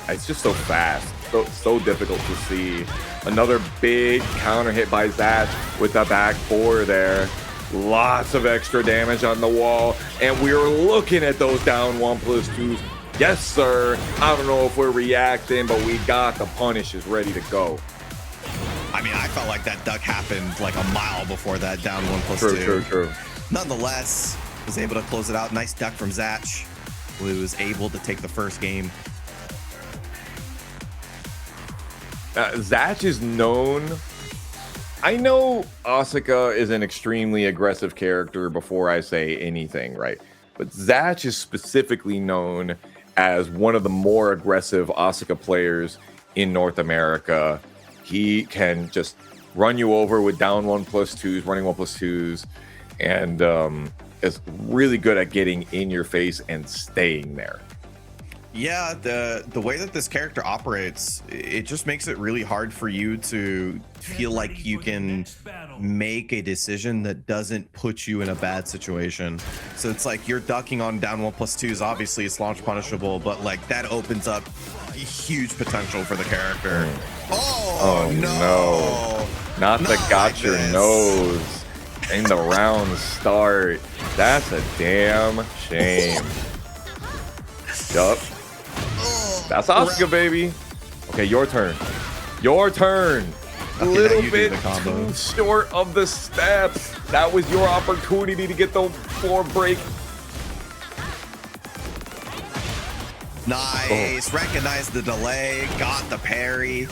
It's just so fast, so difficult to see. Another big counter hit by Zatch with the back four there. Lots of extra damage on the wall, and we're looking at those down 1+2s. Yes, sir. I don't know if we're reacting, but we got the punishes ready to go. I mean, I felt like that duck happened like a mile before that down 1+2. True. Nonetheless, was able to close it out. Nice duck from Zatch, who was able to take the first game. Zatch is known. I know Asuka is an extremely aggressive character before I say anything, right? But Zatch is specifically known as one of the more aggressive Asuka players in North America. He can just run you over with down 1+2s, running 1+2s, and is really good at getting in your face and staying there. Yeah, the way that this character operates, it just makes it really hard for you to feel like you can make a decision that doesn't put you in a bad situation. So it's like you're ducking on down 1+2s. Obviously, it's launch punishable, but like that opens up huge potential for the character. Oh no! Not the got your nose in the round start. That's a damn shame. Yup. That's Asuka, baby. Okay, your turn. Your turn. A little bit too short of the steps. That was your opportunity to get the floor break. Nice. Recognized the delay. Got the parry.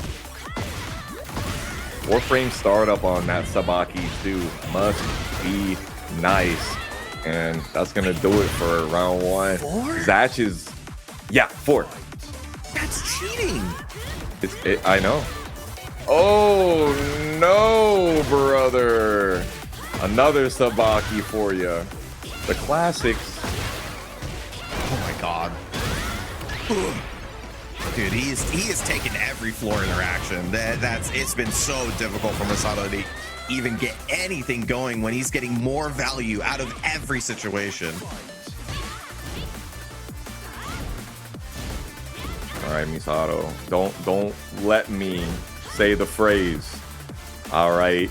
4-frame startup on that Sabaki too. Must be nice. And that's going to do it for round 1. 4? Zatch is... Yeah, 4. That's cheating. I know. Oh, no, brother. Another Sabaki for you. The classics. Oh, my God. Dude, he is taking every floor interaction. It's been so difficult for Misato to even get anything going when he's getting more value out of every situation. All right, Misato, don't let me say the phrase. All right,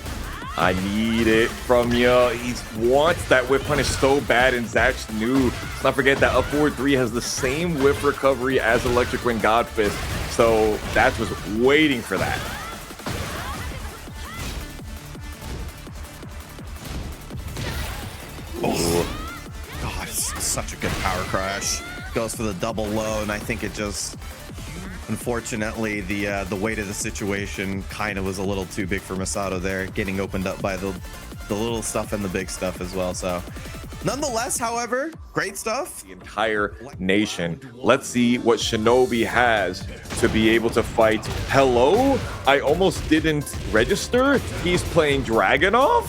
I need it from you. He wants that whip punish so bad, and Zatch knew. Let's not forget that up forward 3 has the same whip recovery as Electric Wind God Fist, so Zatch was waiting for that. Oh, God, it's such a good power crash. Goes for the double low, and I think it just... Unfortunately, the weight of the situation kind of was a little too big for Misato there, getting opened up by the little stuff and the big stuff as well. So, nonetheless, however, great stuff. The entire nation. Let's see what Shinobi has to be able to fight. Hello? I almost didn't register. He's playing Dragunov?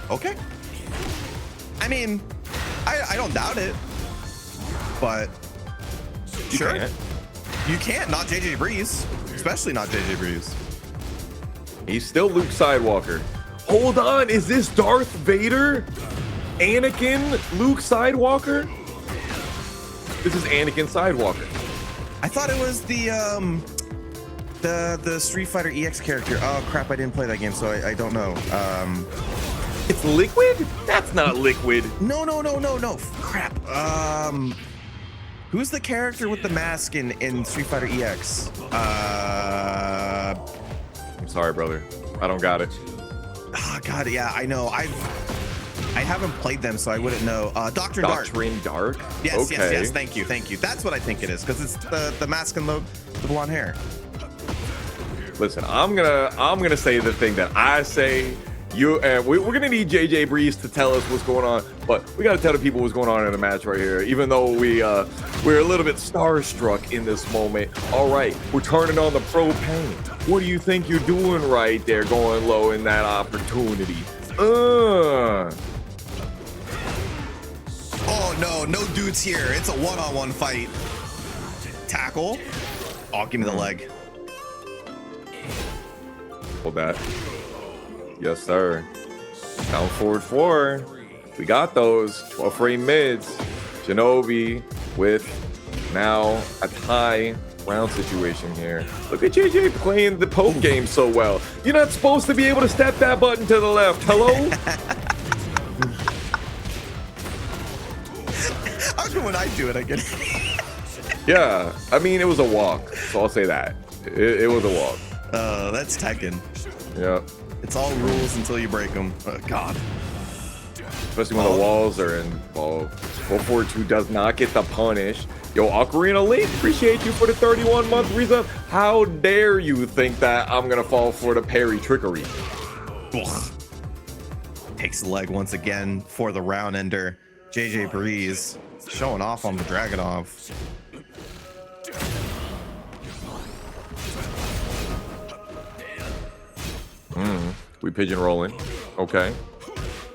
Okay. I mean, I don't doubt it. But sure, you can't not JJBreeze, especially not JJBreeze. He's still Luke Sidewalker. Hold on, is this Darth Vader? Anakin Luke Sidewalker? This is Anakin Sidewalker. I thought it was the Street Fighter EX character. Oh crap, I didn't play that game, so I don't know. It's Liquid? That's not Liquid. No. Crap. Who's the character with the mask in Street Fighter EX? I'm sorry, brother. I don't got it. Oh, God, yeah, I know. I haven't played them, so I wouldn't know. Doctrine Dark? Yes, okay. yes. Thank you. That's what I think it is, because it's the mask and the blonde hair. Listen, I'm gonna say the thing that I say. We're gonna need JJBreeze to tell us what's going on, but we gotta tell the people what's going on in the match right here. Even though we're a little bit starstruck in this moment. All right, we're turning on the propane. What do you think you're doing right there, going low in that opportunity? Oh no dudes here. It's a one-on-one fight. Tackle. Oh, give me the leg. Hold that. Yes, sir. Down forward 4. We got those 12 frame mids. Shinobi with now a tie round situation here. Look at JJ playing the poke game so well. You're not supposed to be able to step that button to the left. Hello? How come when I do it, I get it? Yeah, I mean, it was a walk, so I'll say that. It was a walk. That's Tekken. Yeah. It's all rules until you break them. Oh, God. Especially when the walls are involved. 442 does not get the punish. Yo, Ocarina Link, appreciate you for the 31-month resub. How dare you think that I'm gonna fall for the parry trickery? Ugh. Takes the leg once again for the round ender. JJBreeze showing off on the Dragunov. We pigeon rolling. Okay.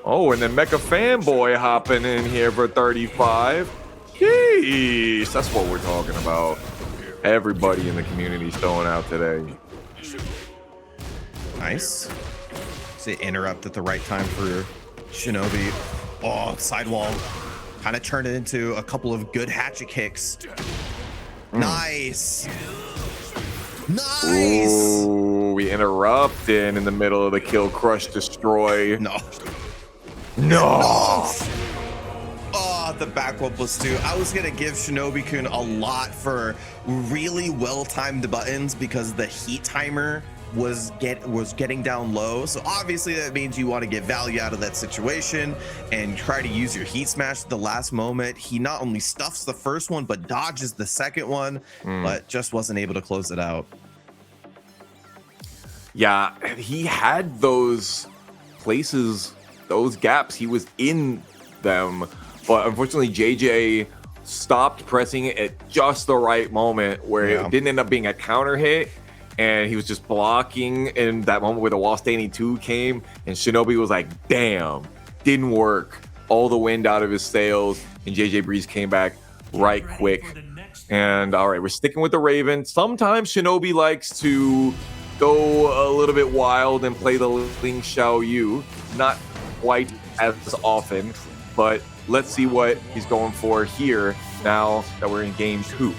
Oh, and then Mecha Fanboy hopping in here for 35. Jeez, that's what we're talking about. Everybody in the community showing out today. Nice. So interrupt at the right time for Shinobi. Oh, sidewall. Kind of turned it into a couple of good hatchet kicks. Nice. Nice. Ooh, we interrupted in the middle of the kill, crush, destroy. No. No. Oh, the back one +2. I was gonna give Shinobi-kun a lot for really well-timed buttons because the heat timer was getting down low. So obviously that means you want to get value out of that situation and try to use your heat smash at the last moment. He not only stuffs the first one but dodges the second one, but just wasn't able to close it out. Yeah, he had those places, those gaps. He was in them, but unfortunately JJ stopped pressing it at just the right moment where it didn't end up being a counter hit. And he was just blocking in that moment where the wall standing 2 came, and Shinobi was like, damn, didn't work. All the wind out of his sails, and JJBreeze came back right quick. And all right, we're sticking with the Raven. Sometimes Shinobi likes to go a little bit wild and play the Ling Xiaoyu. Not quite as often, but let's see what he's going for here now that we're in game 2.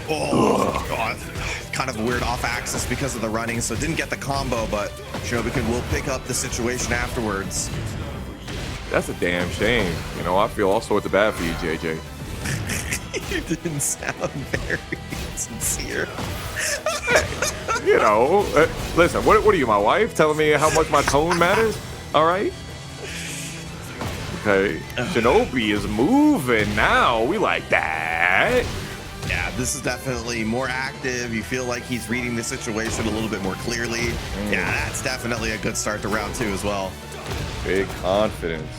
Oh, God. Kind of weird off axis because of the running, so didn't get the combo, but Shinobi-kun will pick up the situation afterwards. That's a damn shame. You know, I feel all sorts of bad for you, JJ. You didn't sound very sincere. You know, listen, what are you, my wife? Telling me how much my tone matters? All right. Okay. Shinobi is moving now. We like that. Yeah, this is definitely more active. You feel like he's reading the situation a little bit more clearly. Yeah, that's definitely a good start to round 2 as well. Big confidence.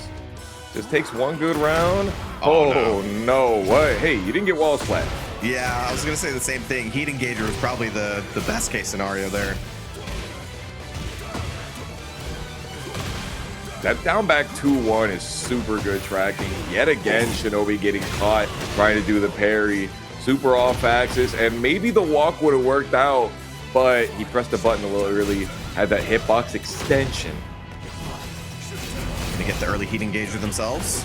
Just takes one good round. Oh, no. What? Hey, you didn't get wall splat. Yeah, I was going to say the same thing. Heat Engager was probably the best case scenario there. That down back 2-1 is super good tracking. Yet again, Shinobi getting caught trying to do the parry. Super off axis, and maybe the walk would have worked out, but he pressed the button a little early, had that hitbox extension. Gonna get the early heat engager themselves.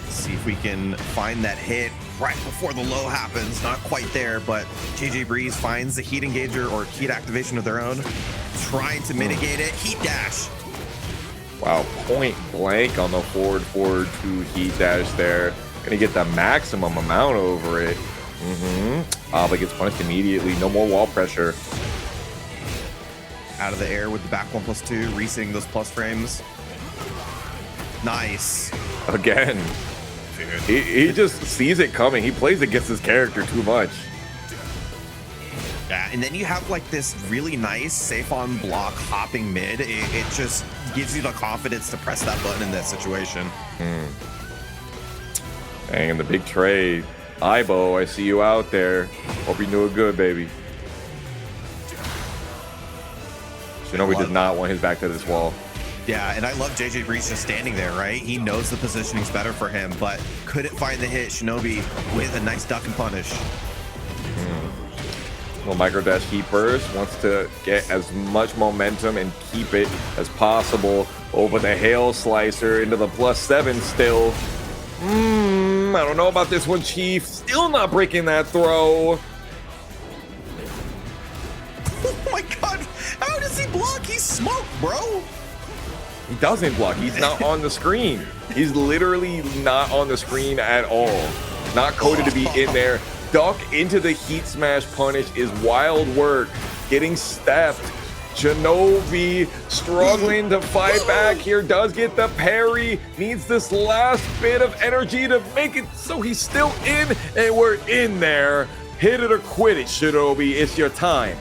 Let's see if we can find that hit right before the low happens. Not quite there, but JJBreeze finds the heat engager or heat activation of their own, trying to mitigate it. Heat dash. Wow, point blank on the forward 2 heat dash there. Gonna get the maximum amount over it. But gets punished immediately. No more wall pressure. Out of the air with the back 1+2, resetting those plus frames. Nice. Again. He just sees it coming. He plays against his character too much. Yeah, and then you have like this really nice safe on block hopping mid. It just gives you the confidence to press that button in that situation. Dang, and the big trade. Ibo, I see you out there. Hope you're doing good, baby. Shinobi did not want his back to this wall. Yeah, and I love JJBreeze just standing there, right? He knows the positioning's better for him, but couldn't find the hit. Shinobi with a nice duck and punish. Well, micro dash heat burst wants to get as much momentum and keep it as possible. Over the hail slicer into the +7 still. I don't know about this one, Chief. Still not breaking that throw. Oh my god, how does he block? He's smoked, bro. He doesn't block. He's not on the screen. He's literally not on the screen at all. Not coded to be in there. Duck into the heat smash punish is wild work. Getting stepped. Shinobi struggling to fight back here. Does get the parry. Needs this last bit of energy to make it so he's still in. And we're in there. Hit it or quit it, Shinobi. It's your time.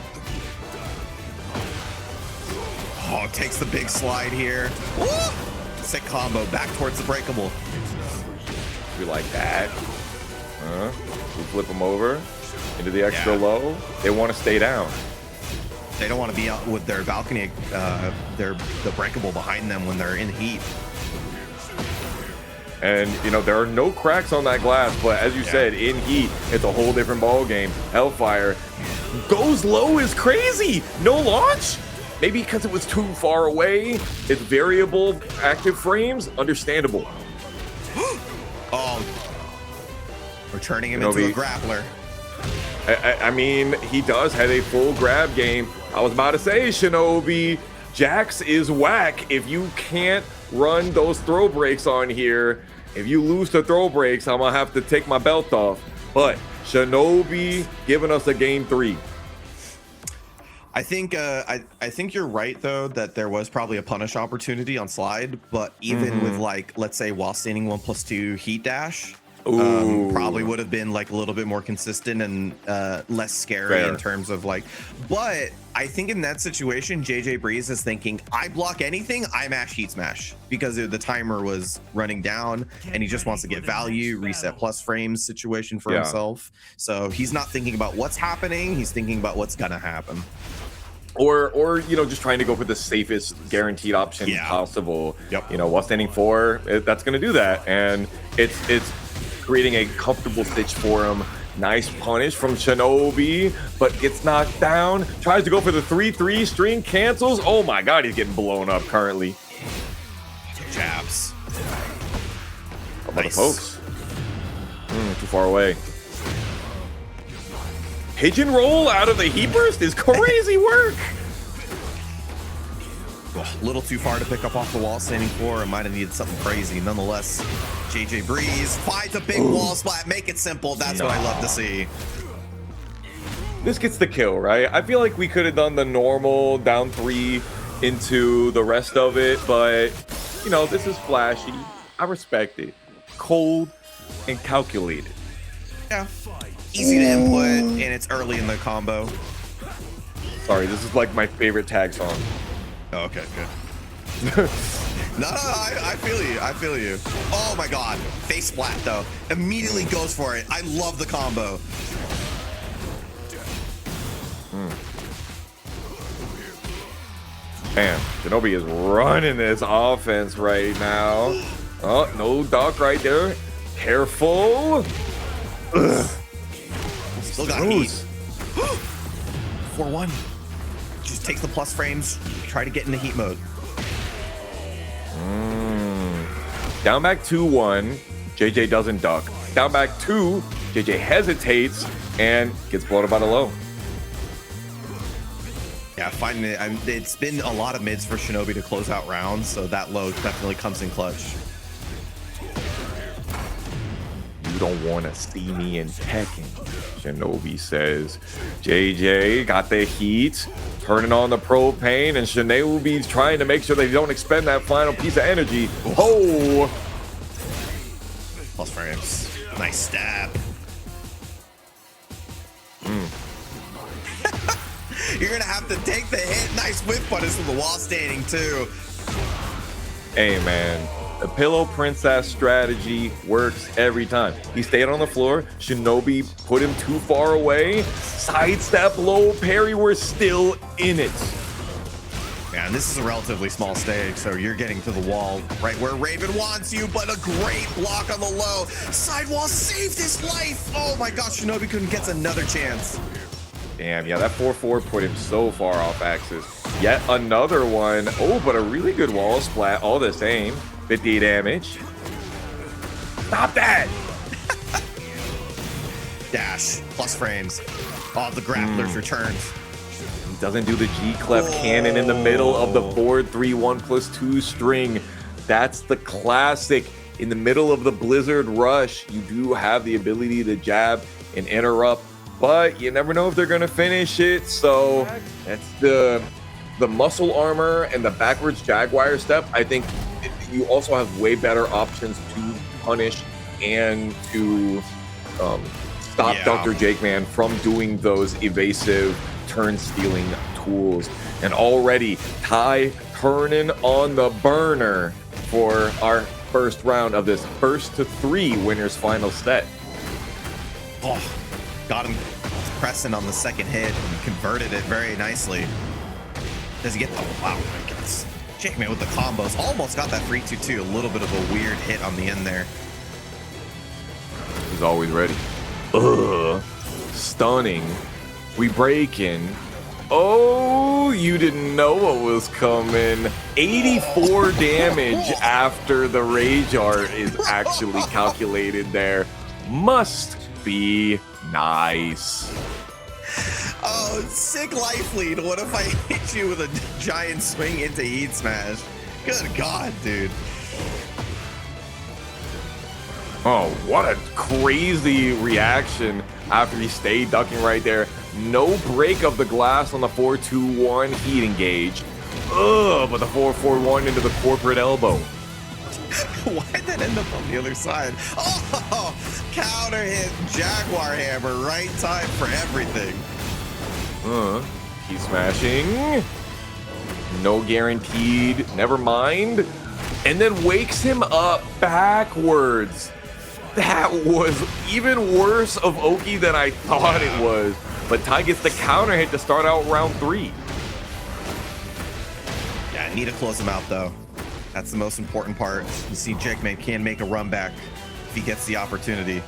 Oh, takes the big slide here. Woo! Sick combo back towards the breakable. We like that. We flip them over into the extra low. They want to stay down. They don't want to be out with their balcony, the breakable behind them when they're in heat. And, you know, there are no cracks on that glass, but as you said, in heat, it's a whole different ball game. Hellfire goes low is crazy. No launch? Maybe because it was too far away. It's variable active frames. Understandable. Oh, we're turning him into a grappler. I mean, he does have a full grab game. I was about to say, Shinobi, Jax is whack. If you can't run those throw breaks on here, if you lose the throw breaks, I'm gonna have to take my belt off. But Shinobi giving us a game 3. I think you're right though that there was probably a punish opportunity on slide, but even with like, let's say while standing 1+2 heat dash, probably would have been like a little bit more consistent and less scary in terms of like, but I think in that situation, JJBreeze is thinking, I block anything, I mash heat smash, because the timer was running down and he just wants to get value, reset plus frames situation for himself. So he's not thinking about what's happening, he's thinking about what's gonna happen. Or you know, just trying to go for the safest guaranteed option possible. You know, while standing 4, that's gonna do that. And it's creating a comfortable stitch for him. Nice punish from Shinobi, but gets knocked down. Tries to go for the 3-3 string, cancels. Oh my god, he's getting blown up currently. Jabs. How about the pokes? Too far away. Pigeon roll out of the heat burst is crazy work. A little too far to pick up off the wall standing 4. It might have needed something crazy. Nonetheless, JJBreeze finds a big wall splat. Make it simple. That's what I love to see. This gets the kill, right? I feel like we could have done the normal down 3 into the rest of it, but you know, this is flashy. I respect it. Cold and calculated. Yeah. Easy to input, and it's early in the combo. Sorry, this is like my favorite tag song. Oh, okay, good. No, I feel you. I feel you. Oh my god. Face splat though. Immediately goes for it. I love the combo. Man, Shinobi is running this offense right now. Oh, no duck right there. Careful. Still got heat. 4-1. Just takes the plus frames. Try to get into heat mode. Down back 2-1. JJ doesn't duck. Down back 2. JJ hesitates and gets blown up by the low. Yeah, finding it. It's been a lot of mids for Shinobi to close out rounds, so that low definitely comes in clutch. You don't want to see me in Tekken, Shinobi says. JJ got the heat, turning on the propane, and Shinobi's trying to make sure they don't expend that final piece of energy. Oh! Plus frames. Nice stab. You're gonna have to take the hit. Nice whip punish from the wall standing too. Hey man, the pillow princess strategy works every time. He stayed on the floor. Shinobi put him too far away. Sidestep, low parry. We're still in it. Man, this is a relatively small stage, so you're getting to the wall right where Raven wants you, but a great block on the low. Sidewall saved his life. Oh my gosh, Shinobi couldn't get another chance. Damn, yeah, that 4-4 put him so far off axis. Yet another one. Oh, but a really good wall splat, all the same. 50 damage. Stop that! Dash, plus frames. Oh, the grappler's returns. He doesn't do the G-Clef cannon in the middle of the board 3-1+2 string. That's the classic. In the middle of the Blizzard Rush, you do have the ability to jab and interrupt, but you never know if they're gonna finish it. So that's the muscle armor and the backwards Jaguar step. I think you also have way better options to punish and to stop Dr.TheJakeman from doing those evasive turn stealing tools. And already Ty turning on the burner for our first round of this first to 3 winners final set. Oh, got him pressing on the second hit and converted it very nicely. Does he get the wow? My goodness, Jakeman with the combos almost got that 3-2-2. A little bit of a weird hit on the end there. He's always ready. Ugh, stunning. We breaking. Oh, you didn't know what was coming. 84 damage after the rage art is actually calculated there. Must be nice. Oh, sick life lead. What if I hit you with a giant swing into Heat Smash? Good God, dude. Oh, what a crazy reaction after he stayed ducking right there. No break of the glass on the 4-2-1 heat engage. Ugh, but the 4-4-1 into the corporate elbow. Why'd that end up on the other side? Oh, counter hit Jaguar hammer, right time for everything. He's smashing. No guaranteed, never mind. And then wakes him up backwards. That was even worse of Oki than I thought it was. But Ty gets the counter hit to start out round 3. Yeah, I need to close him out though. That's the most important part. You see, Jakeman can make a run back if he gets the opportunity.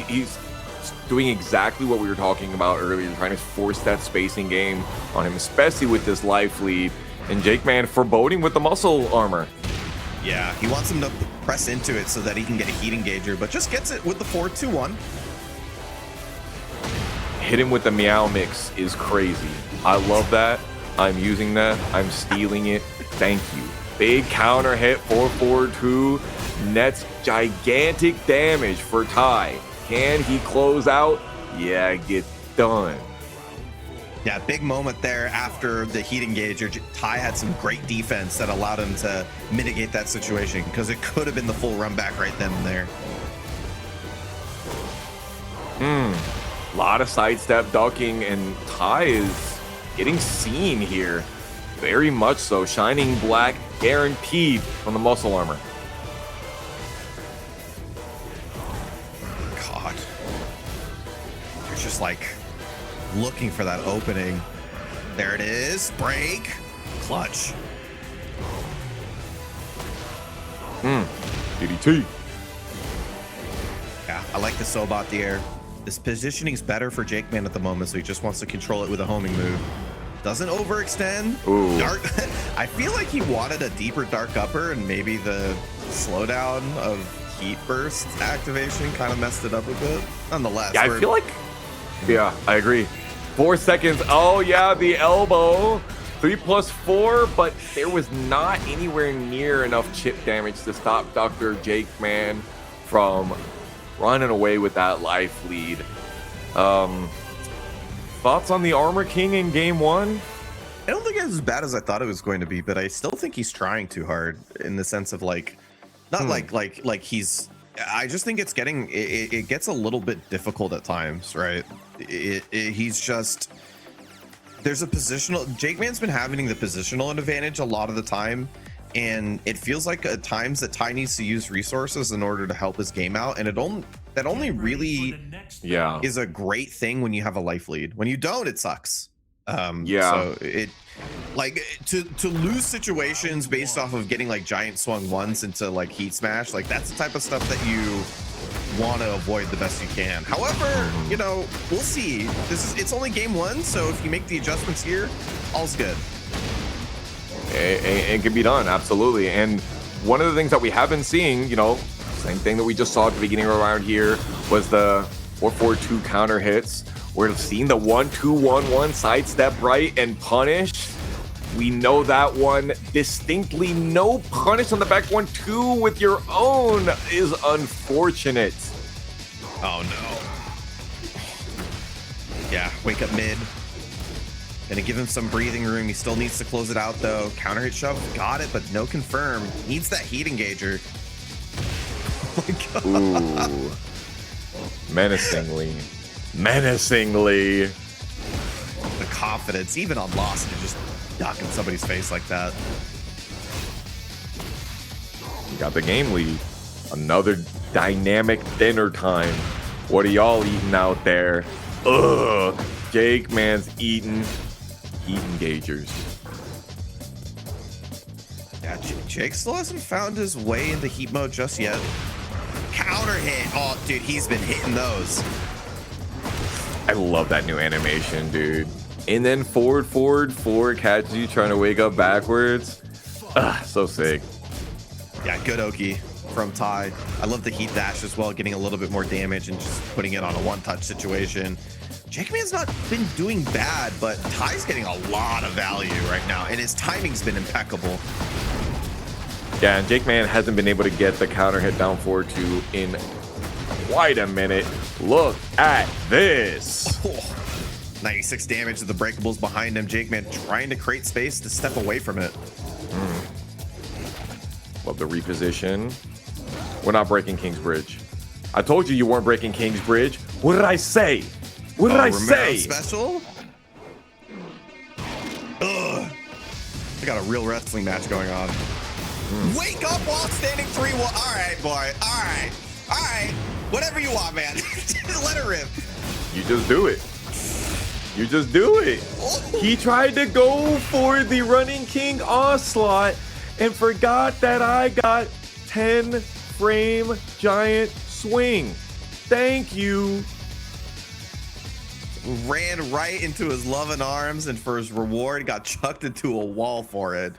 He's doing exactly what we were talking about earlier, trying to force that spacing game on him, especially with this life lead. And Jakeman foreboding with the muscle armor. Yeah, he wants him to press into it so that he can get a heat engager, but just gets it with the 4-2-1. Hit him with the meow mix is crazy. I love that. I'm using that. I'm stealing it. Thank you. Big counter hit, 4-4-2. Nets gigantic damage for Ty. Can he close out? Yeah, get done. Yeah, big moment there after the heat engager. Ty had some great defense that allowed him to mitigate that situation because it could have been the full run back right then and there. A lot of sidestep ducking, and Ty is getting seen here. Very much so. Shining black guaranteed from the muscle armor. God. You're just like looking for that opening. There it is. Break. Clutch. DDT. Yeah, I like the Sobot the air. This positioning's better for Jakeman at the moment, so he just wants to control it with a homing move. Doesn't overextend. Ooh. Dark. I feel like he wanted a deeper dark upper, and maybe the slowdown of heat burst activation kind of messed it up a bit. Nonetheless, Yeah, I feel like... Yeah, I agree. 4 seconds. Oh, yeah, the elbow. 3+4, but there was not anywhere near enough chip damage to stop Dr.TheJakeman from running away with that life lead. Thoughts on the Armor King in game 1? I don't think it's as bad as I thought it was going to be, but I still think he's trying too hard in the sense of like, not like he's. I just think it's getting it gets a little bit difficult at times, right? He's just there's a positional. Jakeman's been having the positional advantage a lot of the time, and it feels like at times that Ty needs to use resources in order to help his game out, and that only really is a great thing when you have a life lead. When you don't, it sucks. So it like to lose situations based off of getting like giant swung ones into like heat smash, like that's the type of stuff that want to avoid the best you can. However, you know, we'll see. It's only game 1, so if you make the adjustments here, all's good. It can be done, absolutely. And one of the things that we have been seeing, you know, same thing that we just saw at the beginning of the round here, was the 4-4-2 counter hits. We're seeing the 1-2-1-1 sidestep right and punish. We know that one distinctly. No punish on the back 1-2 with your own is unfortunate. Oh no. Yeah, wake up mid. Gonna give him some breathing room. He still needs to close it out though. Counter hit shove, got it, but no confirm. Needs that heat engager. Oh my god. Ooh. Menacingly. Menacingly. The confidence, even on loss, to just duck in somebody's face like that. You got the game lead. Another dynamic dinner time. What are y'all eating out there? Ugh. JJBreaze's eating heat engagers. Yeah, Jake still hasn't found his way into heat mode just yet. Counter hit. Oh, dude, he's been hitting those. I love that new animation, dude. And then forward, catches you trying to wake up backwards. Ugh, so sick. Yeah, good Oki from Ty. I love the heat dash as well, getting a little bit more damage and just putting it on a one-touch situation. JJBreaze's not been doing bad, but Ty's getting a lot of value right now, and his timing's been impeccable. Yeah, and JJBreaze hasn't been able to get the counter hit down forward 2 in quite a minute. Look at this. Oh, 96 damage to the breakables behind him. JJBreaze trying to create space to step away from it. Love the reposition. We're not breaking King's Bridge. I told you weren't breaking King's Bridge. What did I say? What did I say? Special? Ugh. I got a real wrestling match going on. Wake up while standing 3-1. All right, boy. All right. All right. Whatever you want, man. Let it rip. You just do it. You just do it. He tried to go for the running king onslaught and forgot that I got 10 frame giant swing. Thank you. Ran right into his loving arms, and for his reward got chucked into a wall for it.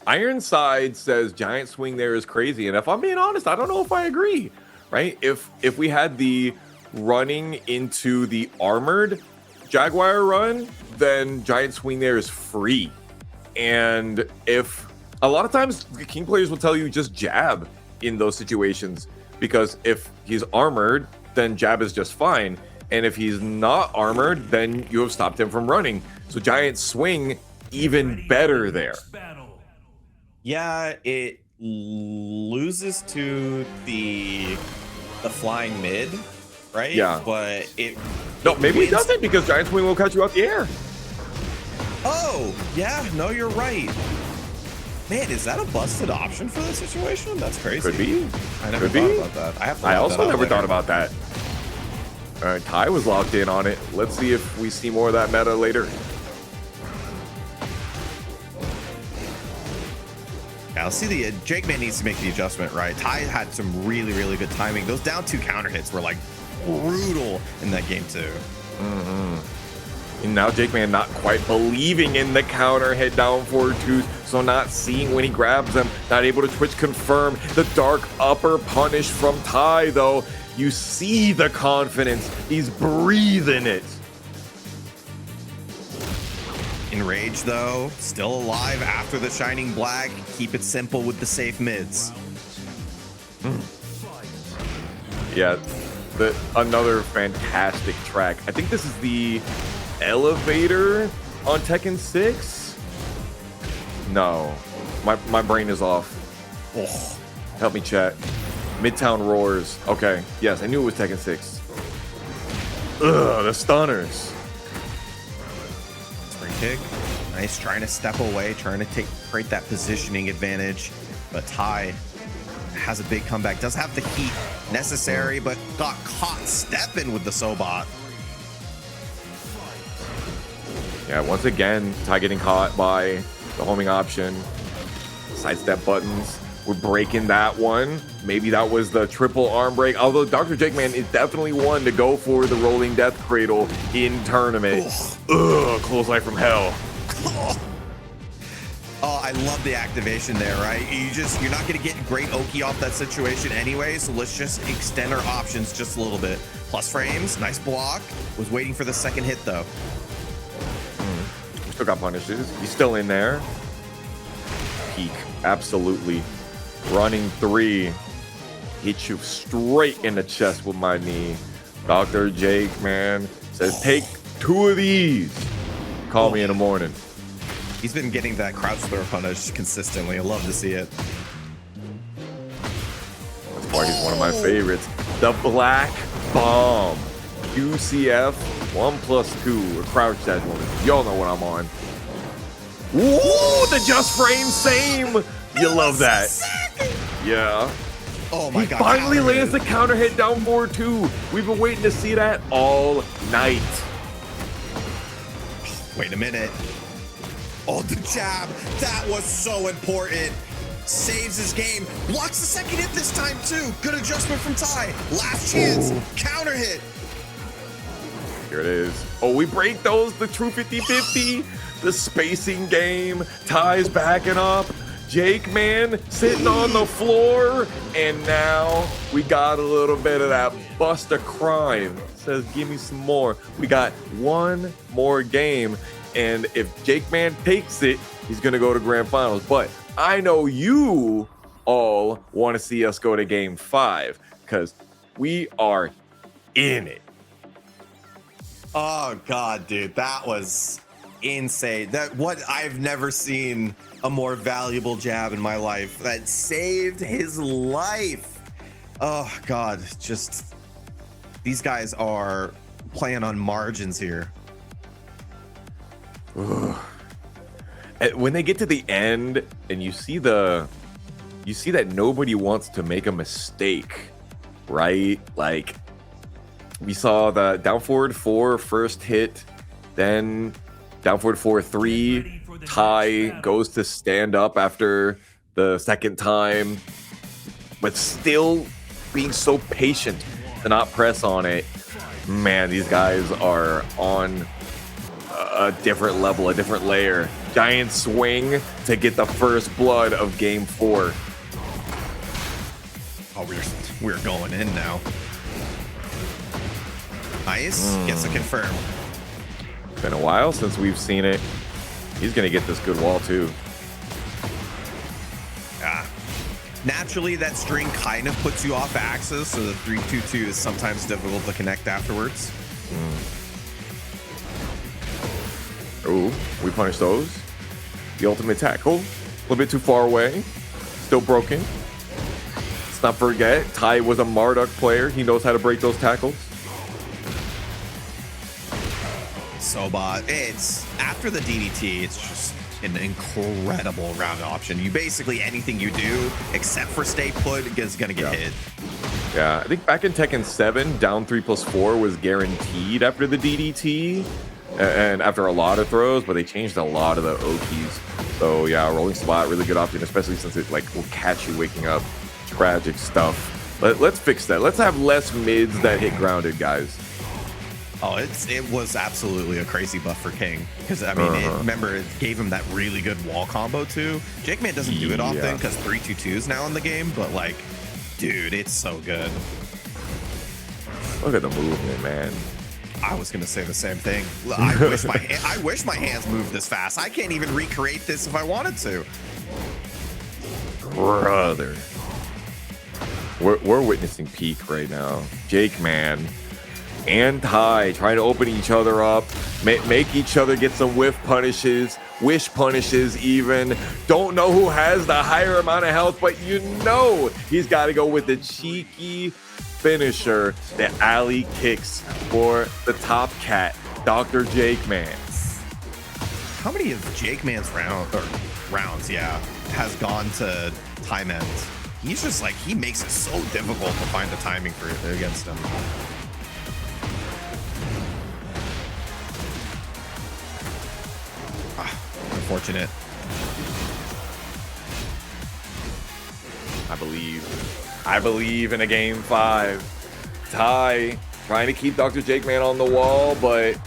Ironside says giant swing there is crazy, and if I'm being honest, I don't know if I agree. Right? If we had the running into the armored Jaguar run, then giant swing there is free. And if a lot of times the King players will tell you just jab in those situations, because if he's armored, then jab is just fine. And if he's not armored, then you have stopped him from running. So giant swing, even better there. Yeah, it loses to the flying mid, right? Yeah. But maybe it doesn't, because giant swing will catch you out the air. Oh, yeah, no, you're right. Man, is that a busted option for this situation? That's crazy. Could be. I never thought about that. I also never thought about that. All right, Ty was locked in on it. Let's see if we see more of that meta later. Yeah, let's see. The JJBreaze needs to make the adjustment, right? Ty had some really, really good timing. Those down 2 counter hits were like brutal in that game too. And now JJBreaze not quite believing in the counter hit down forward 2, so not seeing when he grabs them, not able to twitch confirm. The dark upper punish from Ty though. You see the confidence. He's breathing it. Enraged though, still alive after the shining black. Keep it simple with the safe mids. Yeah, another fantastic track. I think this is the elevator on Tekken 6. No, my brain is off. Oh, help me chat. Midtown Roars. Okay, yes, I knew it was Tekken 6. Ugh, the stunners. Spring kick. Nice, trying to step away, trying to create that positioning advantage. But Ty has a big comeback. Does have the heat necessary, but got caught stepping with the Sobot. Yeah, once again, Ty getting caught by the homing option. Sidestep buttons. We're breaking that one. Maybe that was the triple arm break. Although Dr.TheJakeman is definitely one to go for the rolling death cradle in tournament. Ugh, clothesline from hell. Oh, I love the activation there, right? You're not gonna get great Oki off that situation anyway, so let's just extend our options just a little bit. Plus frames, nice block. Was waiting for the second hit though. Still got punishes. He's still in there. Peak, absolutely. Running 3. Hit you straight in the chest with my knee. Dr.TheJakeman says, take 2 of these. Call me in the morning. He's been getting that crouch throw punish consistently. I love to see it. That's why he's one of my favorites. The Black Bomb. UCF 1+2. Or crouch dash one. Y'all know what I'm on. Ooh, the just frame same. You love that. Yeah. Oh my he God. finally lands the counter hit down 4-2. We've been waiting to see that all night. Wait a minute. Oh, the jab. That was so important. Saves his game. Blocks the second hit this time, too. Good adjustment from Ty. Last chance. Ooh. Counter hit. Here it is. Oh, we break those. The true 50-50. The spacing game. Ty's backing up. JakeMan sitting on the floor. And now we got a little bit of that bust a crime. Says, give me some more. We got one more game. And if JakeMan takes it, he's going to go to grand finals. But I know you all want to see us go to game 5 because we are in it. Oh, God, dude. That was insane. I've never seen a more valuable jab in my life. That saved his life. Oh, God. Just these guys are playing on margins here. When they get to the end and you see that nobody wants to make a mistake, right? Like we saw the down forward 4 first hit, then down forward 4-3. Ty goes to stand up after the second time, but still being so patient to not press on it. Man, these guys are on a different level, a different layer. Giant swing to get the first blood of game 4. Oh, we're going in now. Nice. Gets a confirm. Been a while since we've seen it. He's gonna get this good wall too. Naturally, that string kind of puts you off axis, so the 3-2-2 is sometimes difficult to connect afterwards. Ooh, we punish those. The ultimate tackle, a little bit too far away. Still broken. Let's not forget, Ty was a Marduk player. He knows how to break those tackles. Sobot, it's after the DDT, it's just an incredible round option. You basically, anything you do, except for stay put, is gonna get hit. Yeah, I think back in Tekken 7, down 3+4 was guaranteed after the DDT. And after a lot of throws, but they changed a lot of the Okis. So yeah, rolling spot, really good option, especially since it like will catch you waking up. Tragic stuff. Let's fix that. Let's have less mids that hit grounded, guys. Oh, it was absolutely a crazy buff for King. Because, I mean, remember, it gave him that really good wall combo, too. JakeMan doesn't do it often because 3-2-2 is now in the game, but, like, dude, it's so good. Look at the movement, man. I was going to say the same thing. I wish my hands moved this fast. I can't even recreate this if I wanted to. Brother. We're witnessing peak right now. JakeMan and Ty trying to open each other up, make each other get some whiff punishes, wish punishes even. Don't know who has the higher amount of health, but you know he's got to go with the cheeky finisher, the alley kicks for the top cat, Dr.TheJakeman. How many of JakeMan's rounds, has gone to time ends? He's just like, he makes it so difficult to find the timing for against him. Unfortunate. I believe in a game 5. Tai trying to keep Dr.TheJakeman on the wall, but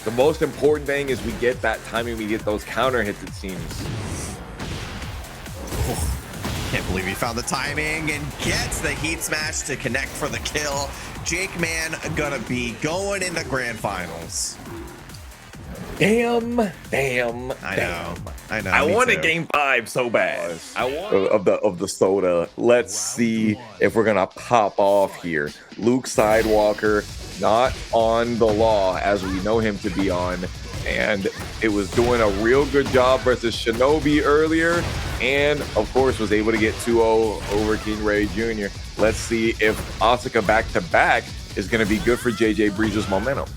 the most important thing is we get that timing, we get those counter hits, it seems. Can't believe he found the timing and gets the heat smash to connect for the kill. JakeMan gonna be going into grand finals. Damn. I know. I wanted game 5 so bad. I want of the soda. Let's see if we're gonna pop off here. Luke Sidewalker not on the law as we know him to be on, and it was doing a real good job versus Shinobi earlier, and of course was able to get 2-0 over KingReyJr. Let's see if Asuka back-to-back is going to be good for JJBreeze's momentum.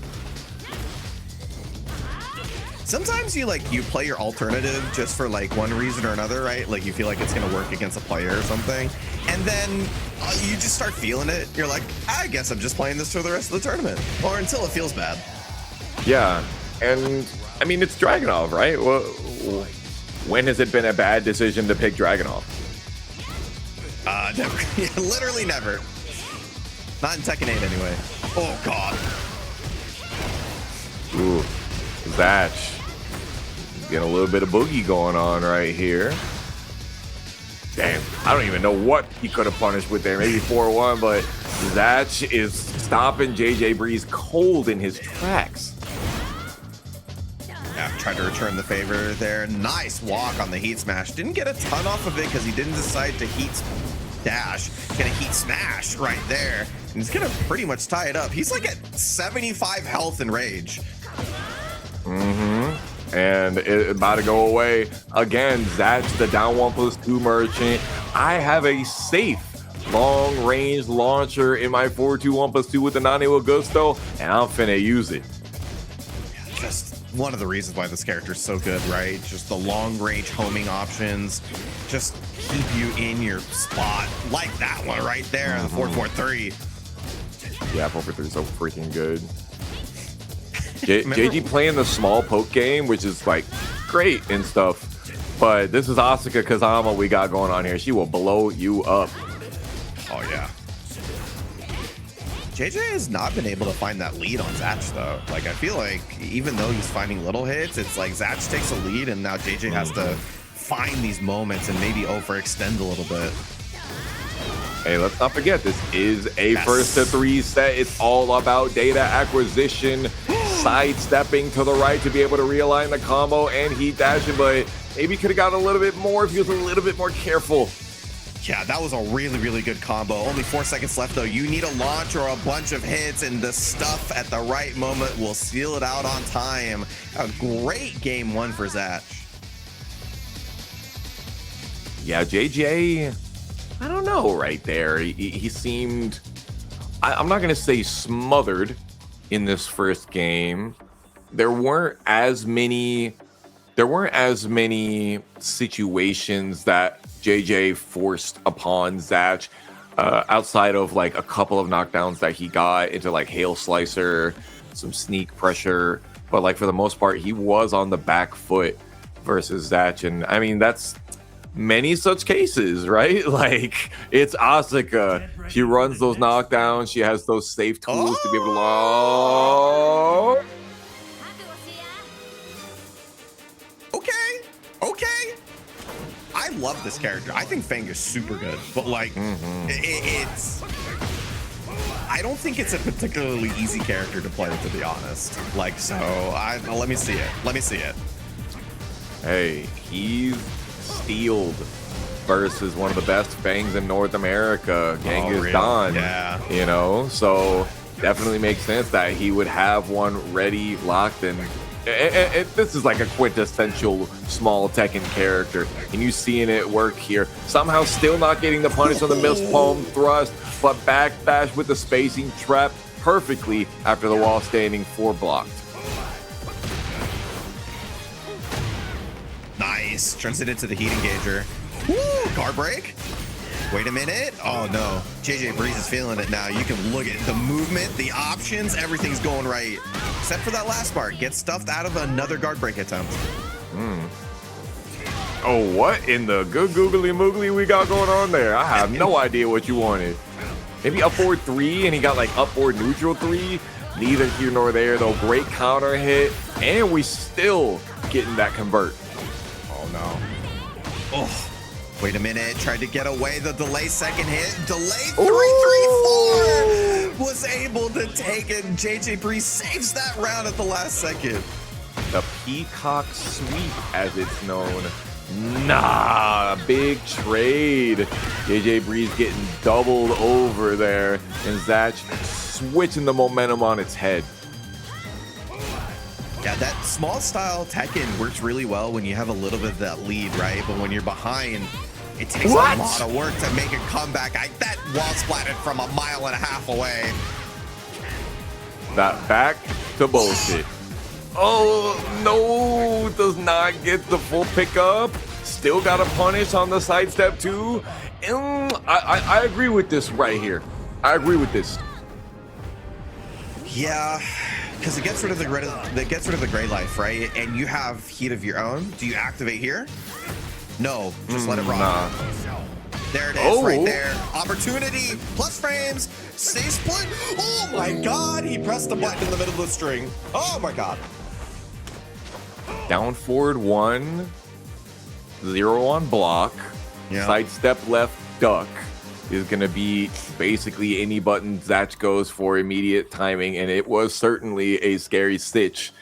Sometimes you play your alternative just for like one reason or another, right? Like you feel like it's gonna work against a player or something, and then you just start feeling it. You're like, I guess I'm just playing this for the rest of the tournament, or until it feels bad. Yeah, and I mean it's Dragunov, right? Well, when has it been a bad decision to pick Dragunov? Never. Literally never. Not in Tekken 8 anyway. Oh god. Ooh, Zatch. Getting a little bit of boogie going on right here. Damn, I don't even know what he could have punished with there. Maybe 4-1, but Zatch is stopping JJBreeze cold in his tracks. Yeah, tried to return the favor there. Nice walk on the heat smash. Didn't get a ton off of it because he didn't decide to heat dash. Gonna heat smash right there. And he's gonna pretty much tie it up. He's like at 75 health and rage. And it's about to go away again. Zatch, the down 1+2 merchant. I have a safe long range launcher in my 4-2 1+2 with the Nani Gusto, and I'm finna use it. Just one of the reasons why this character is so good, right? Just the long range homing options just keep you in your spot, like that one right there, the 4-4-3. Yeah, 4-4-3 is so freaking good. JG playing the small poke game, which is like great and stuff, but this is Asuka Kazama we got going on here. She will blow you up. Oh yeah. JJ has not been able to find that lead on Zatch though. Like I feel like even though he's finding little hits, it's like Zatch takes a lead and now JJ has to find these moments and maybe overextend a little bit. Hey, let's not forget, this is a first to 3 set. It's all about data acquisition, sidestepping to the right to be able to realign the combo and heat dashing, but maybe could have got a little bit more if he was a little bit more careful. Yeah, that was a really, really good combo. Only 4 seconds left though. You need a launch or a bunch of hits, and the stuff at the right moment will seal it out on time. A great game 1 for Zatch. Yeah, JJ, I don't know right there. He seemed, I'm not going to say smothered in this first game. There weren't as many situations that JJ forced upon Zatch outside of like a couple of knockdowns that he got into like Hail Slicer, some sneak pressure. But like for the most part, he was on the back foot versus Zatch. And I mean, that's many such cases, right? Like it's Asuka. She runs those knockdowns. She has those safe tools to be able to launch. Okay. I love this character. I think Feng is super good, but like it's I don't think it's a particularly easy character to play, to be honest. Like, so let me see it. Hey, he's steeled versus one of the best Fangs in North America, Genghis Khan. Yeah. You know, so definitely makes sense that he would have one ready, locked, and this is like a quintessential small Tekken character, and you seeing it work here. Somehow still not getting the punish on the missed palm thrust, but backdash with the spacing trap perfectly after the wall standing 4 blocked. Nice. Turns it into the heat engager. Woo! Guard break. Wait a minute. Oh no. JJBreeze is feeling it now. You can look at the movement, the options, everything's going right. Except for that last part. Get stuffed out of another guard break attempt. Oh, what in the good googly moogly we got going on there? I have no idea what you wanted. Maybe up forward 3 and he got like up forward neutral 3. Neither here nor there though. Great counter hit. And we still getting that convert. Oh no. Oh, wait a minute. Tried to get away the delay second hit. Delay 3-3-4 was able to take it. JJBreeze saves that round at the last second. The Peacock Sweep, as it's known. Nah, big trade. JJBreeze getting doubled over there, and Zatch switching the momentum on its head. Yeah, that small style Tekken works really well when you have a little bit of that lead, right? But when you're behind, it takes a lot of work to make a comeback. That wall splatted from 1.5 miles away. That back to bullshit. Oh, no, does not get the full pickup. Still got a punish on the sidestep too. I agree with this right here. I agree with this. Yeah, because it gets rid of the gray life, right? And you have heat of your own. Do you activate here? No, just let it rock. Nah. There it is, right there. Opportunity, plus frames, stays put. Oh my God, he pressed the button in the middle of the string. Oh my God. Down forward 1, 0 on block, sidestep left duck is going to be basically any button Zatch goes for immediate timing, and it was certainly a scary stitch.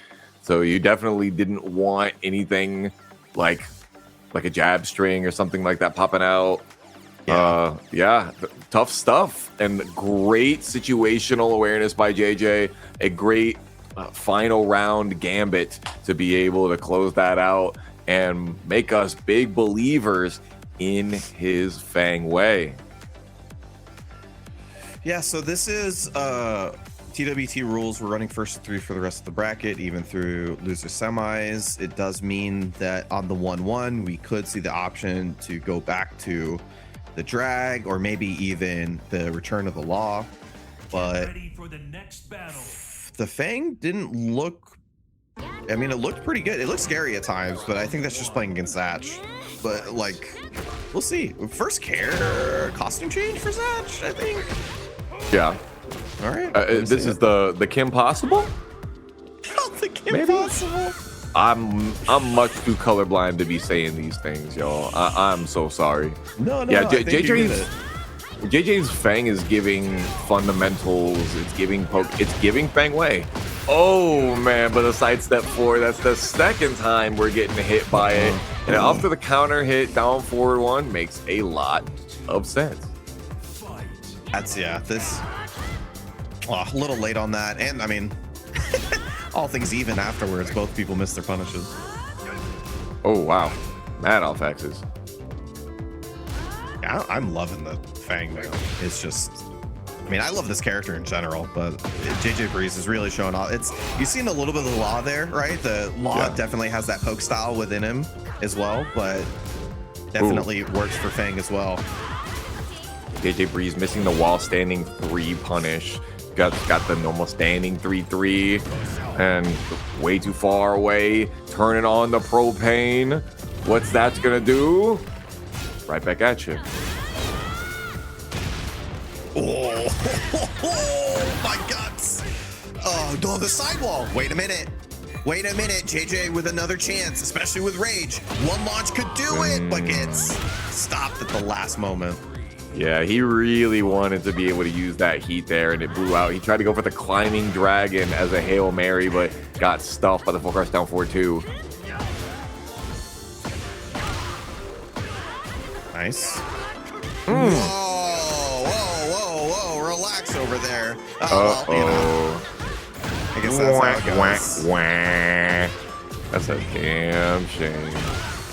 So you definitely didn't want anything like a jab string or something like that popping out. Yeah, tough stuff, and great situational awareness by JJ. A great final round gambit to be able to close that out and make us big believers in his Feng way. Yeah, so this is TWT rules. We're running first 3 for the rest of the bracket, even through loser semis. It does mean that on the 1-1, we could see the option to go back to the drag, or maybe even the return of the law. But Ready for the next battle. The Feng didn't look, I mean, it looked pretty good. It looked scary at times, but I think that's just playing against Zatch. But like, we'll see. First care costume change for Zatch, I think. Yeah. All right. This is the Kim Possible? The Kim Possible. I'm much too colorblind to be saying these things, y'all. I'm so sorry. No. Yeah, JJ's Feng is giving fundamentals. It's giving poke. It's giving Feng way. Oh man, but a sidestep 4. That's the second time we're getting hit by it. And after the counter hit, down forward 1 makes a lot of sense. That's this. A little late on that, and I mean, all things even afterwards, both people missed their punishes. Oh wow, mad off axes. Yeah, I'm loving the Feng now. It's just, I mean, I love this character in general, but JJBreeze is really showing off. You've seen a little bit of the law there, right? The law definitely has that poke style within him as well, but definitely works for Feng as well. JJBreeze missing the wall standing 3 punish. Got the normal standing 3-3 and way too far away. Turning on the propane. What's that gonna do? Right back at you. Oh my guts. Oh, the sidewall. Wait a minute. JJ with another chance, especially with rage. One launch could do it, but gets stopped at the last moment. Yeah, he really wanted to be able to use that heat there, and it blew out. He tried to go for the climbing dragon as a Hail Mary, but got stuffed by the full crush down 4-2. Nice. Whoa. Relax over there. Well, you know, I guess that's how it goes. That's a damn shame.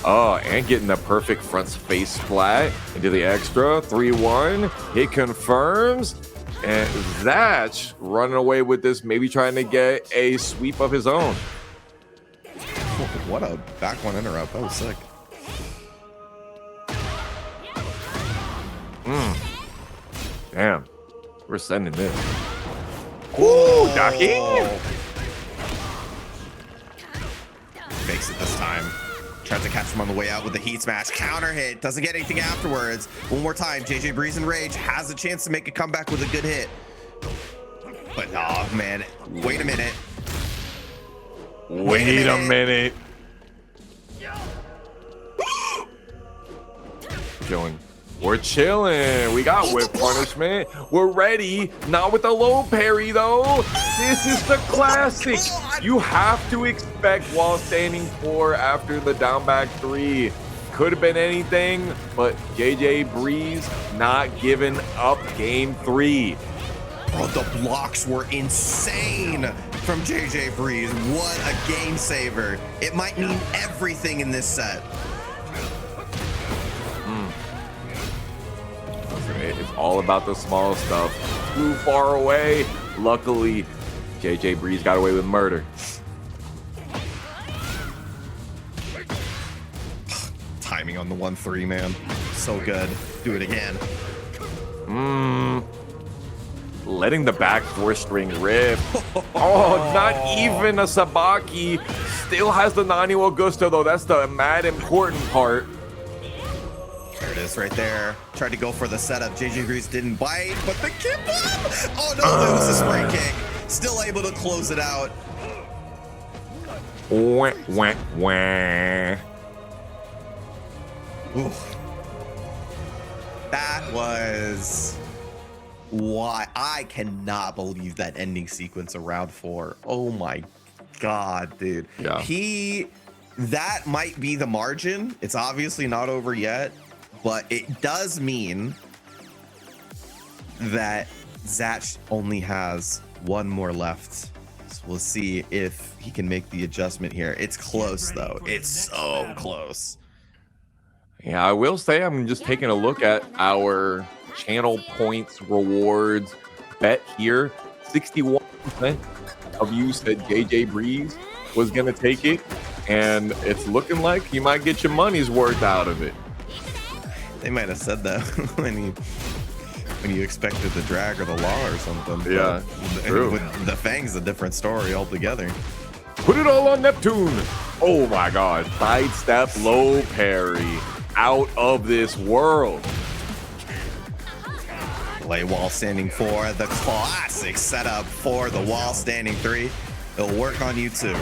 Oh, and getting the perfect front face splat into the extra. 3-1. It confirms. And Zatch running away with this, maybe trying to get a sweep of his own. What a back one interrupt. That was sick. Damn. We're sending this. Ooh, docking. Makes it this time. Tries to catch him on the way out with the heat smash. Counter hit. Doesn't get anything afterwards. One more time. JJBreeze and Rage has a chance to make a comeback with a good hit. But, oh, man. Wait a minute. Wait a minute. Chilling. We're chilling. We got whip punishment. We're ready. Not with a low parry, though. This is the classic. You have to expect while standing 4 after the down back 3. Could have been anything, but JJBreeze not giving up game 3. Bro, the blocks were insane from JJBreeze. What a game saver. It might mean everything in this set. It's all about the small stuff. Too far away. Luckily, JJBreeze got away with murder. Timing on the 1-3, man. So good. Do it again. Letting the back 4 string rip. Oh, not even a Sabaki. Still has the Nani Augusta, though. That's the mad important part. There it is right there. Tried to go for the setup. JJBreeze didn't bite, but the kick-up! Oh no, it was a spray kick. Still able to close it out. Wah, wah, wah. Oof. That was why I cannot believe that ending sequence of round 4. Oh my god, dude. Yeah. That might be the margin. It's obviously not over yet. But it does mean that Zatch only has 1 more left. So we'll see if he can make the adjustment here. It's close, though. It's so close. Yeah, I will say I'm just taking a look at our channel points rewards bet here. 61% of you said JJBreeze was going to take it. And it's looking like you might get your money's worth out of it. They might have said that when you expected the drag or the law or something. Yeah, true. With the Feng's a different story altogether. Put it all on Neptune. Oh my god. Sidestep low parry. Out of this world. Lay wall standing 4. The classic setup for the wall standing 3. It'll work on you too.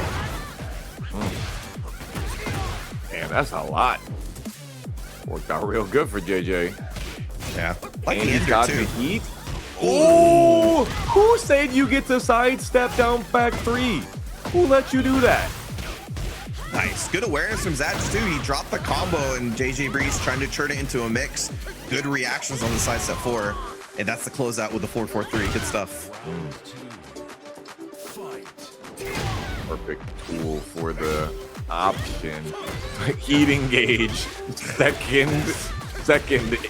Man, that's a lot. Worked out real good for JJ. Yeah. Like and he's got the heat. Oh, who said you get to sidestep down back 3? Who let you do that? Nice. Good awareness from Zatch, too. He dropped the combo, and JJBreeze trying to turn it into a mix. Good reactions on the sidestep 4. And that's the closeout with the 4-4-3. Good stuff. Perfect tool for the option. Heat engage. Second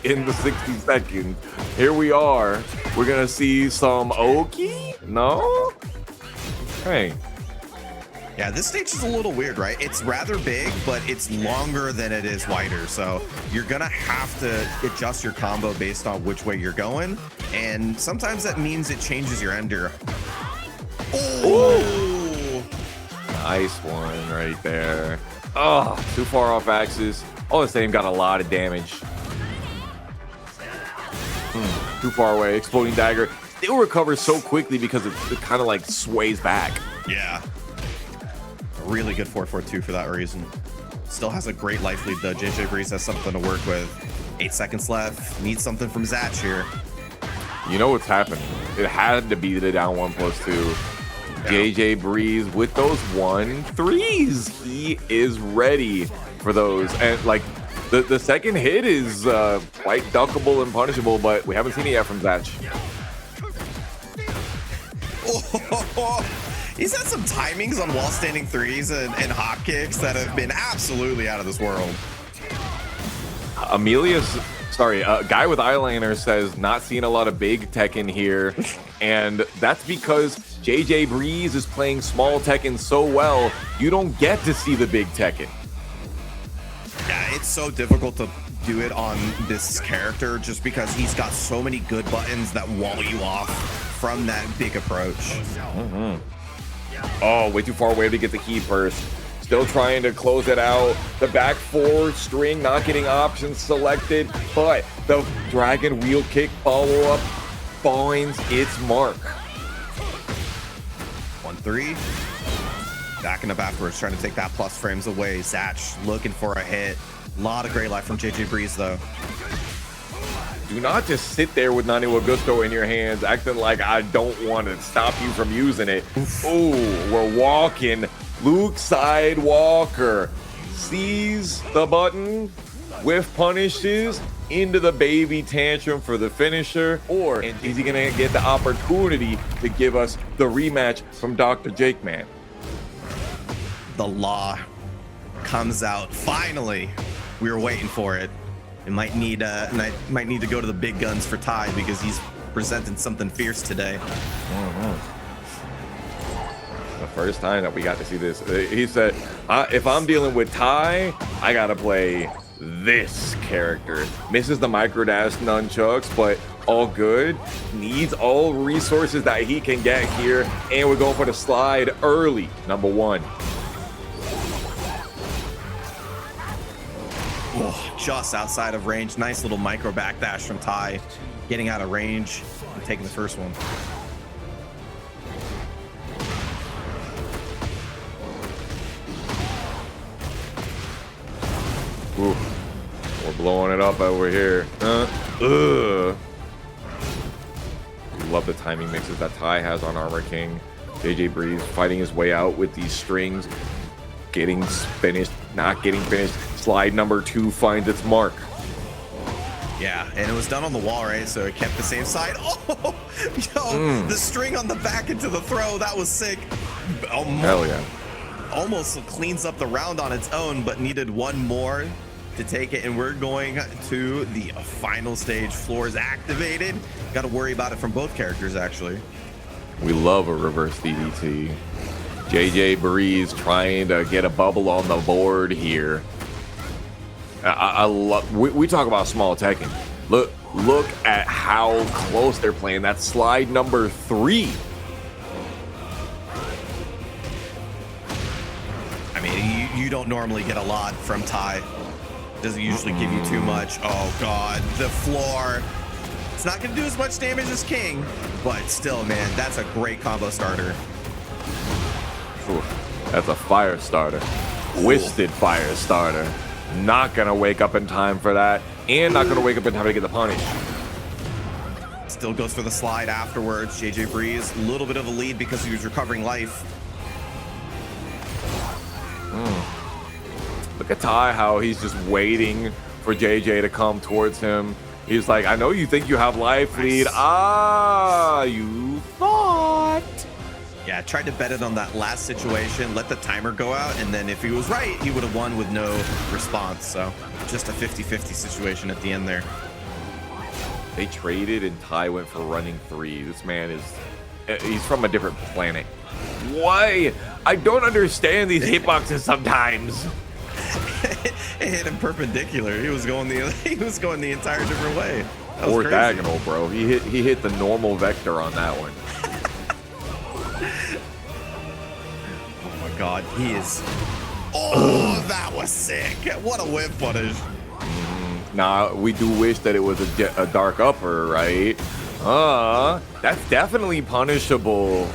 in the 60 seconds. Here we are. We're gonna see some Oki? No? Hey. Yeah, this stage is a little weird, right? It's rather big, but it's longer than it is wider. So you're gonna have to adjust your combo based on which way you're going. And sometimes that means it changes your ender. Oh! Nice one right there. Oh, too far off axis. All the same, got a lot of damage. Too far away. Exploding dagger. Still recovers so quickly because it kind of like sways back. Yeah. Really good 4-4-2 for that reason. Still has a great life lead though. JJBreeze has something to work with. 8 seconds left. Needs something from Zatch here. You know what's happened? It had to be the down 1+2. Yeah. JJBreeze with those 1-3s. He is ready for those. And like the second hit is quite duckable and punishable, but we haven't seen it yet from Zatch. He's had some timings on wall standing 3s and hot kicks that have been absolutely out of this world. Guy with eyeliner says not seeing a lot of big Tekken here. And that's because JJBreeze is playing small Tekken so well, you don't get to see the big Tekken. Yeah, it's so difficult to do it on this character just because he's got so many good buttons that wall you off from that big approach. Oh, way too far away to get the heat first. still trying to close it out. The back four string not getting options selected, but the dragon wheel kick follow-up finds its mark. 1-3. Backing up afterwards, trying to take that plus frames away. Zatch looking for a hit. A lot of great life from JJBreeze though. Do not just sit there with Nani Augusto in your hands, acting like I don't want to stop you from using it. Oh, we're walking. Luke Sidewalker sees the button, whiff punishes into the baby tantrum for the finisher, or is he gonna get the opportunity to give us the rematch from Dr.TheJakeman? The law comes out finally. We were waiting for it. It might need to go to the big guns for Ty because he's presenting something fierce today. The first time that we got to see this, he said, if I'm dealing with Ty, I gotta play this character. Misses the micro dash nunchucks, but all good. Needs all resources that he can get here, and we're going for the slide early. Number one. Oh, just outside of range. Nice little micro backdash from Ty, getting out of range and taking the first one. Ooh, we're blowing it up over here. Love the timing mixes that Ty has on Armor King. JJBreeze fighting his way out with these strings, getting finished, not getting finished. Slide number 2 finds its mark. Yeah, and it was done on the wall, right? So it kept the same side. Oh, yo, the string on the back into the throw, that was sick. Hell yeah. Almost cleans up the round on its own, but needed one more to take it. And we're going to the final stage. Floor is activated. Got to worry about it from both characters, actually. We love a reverse DDT. JJBreeze trying to get a bubble on the board here. I love. We talk about small Tekken. Look at how close they're playing. That's slide number 3. I mean, you don't normally get a lot from Ty. Doesn't usually give you too much. Oh God, the floor. It's not gonna do as much damage as King, but still, man, that's a great combo starter. Ooh, that's a fire starter. Twisted fire starter. Not gonna wake up in time for that, and not gonna wake up in time to get the punish. Still goes for the slide afterwards. JJBreeze, a little bit of a lead because he was recovering life. Look at Ty, how he's just waiting for JJ to come towards him. He's like, I know you think you have life lead. Ah, you thought. Yeah, tried to bet it on that last situation, let the timer go out, and then if he was right, he would have won with no response. So just a 50-50 situation at the end there. They traded and Ty went for running 3. This man is, he's from a different planet. Why? I don't understand these hitboxes sometimes. It hit him perpendicular. He was going the entire different way. Orthogonal, bro. He hit the normal vector on that one. Oh my God, he is. Oh, that was sick. What a whip punish. Nah, we do wish that it was a dark upper, right? That's definitely punishable,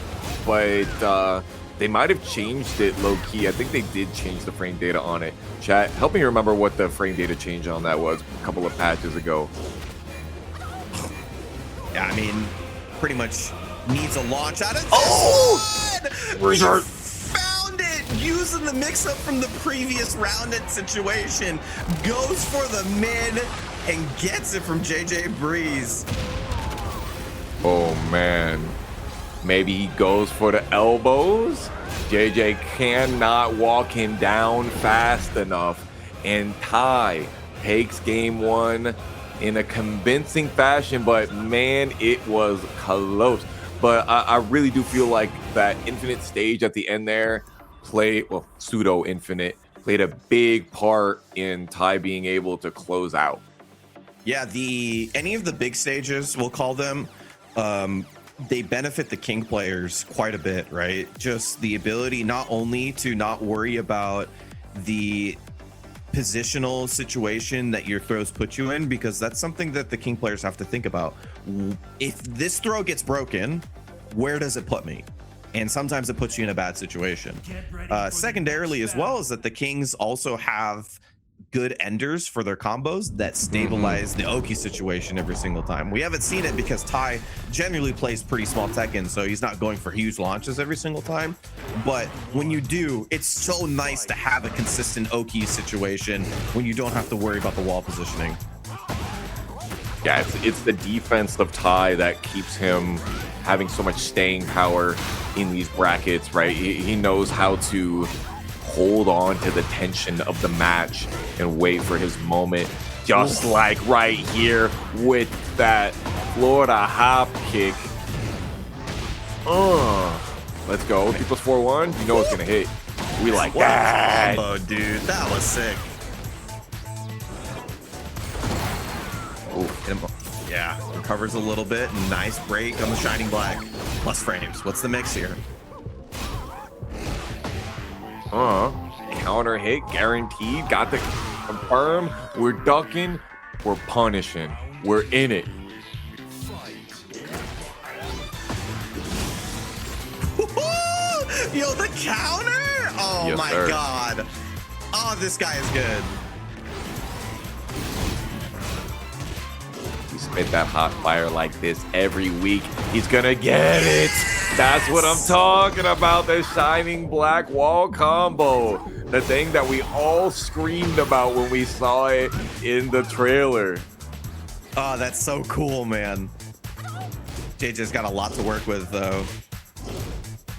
but they might have changed it low-key. I think they did change the frame data on it. Chat, help me remember what the frame data change on that was a couple of patches ago. Yeah, I mean, pretty much needs a launch out of this. Oh! Resort. Found it! Using the mix-up from the previous rounded situation. Goes for the mid and gets it from JJBreeze. Oh, man. Maybe he goes for the elbows. JJ cannot walk him down fast enough. And Ty takes game 1 in a convincing fashion, but man, it was close. But I really do feel like that infinite stage at the end there pseudo infinite played a big part in Ty being able to close out. Yeah, any of the big stages, we'll call them, they benefit the King players quite a bit, right? Just the ability not only to not worry about the positional situation that your throws put you in, because that's something that the King players have to think about. If this throw gets broken, where does it put me? And sometimes it puts you in a bad situation. Secondarily, as well, is that the Kings also have good enders for their combos that stabilize the Oki situation every single time. We haven't seen it because Ty generally plays pretty small Tekken, so he's not going for huge launches every single time. But when you do, it's so nice to have a consistent Oki situation when you don't have to worry about the wall positioning. Yeah, it's the defense of Ty that keeps him having so much staying power in these brackets, right? He knows how to hold on to the tension of the match and wait for his moment, just like right here with that Florida hop kick. Let's go. 3+4-1. You know it's gonna hit. We like that. Oh, dude, that was sick. Yeah, recovers a little bit. Nice break on the Shining Black. Plus frames. What's the mix here? Counter hit guaranteed. Got the confirm. We're ducking. We're punishing. We're in it. Yo, the counter! Oh, yes, my sir. God. Oh, this guy is good. He spit that hot fire like this every week. He's gonna get it. That's what I'm talking about. The Shining Black wall combo. The thing that we all screamed about when we saw it in the trailer. Oh, that's so cool, man. JJ's got a lot to work with, though.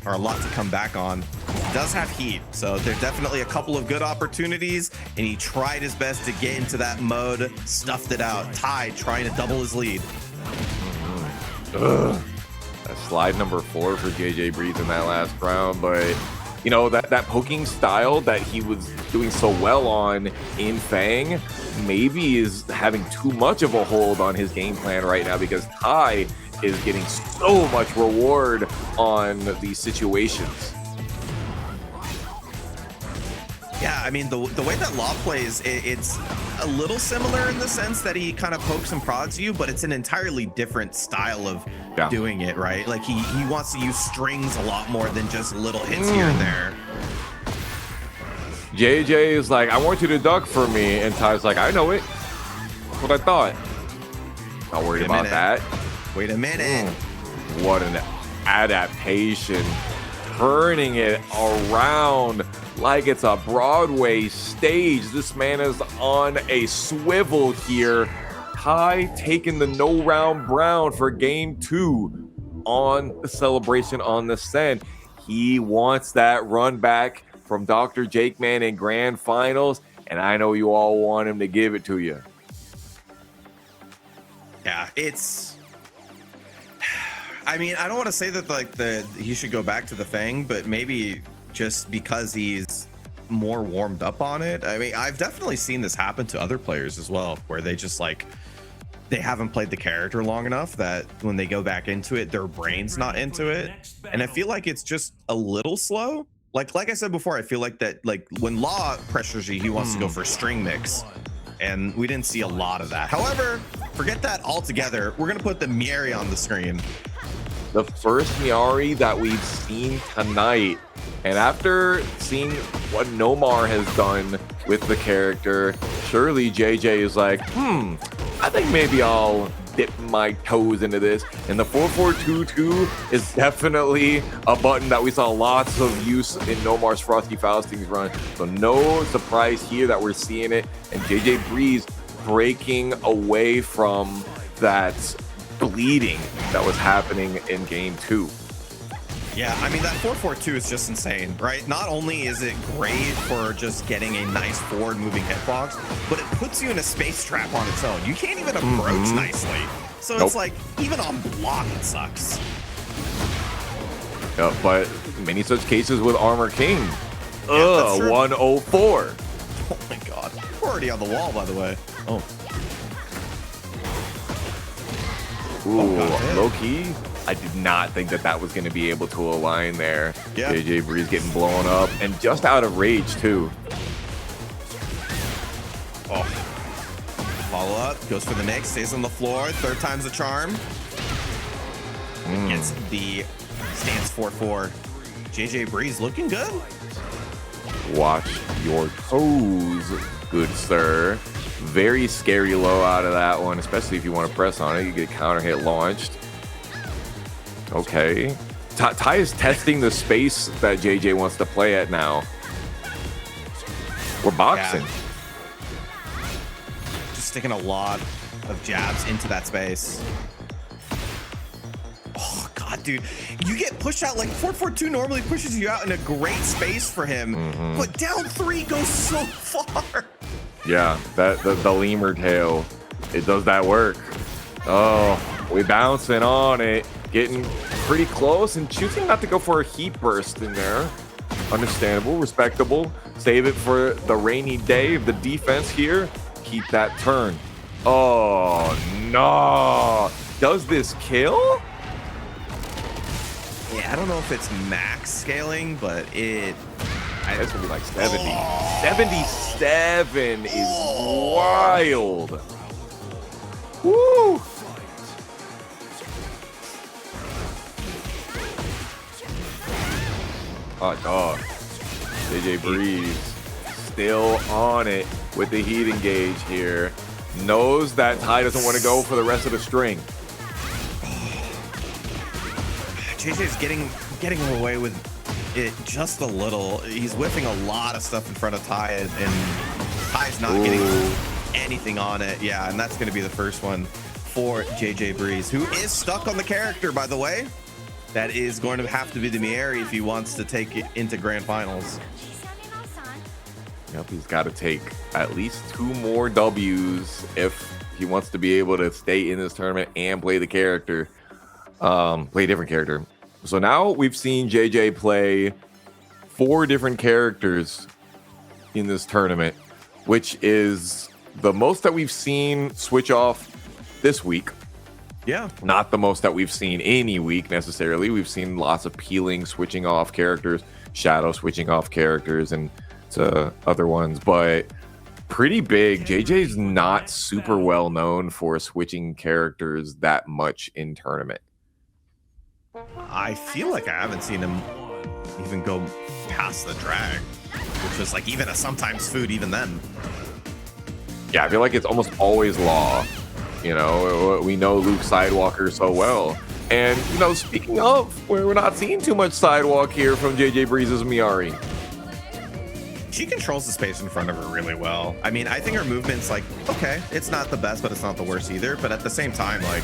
Or a lot to come back on. He does have heat, so there's definitely a couple of good opportunities, and he tried his best to get into that mode, stuffed it out. Ty trying to double his lead. That's slide number 4 for JJBreeze in that last round, but you know, that poking style that he was doing so well on in Feng maybe is having too much of a hold on his game plan right now, because Ty is getting so much reward on these situations. Yeah, I mean, the way that Law plays, it's a little similar in the sense that he kind of pokes and prods you, but it's an entirely different style of doing it, right? Like he wants to use strings a lot more than just little hits here and there. JJ is like, I want you to duck for me, and Ty's like, I know it. That's what I thought. Not worried about that. Wait a minute. What an adaptation. Turning it around like it's a Broadway stage. This man is on a swivel here. Ty taking the no round brown for game 2 on the celebration on the Sen. He wants that run back from Dr.TheJakeman in grand finals, and I know you all want him to give it to you. Yeah, I mean, I don't want to say that he should go back to the Feng, but maybe just because he's more warmed up on it. I mean, I've definitely seen this happen to other players as well, where they just they haven't played the character long enough that when they go back into it, their brain's not into it. And I feel like it's just a little slow. Like I said before, I feel like that when Law pressures you, he wants to go for string mix. And we didn't see a lot of that. However, forget that altogether. We're going to put the Mieri on the screen. The first Mieri that we've seen tonight. And after seeing what Nomar has done with the character, surely JJ is like, I think maybe I'll dip my toes into this. And the 4422 is definitely a button that we saw lots of use in Nomar's Frosty Faustings run. So no surprise here that we're seeing it. And JJBreeze breaking away from that bleeding that was happening in game 2. Yeah, I mean, that 442 is just insane, right? Not only is it great for just getting a nice forward moving hitbox, but it puts you in a space trap on its own. You can't even approach nicely. So it's like, even on block, it sucks. Yeah, but many such cases with Armor King. 104. Oh my God. We're already on the wall, by the way. Ooh, low key. I did not think that that was going to be able to align there. Yeah. JJBreeze getting blown up and just out of rage too. Oh. Follow up, goes for the Nick, stays on the floor, third time's the charm. Gets the stance 4-4. JJBreeze looking good. Watch your toes, good sir. Very scary low out of that one, especially if you want to press on it. You get counter hit launched. Okay. Ty is testing the space that JJ wants to play at now. We're boxing. Yeah. Just sticking a lot of jabs into that space. Oh, God, dude. You get pushed out like 4-4-2 normally pushes you out in a great space for him. But down 3 goes so far. Yeah, the lemur tail, it does that work. Oh, we bouncing on it, getting pretty close and choosing not to go for a heat burst in there. Understandable, respectable. Save it for the rainy day of the defense here. Keep that turn. Oh, no. Does this kill? Yeah, I don't know if it's max scaling, but That's gonna be like 70. 77 is wild. Woo! Oh, dog. JJBreeze still on it with the heat engage here. Knows that Ty doesn't want to go for the rest of the string. JJ's getting away with it just a little. He's whipping a lot of stuff in front of Ty, and Ty's not getting anything on it. Yeah, and that's going to be the first one for JJBreeze, who is stuck on the character, by the way. That is going to have to be the Mieri if he wants to take it into grand finals. Yep, he's got to take at least 2 more W's if he wants to be able to stay in this tournament and play the character, play a different character. So now we've seen JJ play 4 different characters in this tournament, which is the most that we've seen switch off this week. Yeah. Not the most that we've seen any week necessarily. We've seen lots of peeling, switching off characters, Shadow switching off characters, and to other ones, but pretty big. JJ's not super well known for switching characters that much in tournament. I feel like I haven't seen him even go past the drag, which was like even a sometimes food even then. Yeah, I feel like it's almost always Law. You know, we know Luke Sidewalker so well. And, you know, speaking of, we're not seeing too much sidewalk here from JJBreeze's Miari. She controls the space in front of her really well. I mean, I think her movement's like, okay, it's not the best, but it's not the worst either. But at the same time, like,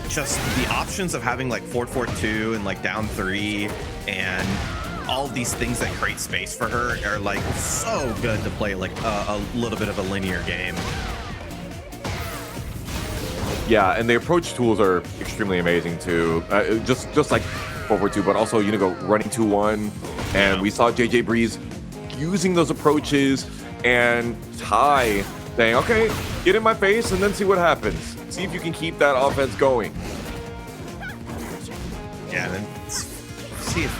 just the options of having like 4-4-2 and like down 3 and all of these things that create space for her are like so good to play like a little bit of a linear game. Yeah, and the approach tools are extremely amazing too. Just like 4-4-2, but also Unigo running 2-1, and we saw JJBreeze using those approaches, and Ty saying, "Okay, get in my face, and then see what happens. See if you can keep that offense going." Yeah, and then see if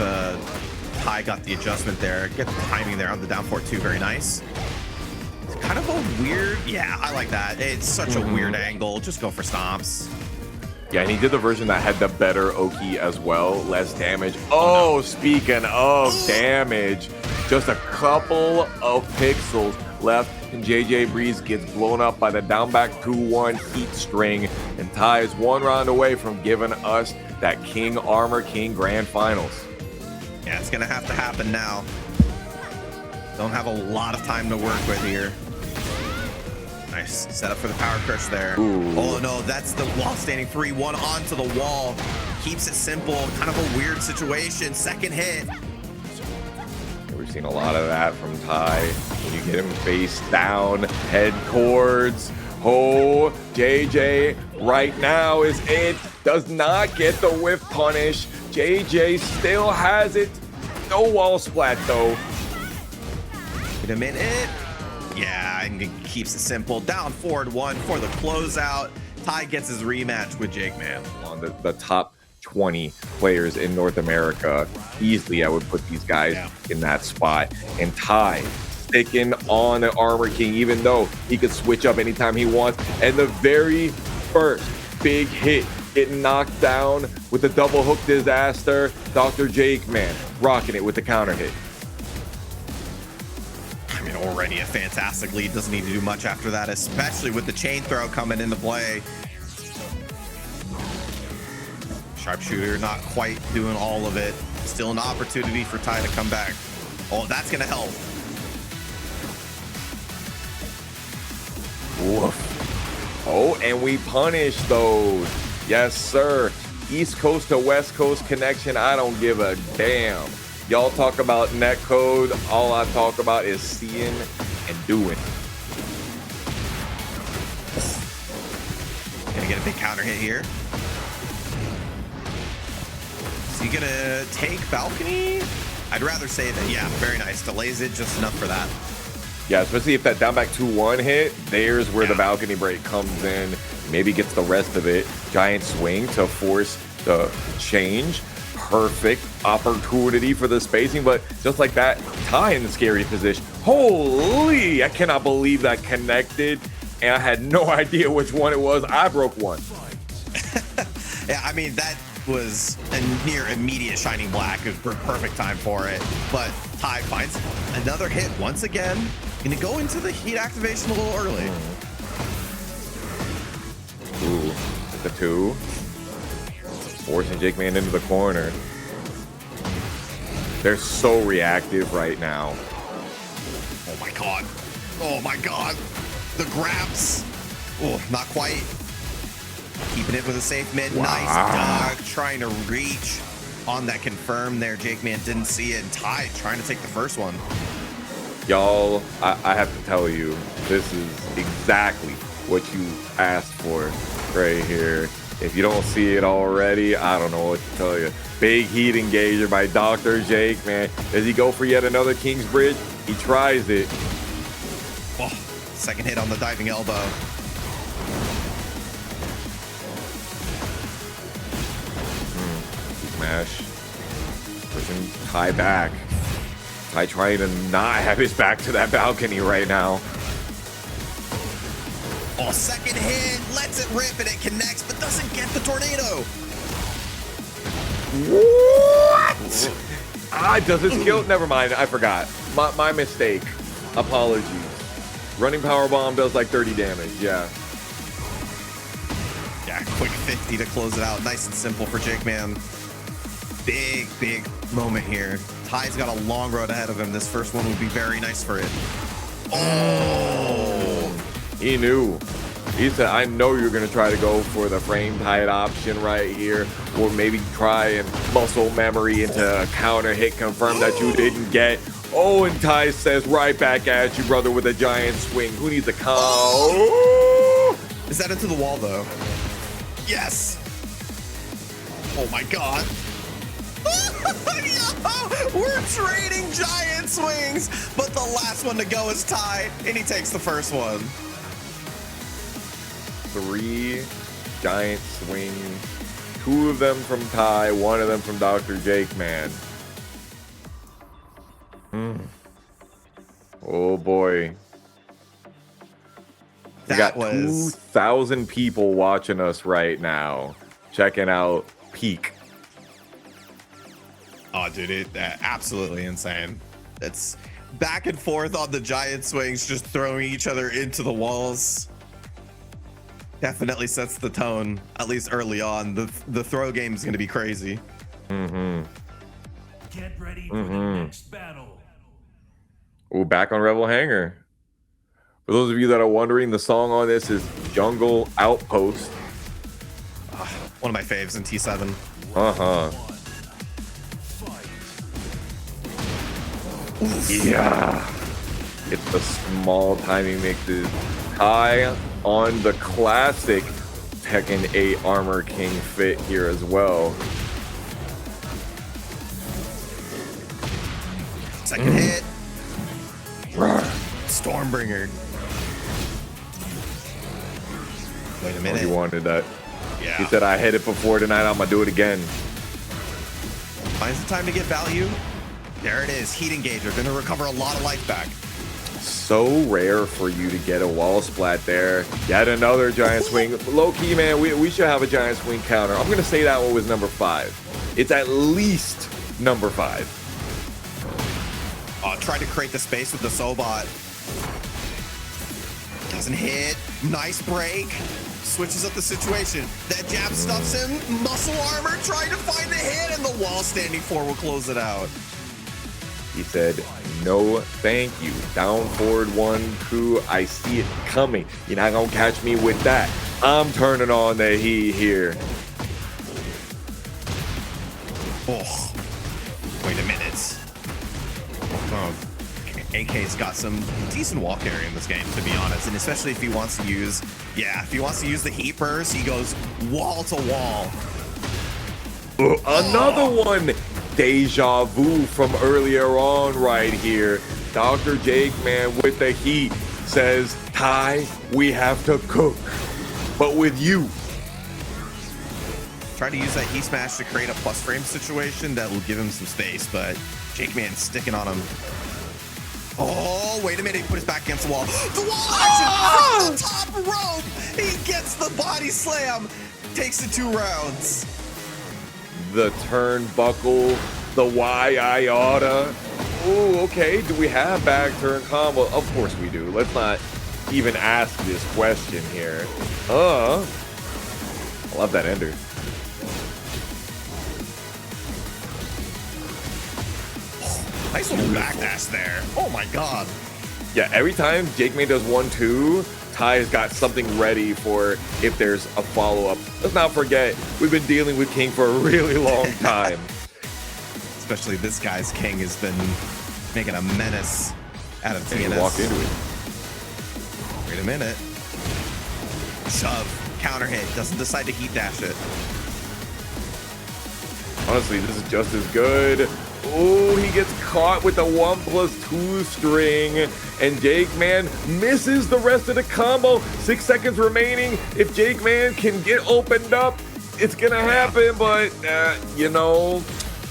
Ty got the adjustment there, get the timing there on the down 4-2, very nice. Kind of a weird, yeah, I like that. It's such a weird angle. Just go for stomps. Yeah, and he did the version that had the better Oki as well, less damage. Oh, speaking of damage, just a couple of pixels left, and JJBreeze gets blown up by the down back 2-1 heat string, and Ty is 1 round away from giving us that King Armor King Grand Finals. Yeah, it's gonna have to happen now. Don't have a lot of time to work with here. Nice setup for the power crush there. Ooh. Oh no, that's the wall standing 3-1 onto the wall. Keeps it simple, kind of a weird situation. Second hit. We've seen a lot of that from Ty. When you get him face down, head chords. Oh, JJ right now is it. Does not get the whiff punish. JJ still has it. No wall splat though. Wait a minute. Yeah, and it keeps it simple. Down forward 1 for the closeout. Ty gets his rematch with JakeMan. On the top 20 players in North America. Easily, I would put these guys in that spot. And Ty sticking on the Armor King, even though he could switch up anytime he wants. And the very first big hit, getting knocked down with the double hook disaster. Dr.TheJakeman rocking it with the counter hit. I mean, already a fantastic lead. Doesn't need to do much after that, especially with the chain throw coming into play. Sharpshooter not quite doing all of it. Still an opportunity for Ty to come back. Oh, that's gonna help. Woof. Oh, and we punish those. Yes, sir. East Coast to West Coast connection. I don't give a damn. Y'all talk about netcode. All I talk about is seeing and doing. Gonna get a big counter hit here. Is he gonna take balcony? I'd rather say that, yeah, very nice. Delays it just enough for that. Yeah, especially if that down back 2-1 hit, there's where the balcony break comes in. Maybe gets the rest of it. Giant swing to force the change. Perfect opportunity for the spacing, but just like that, Ty in the scary position. Holy, I cannot believe that connected, and I had no idea which one it was. I broke one. Yeah, I mean, that was a near immediate shining black. It was perfect time for it, but Ty finds another hit once again. Gonna go into the heat activation a little early. Ooh, the 2. Forcing JakeMan into the corner. They're so reactive right now. Oh my god. Oh my god. The grabs. Oh, not quite. Keeping it with a safe mid. Wow. Nice dog. Trying to reach on that confirm there. JakeMan didn't see it. And Ty trying to take the first one. Y'all, I have to tell you, this is exactly what you asked for right here. If you don't see it already, I don't know what to tell you. Big heat engager by Dr.TheJakeman. Does he go for yet another King's Bridge? He tries it. Oh, second hit on the diving elbow. Smash. Pushing Ty back. Ty trying to not have his back to that balcony right now. Oh, second hit, lets it rip and it connects, but doesn't get the tornado. What? Does it skill? Never mind, I forgot. My mistake. Apologies. Running power bomb does like 30 damage, yeah. Yeah, quick 50 to close it out. Nice and simple for JakeMan. Big moment here. Ty's got a long road ahead of him. This first one would be very nice for it. Oh! He knew. He said, I know you're going to try to go for the frame tight option right here, or maybe try and muscle memory into a counter hit, confirm that you didn't get. Oh, and Ty says right back at you, brother, with a giant swing. Who needs a count? Oh! Is that into the wall, though? Yes! Oh my god. Yo, we're trading giant swings, but the last one to go is Ty, and he takes the first one. 3 giant swings, 2 of them from Ty, 1 of them from Dr.TheJakeman. Oh boy. We got 2,000 people watching us right now, checking out Peak. Oh, dude, it absolutely insane. It's back and forth on the giant swings, just throwing each other into the walls. Definitely sets the tone, at least early on. The throw game is going to be crazy. Get ready for the next battle. Ooh, back on Rebel Hangar. For those of you that are wondering, the song on this is Jungle Outpost. One of my faves in T7. Yeah. It's the small timing mixes. High on the classic Tekken 8 Armor King fit here as well. Second hit. Stormbringer. Wait a minute. Oh, he wanted that. Yeah. He said, I hit it before tonight. I'm going to do it again. Finds the time to get value. There it is. Heat engager. Going to recover a lot of life back. So rare for you to get a wall splat there. Yet another giant swing. Low key, man, we should have a giant swing counter. I'm going to say that one was number 5. It's at least number 5. Tried to create the space with the Sobot. Doesn't hit. Nice break. Switches up the situation. That jab stuffs him. Muscle armor trying to find the hit, and the wall standing 4 will close it out. He said, no, thank you. Down forward 1 coup. I see it coming. You're not going to catch me with that. I'm turning on the heat here. Oh, wait a minute. Oh, AK's got some decent wall carry in this game, to be honest, and especially if he wants to use, the heat burst, he goes wall to wall. Another one. Deja vu from earlier on right here. Dr.TheJakeman with the heat says, Ty, we have to cook, but with you. Try to use that heat smash to create a plus frame situation that will give him some space, but Jakeman's sticking on him. Oh, wait a minute. He put his back against the wall. The wall action from the top rope. He gets the body slam. Takes the 2 rounds. The turnbuckle, the why I oughta. Ooh, okay. Do we have back turn combo? Of course we do. Let's not even ask this question here. I love that ender. Nice little backdash there. Oh my god. Yeah, every time JJBreeze does 1-2, Ty's got something ready for if there's a follow-up. Let's not forget, we've been dealing with King for a really long time. Especially this guy's King has been making a menace out of TNS. He walked into it. Wait a minute. Shove. Counter hit. Doesn't decide to heat dash it. Honestly, this is just as good. Oh, he gets caught with the 1+2 string, and JJBreeze misses the rest of the combo. 6 seconds remaining. If JJBreeze can get opened up, it's gonna happen. But you know,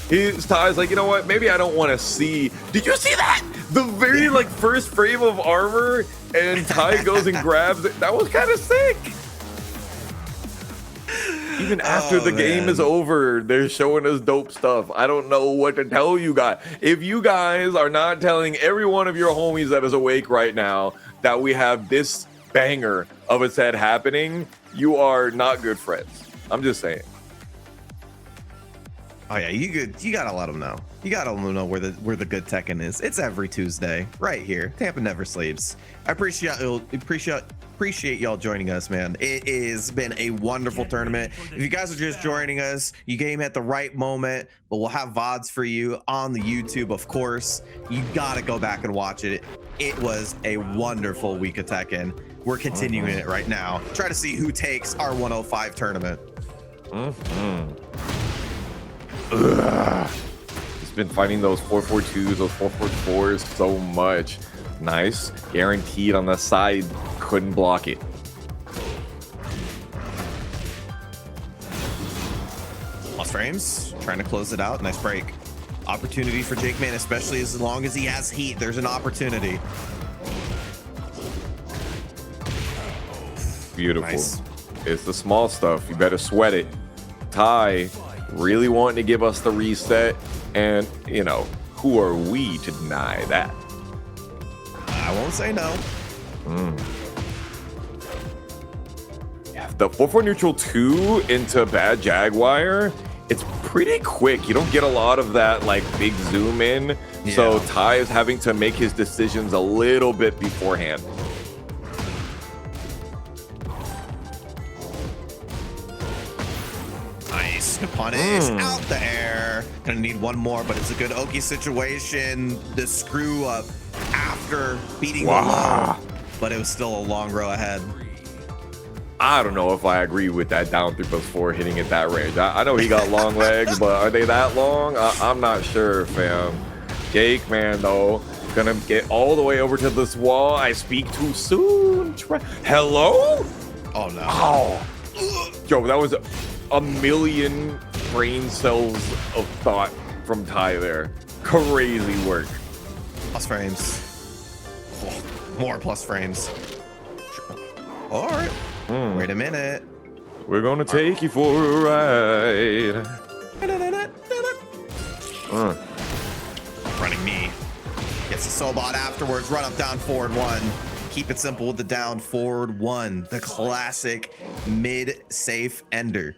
Ty's like, you know what? Maybe I don't want to see. Did you see that? The very first frame of armor, and Ty goes and grabs it. That was kind of sick. Even after the game is over, they're showing us dope stuff. I don't know what to tell you guys. If you guys are not telling every one of your homies that is awake right now that we have this banger of a set happening, you are not good friends. I'm just saying. Oh yeah, you gotta let them know. You gotta let them know where the good Tekken is. It's every Tuesday, right here. Tampa never sleeps. I appreciate y'all joining us, man. It has been a wonderful tournament. If you guys are just joining us, you came at the right moment, but we'll have VODs for you on the YouTube, of course. You gotta go back and watch it. It was a wonderful week of Tekken. We're continuing it right now. Try to see who takes our 105 tournament. He's been finding those 442s, those 444s so much. Nice. Guaranteed on the side. Couldn't block it. Lost frames. Trying to close it out. Nice break. Opportunity for JJBreeze, especially as long as he has heat. There's an opportunity. Beautiful. Nice. It's the small stuff. You better sweat it. Ty really wanting to give us the reset. And, you know, who are we to deny that? I won't say no. Yeah, the 4-4 neutral 2 into bad Jaguar, it's pretty quick. You don't get a lot of that big zoom in. Yeah. So Ty is having to make his decisions a little bit beforehand. Nice. Punish out the air. Gonna need one more, but it's a good Oki situation. The screw up after beating the low, but it was still a long row ahead. I don't know if I agree with that down 3+4 hitting at that range. I know he got long legs, but are they that long? I'm not sure, fam. JJBreeze, though, gonna get all the way over to this wall. I speak too soon. Hello? Oh no. Oh. Joe, that was a million brain cells of thought from Ty there. Crazy work. Plus frames. Oh, more plus frames. All right. Wait a minute. We're gonna take you for a ride. Running me. Gets the Sobot afterwards. Run up, down, forward one. Keep it simple with the down, forward one. The classic mid-safe ender.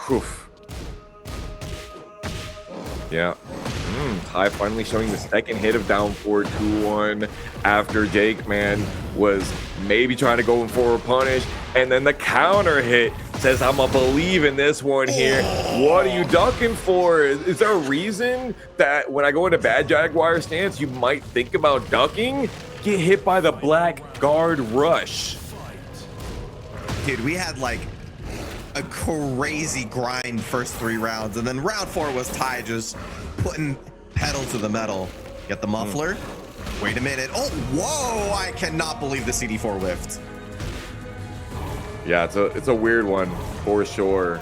Whew. Yeah. Ty finally showing the second hit of down forward 2-1 after JJBreeze was maybe trying to go in for a punish, and then the counter hit says, I'm gonna believe in this one here. What are you ducking for? Is there a reason that when I go into bad Jaguar stance, you might think about ducking? Get hit by the black guard rush. Dude, we had like a crazy grind first 3 rounds, and then round 4 was Ty just putting pedal to the metal. Get the muffler. Wait a minute. Oh, whoa! I cannot believe the CD4 whiffed. Yeah, it's a weird one for sure.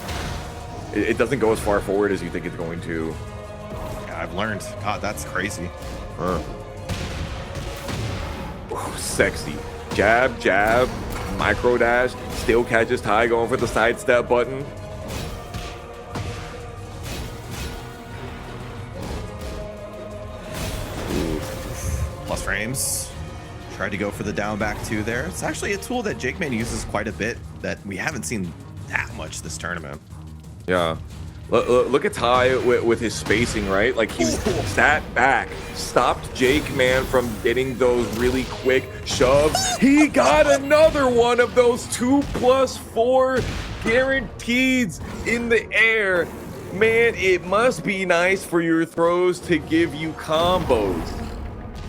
It doesn't go as far forward as you think it's going to. Yeah, I've learned. God, that's crazy. Ooh, sexy. Jab, jab, micro dash. Still catches Ty going for the sidestep button. Plus frames. Tried to go for the down back 2 there. It's actually a tool that JJBreeze uses quite a bit that we haven't seen that much this tournament. Yeah. Look at Ty with his spacing, right? Like he sat back, stopped JJBreeze from getting those really quick shoves. He got another one of those 2+4 guaranteed in the air. Man, it must be nice for your throws to give you combos.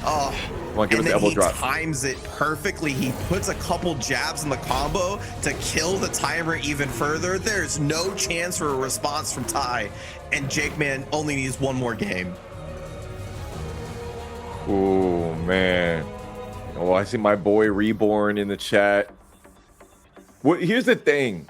Oh, Come on, give us the elbow drop. He times it perfectly. He puts a couple jabs in the combo to kill the timer even further. There's no chance for a response from Ty, and JJBreeze only needs one more game. Oh man. Oh, I see my boy Reborn in the chat. Well, here's the thing.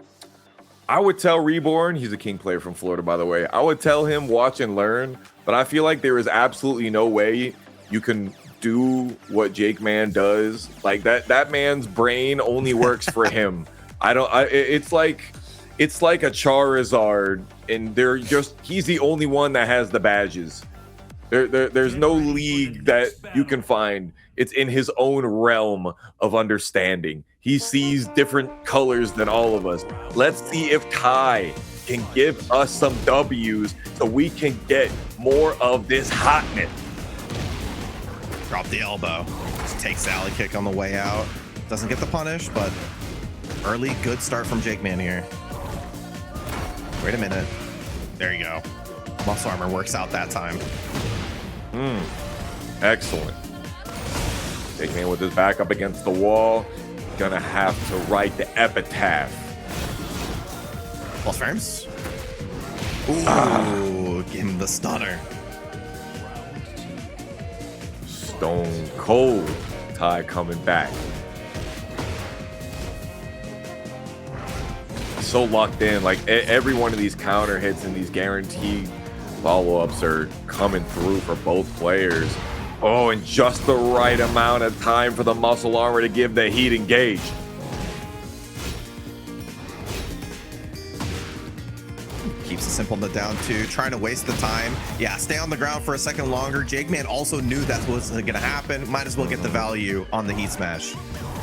I would tell Reborn, he's a King player from Florida, by the way. I would tell him watch and learn, but I feel like there is absolutely no way you can do what JJBreeze does. Like that man's brain only works for him. It's like a Charizard, and he's the only one that has the badges. There's no league that you can find. It's in his own realm of understanding. He sees different colors than all of us. Let's see if Ty can give us some W's so we can get more of this hotness. Drop the elbow. Just takes the alley kick on the way out. Doesn't get the punish, but early good start from JJBreeze here. Wait a minute. There you go. Muscle armor works out that time. Excellent. JJBreeze with his back up against the wall. Gonna have to write the epitaph. Plus frames. Ooh, give him the stunner. Stone cold. Ty coming back. So locked in. Like every one of these counter hits and these guaranteed follow-ups are coming through for both players. Oh, and just the right amount of time for the muscle armor to give the heat engage. Keeps it simple in the down 2, trying to waste the time. Yeah, stay on the ground for a second longer. JJBreeze also knew that's what's gonna happen. Might as well get the value on the heat smash.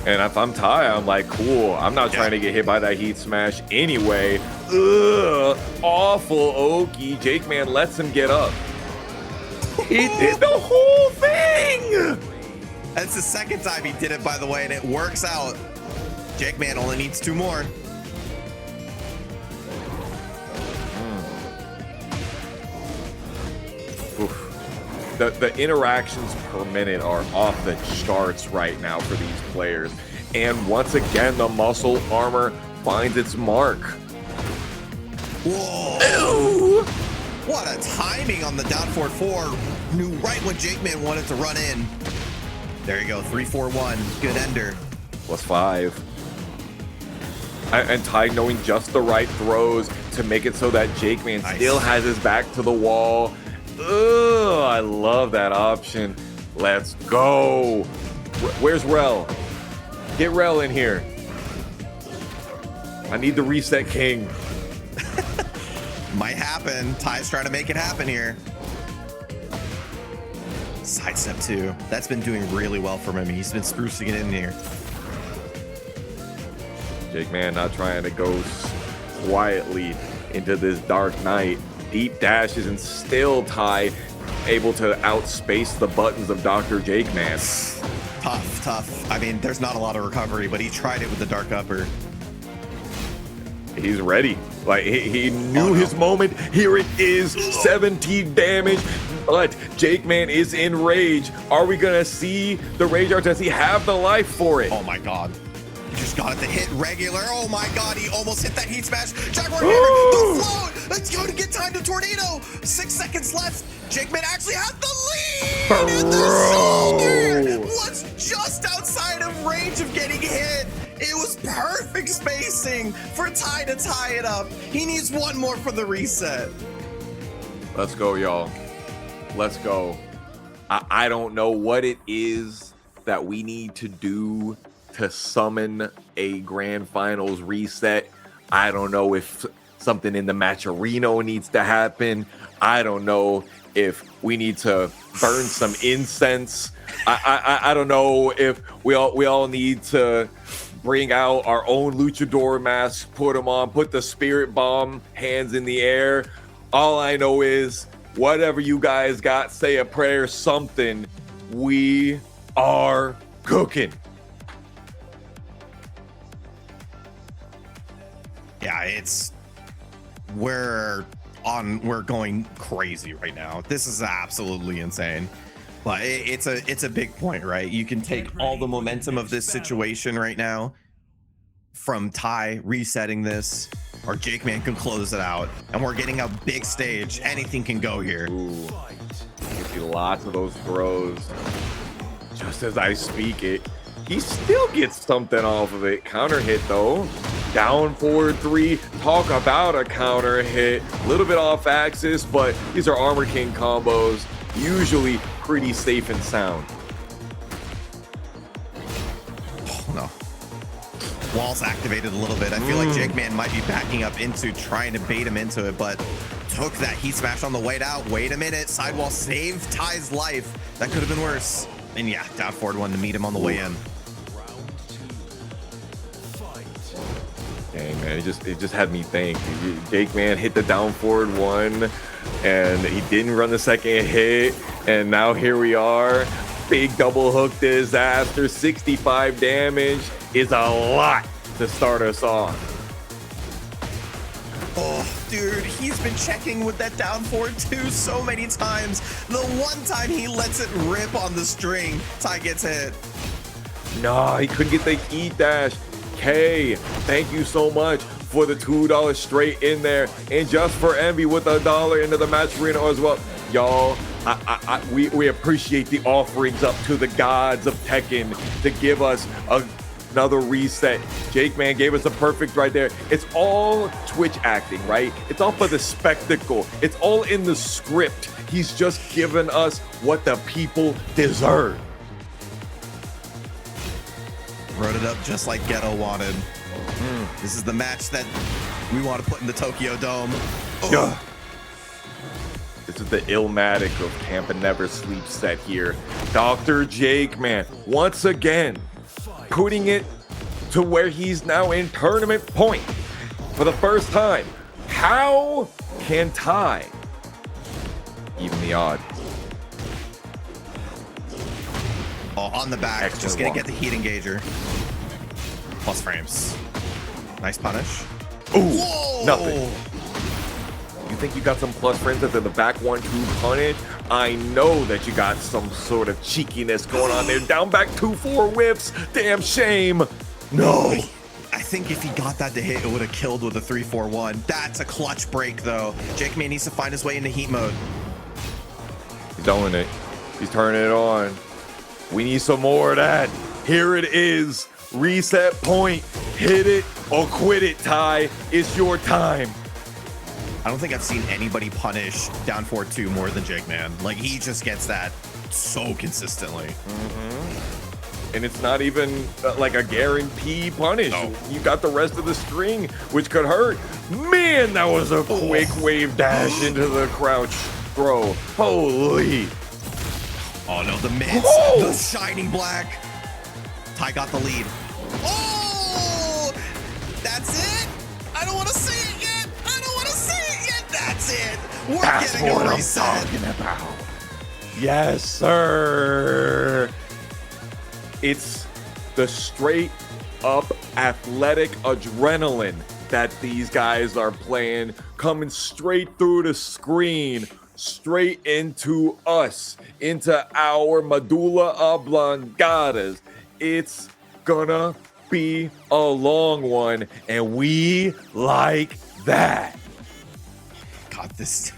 And if I'm Ty, I'm like, cool. I'm not trying to get hit by that heat smash anyway. Ugh, awful Oki. JJBreeze lets him get up. He did the whole thing! That's the second time he did it, by the way, and it works out. JJBreeze only needs 2 more. The interactions per minute are off the charts right now for these players. And once again, the muscle armor finds its mark. Whoa! Ew. What a timing on the down forward 4. Knew right when JJBreeze wanted to run in. There you go, 3-4-1. Good ender. +5. And Ty knowing just the right throws to make it so that JakeMan still has his back to the wall. Ugh, I love that option. Let's go. Where's Rel? Get Rel in here. I need the reset king. Might happen. Ty's trying to make it happen here. Sidestep 2. That's been doing really well for him. He's been sprucing it in here. JakeMan not trying to go quietly into this dark night. Deep dashes and still Ty able to outspace the buttons of TheJakeman. Tough. I mean, there's not a lot of recovery, but he tried it with the dark upper. He's ready. Like he knew his moment. Here it is, 17 damage. But JakeMan is in rage. Are we gonna see the Rage Art? Does he have the life for it? Oh my god. He just got it to hit regular. Oh my god, he almost hit that heat smash. Jaguar Hammer, the float. Let's go to get time to tornado. 6 seconds left. JakeMan actually has the lead. And the shoulder was just outside of range of getting hit. It was perfect spacing for Ty to tie it up. He needs one more for the reset. Let's go, y'all. Let's go. I don't know what it is that we need to do to summon a grand finals reset. I don't know if something in the match arena needs to happen. I don't know if we need to burn some incense. I don't know if we all need to bring out our own luchador masks, put them on, put the spirit bomb hands in the air. All I know is whatever you guys got, say a prayer, something. We are cooking. Yeah, we're going crazy right now. This is absolutely insane. But it's a big point, right? You can take all the momentum of this situation right now from Ty resetting this, or JakeMan can close it out, and we're getting a big stage. Anything can go here. Ooh, you see lots of those throws. Just as I speak it, he still gets something off of it. Counter hit though. Down forward 3. Talk about a counter hit. A little bit off axis, but these are Armor King combos. Usually pretty safe and sound. Oh no. Wall's activated a little bit. I feel like JakeMan might be backing up into trying to bait him into it, but took that heat smash on the way out. Wait a minute. Sidewall saved Ty's life. That could have been worse. And yeah, down forward 1 to meet him on the way in. Dang, man, it just had me think. JakeMan hit the down forward 1 and he didn't run the second hit, and now here we are. Big double hook disaster. 65 damage is a lot to start us off. Oh, dude, he's been checking with that down forward 2 so many times. The one time he lets it rip on the string, Ty gets hit. No, he couldn't get the heat dash. K, thank you so much for the $2 straight in there, and just for Envy with $1 into the match arena as well. Y'all, we appreciate the offerings up to the gods of Tekken to give us another reset. JakeMan gave us a perfect right there. It's all Twitch acting, right? It's all for the spectacle. It's all in the script. He's just given us what the people deserve. Wrote it up just like Ghetto wanted. This is the match that we want to put in the Tokyo Dome. Oh. This is the Illmatic of Tampa Never Sleep set here. TheJakeman, once again, putting it to where he's now in tournament point for the first time. How can Ty even the odds? Oh, on the back, Extra just gonna one. get the heat engager. Plus frames. Nice punish. Ooh, Whoa! nothing. You think you got some plus frames after the back 1-2 punish? I know that you got some sort of cheekiness going on there. Down back 2-4 whiffs. Damn shame. No. I think if he got that to hit, it would have killed with a 3-4-1. That's a clutch break, though. JakeMan needs to find his way into heat mode. He's doing it. He's turning it on. We need some more of that. Here it is. Reset point. Hit it. or quit it, Ty. It's your time. I don't think I've seen anybody punish down 4-2 more than JJBreeze. Like, he just gets that so consistently. And it's not even like a guarantee punish. No. You got the rest of the string, which could hurt. Man, that was a quick wave dash into the crouch throw. Holy. Oh no, the mids, the shining black. Ty got the lead. Oh, that's it. I don't want to say it yet. I don't want to say it yet. That's it. We're That's getting what a I'm reset. talking about. Yes, sir. It's the straight up athletic adrenaline that these guys are playing, coming straight through the screen, straight into us, into our medulla oblongatas. It's gonna be a long one, and we like that. God, this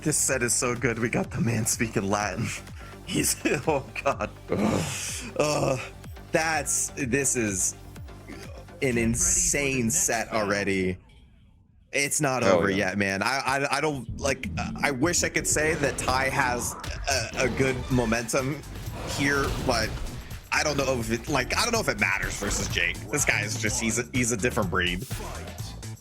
set is so good. We got the man speaking Latin. He's oh god. This is an insane set already. It's not over yet, man. I don't like. I wish I could say that Ty has a good momentum here, but I don't know if it I don't know if it matters versus Jake. This guy is just he's a different breed.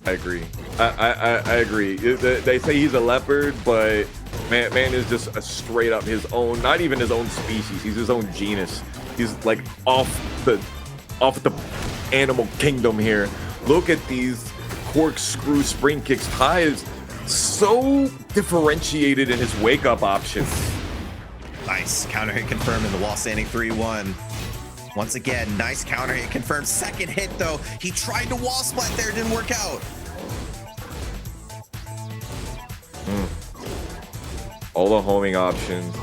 I agree. I agree. They say he's a leopard, but man is just a straight up his own, not even his own species. He's his own genus. He's like off the animal kingdom here. Look at these corkscrew spring kicks. Ty is so differentiated in his wake up option. Nice counter hit confirmed in the wall standing 3-1. Once again, nice counter hit confirmed. Second hit though, he tried to wall splat there, didn't work out. All the homing options.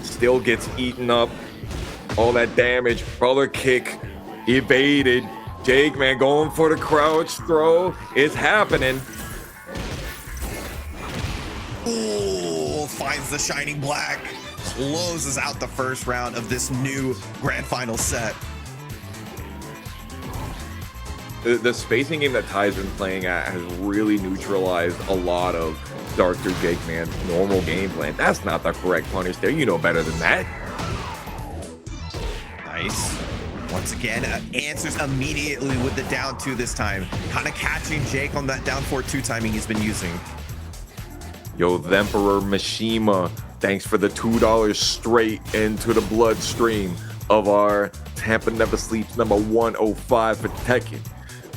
Still gets eaten up. All that damage. Brother kick evaded. JJBreeze going for the crouch throw. It's happening. Ooh, finds the shining black. Closes out the first round of this new grand final set. The spacing game that Ty's been playing at has really neutralized a lot of Dr.TheJakeman's normal game plan. That's not the correct punish there. You know better than that. Nice. Once again, answers immediately with the down 2 this time. Kind of catching Jake on that down 4-2 timing he's been using. Yo, the Emperor Mishima, thanks for the $2 straight into the bloodstream of our Tampa Never Sleeps number 105 for Tekken.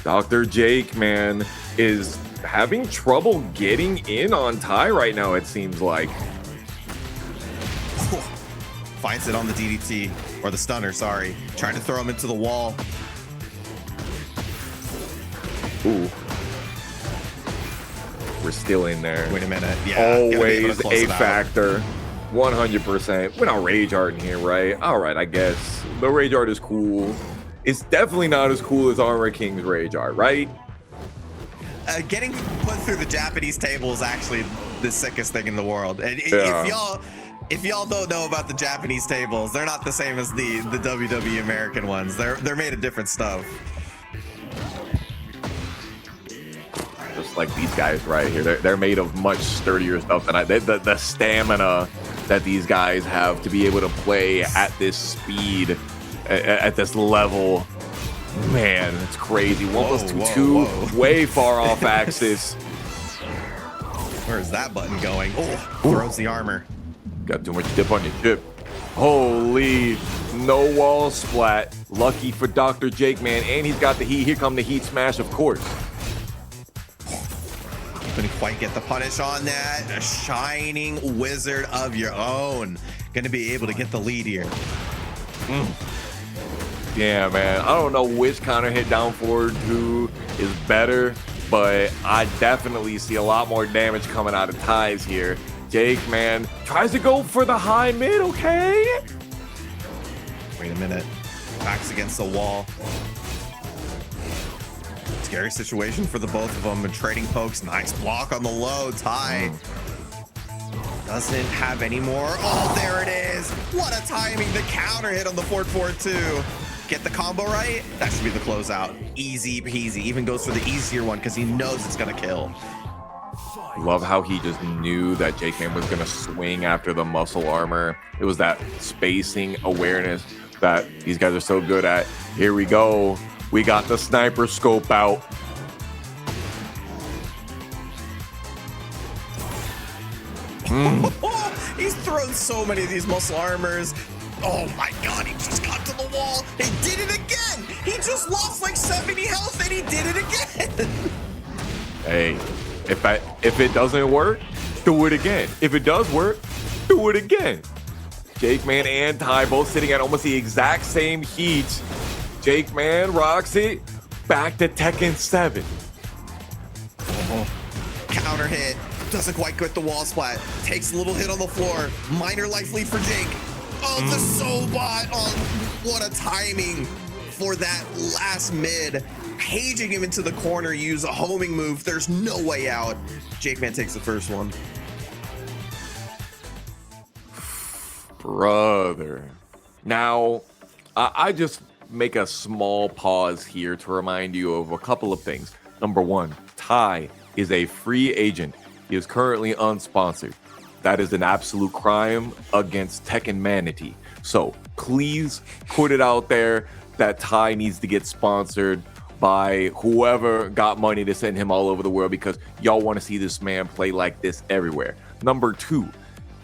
Dr.TheJakeman is having trouble getting in on Ty right now, it seems like. Finds it on the DDT, or the stunner, sorry. Trying to throw him into the wall. Ooh. We're still in there. Wait a minute. Yeah, always a factor. 100%. We're not rage arting here, right? All right, I guess. The rage art is cool. It's definitely not as cool as Armor King's rage art, right? Getting put through the Japanese table is actually the sickest thing in the world. And if y'all don't know about the Japanese tables, they're not the same as the WWE American ones. They're made of different stuff. Just like these guys right here, they're made of much sturdier stuff than the stamina that these guys have to be able to play at this speed, at this level. Man, it's crazy. 1+2, way far off axis. Where's that button going? Oh, throws the armor. Got too much dip on your chip. Holy, no wall splat. Lucky for Dr.TheJakeman, and he's got the heat. Here come the heat smash, of course. Couldn't quite get the punish on that. A shining wizard of your own. Gonna be able to get the lead here. Yeah, man. I don't know which counter hit down forward 2 is better, but I definitely see a lot more damage coming out of Ty's here. JJBreeze tries to go for the high mid, okay? Wait a minute. Backs against the wall. Scary situation for the both of them. And trading pokes. Nice block on the low. Ty doesn't have any more. Oh, there it is. What a timing. The counter hit on the 4-4-2. get the combo right, that should be the closeout. Easy peasy. Even goes for the easier one because he knows it's gonna kill. Love how he just knew that Jakeman was gonna swing after the muscle armor. It was that spacing awareness that these guys are so good at. Here we go. We got the sniper scope out. He's thrown so many of these muscle armors. Oh my god, he just got to the wall. He did it again. He just lost like 70 health and he did it again. Hey, if it doesn't work, do it again. If it does work, do it again. Jakeman and Ty both sitting at almost the exact same heat. Jakeman rocks it. Back to Tekken 7. Counter hit. Doesn't quite get the wall splat. Takes a little hit on the floor. Minor life lead for Jake. Oh, the Sobot. Oh, what a timing for that last mid. Paging him into the corner. Use a homing move. There's no way out. Jakeman takes the first one. Brother. Now, I just make a small pause here to remind you of a couple of things. Number one, Ty is a free agent. He is currently unsponsored. That is an absolute crime against Tekken Manatee. So please put it out there that Ty needs to get sponsored by whoever got money to send him all over the world, because y'all want to see this man play like this everywhere. Number two,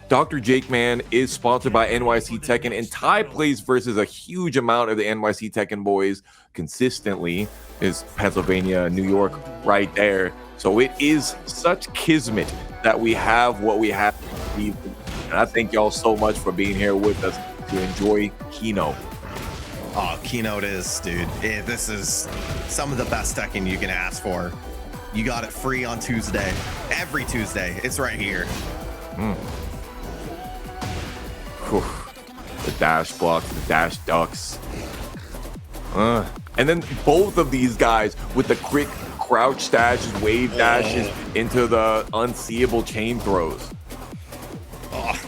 Dr.TheJakeman is sponsored by NYC Tekken, and Ty plays versus a huge amount of the NYC Tekken boys consistently. Is Pennsylvania, New York right there. So it is such kismet that we have what we have. And I thank y'all so much for being here with us to enjoy Keynote. Oh, Keynote is, dude. This is some of the best Tekken you can ask for. You got it free on Tuesday. Every Tuesday. It's right here. The dash blocks, the dash ducks. And then both of these guys with the quick crouch dashes, wave dashes into the unseeable chain throws. Oh,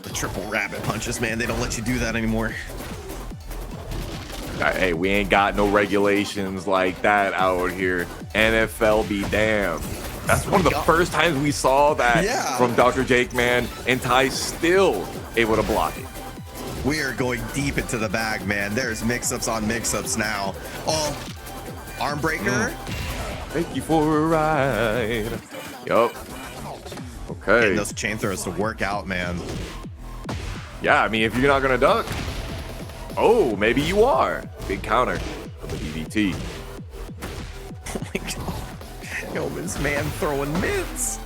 the triple rabbit punches, man. They don't let you do that anymore. Hey, we ain't got no regulations like that out here. NFL be damned. That's one of the first times we saw that from Dr.TheJakeman, and Ty still able to block it. We are going deep into the bag, man. There's mix-ups on mix-ups now. Oh, arm breaker. Take you for a ride. Yup. Okay. Getting those chain throws to work out, man. Yeah, I mean, if you're not gonna duck, oh, maybe you are. Big counter for the DDT. Oh my god. Yo, this man throwing mids.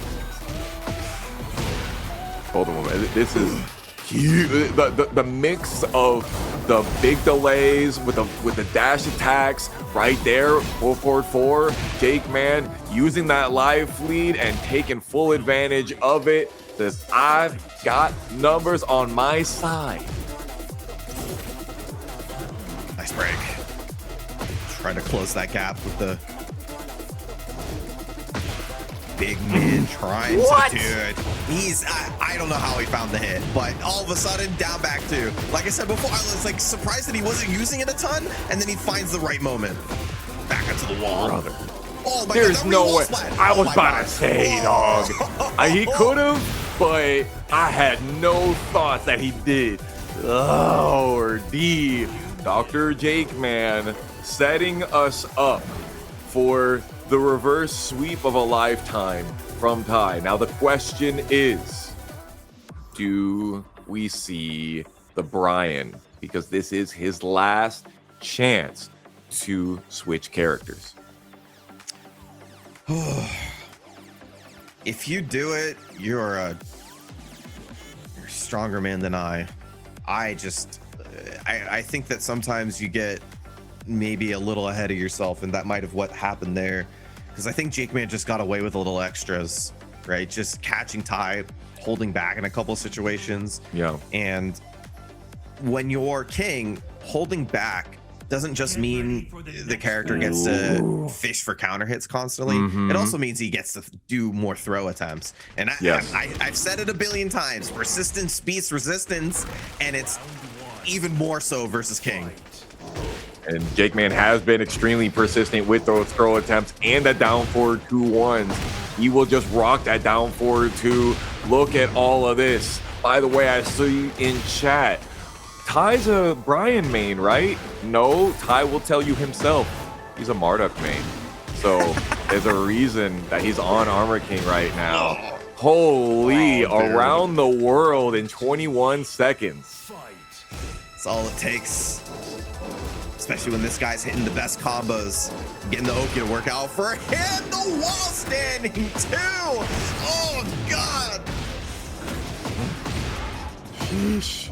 Both of them. This is huge. The mix of the big delays with the dash attacks right there. 444. Jakeman using that life lead and taking full advantage of it. Says, I've got numbers on my side. Nice break. Trying to close that gap with the big mid trying to do it. He's, I don't know how he found the hit, but all of a sudden down back to, like I said before, I was like surprised that he wasn't using it a ton, and then he finds the right moment. Back into the wall. Brother. Oh my There's god, no way. Splat. I was my about god. to say, dog. He could have, but I had no thoughts that he did. Lord D. Dr.TheJakeman setting us up for the reverse sweep of a lifetime from Ty. Now the question is, do we see the Bryan? Because this is his last chance to switch characters. If you do it, you're a stronger man than I. I think that sometimes you get maybe a little ahead of yourself, and that might have what happened there. Because I think Jakeman just got away with a little extras, right? Just catching Ty, holding back in a couple of situations. Yeah. And when you're king, holding back doesn't just mean the character gets to fish for counter hits constantly. It also means he gets to do more throw attempts. And I've said it a billion times. Persistence beats resistance, and it's even more so versus King. And JJBreeze has been extremely persistent with those throw attempts and the down forward 2-1s. He will just rock that down forward 2. Look at all of this. By the way, I see in chat, Ty's a Bryan main, right? No, Ty will tell you himself. He's a Marduk main. So there's a reason that he's on Armor King right now. Holy, around the world in 21 seconds. That's all it takes. Especially when this guy's hitting the best combos. Getting the Oki to work out for him. The wall standing too. Oh, God. Sheesh.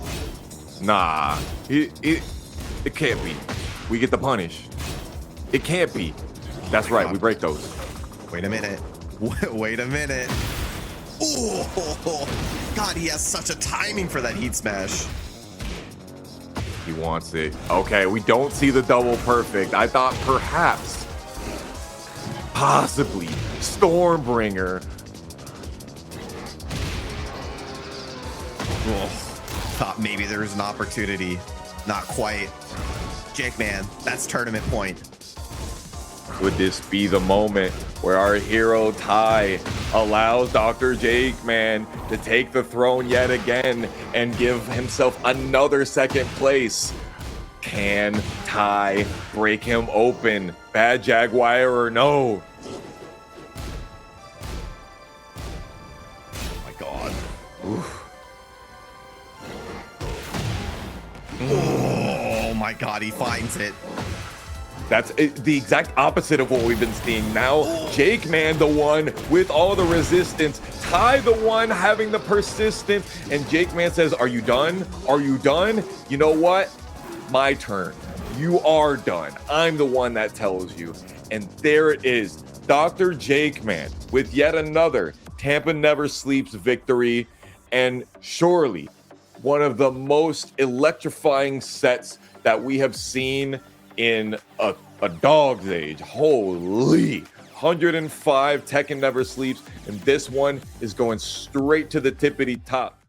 Nah, it can't be. We get the punish. It can't be. That's right, we break those. Wait a minute. Wait a minute. Oh, God, he has such a timing for that heat smash. He wants it. Okay, we don't see the double perfect. I thought perhaps, possibly, Stormbringer. Oh, thought maybe there was an opportunity. Not quite. JJBreeze, that's tournament point. Could this be the moment where our hero Ty allows TheJakeman to take the throne yet again and give himself another second place? Can Ty break him open? Bad Jaguar or no? Oh my God. Oof. Oh my God, he finds it. That's the exact opposite of what we've been seeing. Now, JJBreeze, the one with all the resistance. Ty, the one having the persistence. And JJBreeze says, are you done? Are you done? You know what? My turn. You are done. I'm the one that tells you. And there it is. TheJakeman with yet another Tampa Never Sleeps victory. And surely one of the most electrifying sets that we have seen in a dog's age. Holy, 105 Tekken Never Sleeps, and this one is going straight to the tippity top.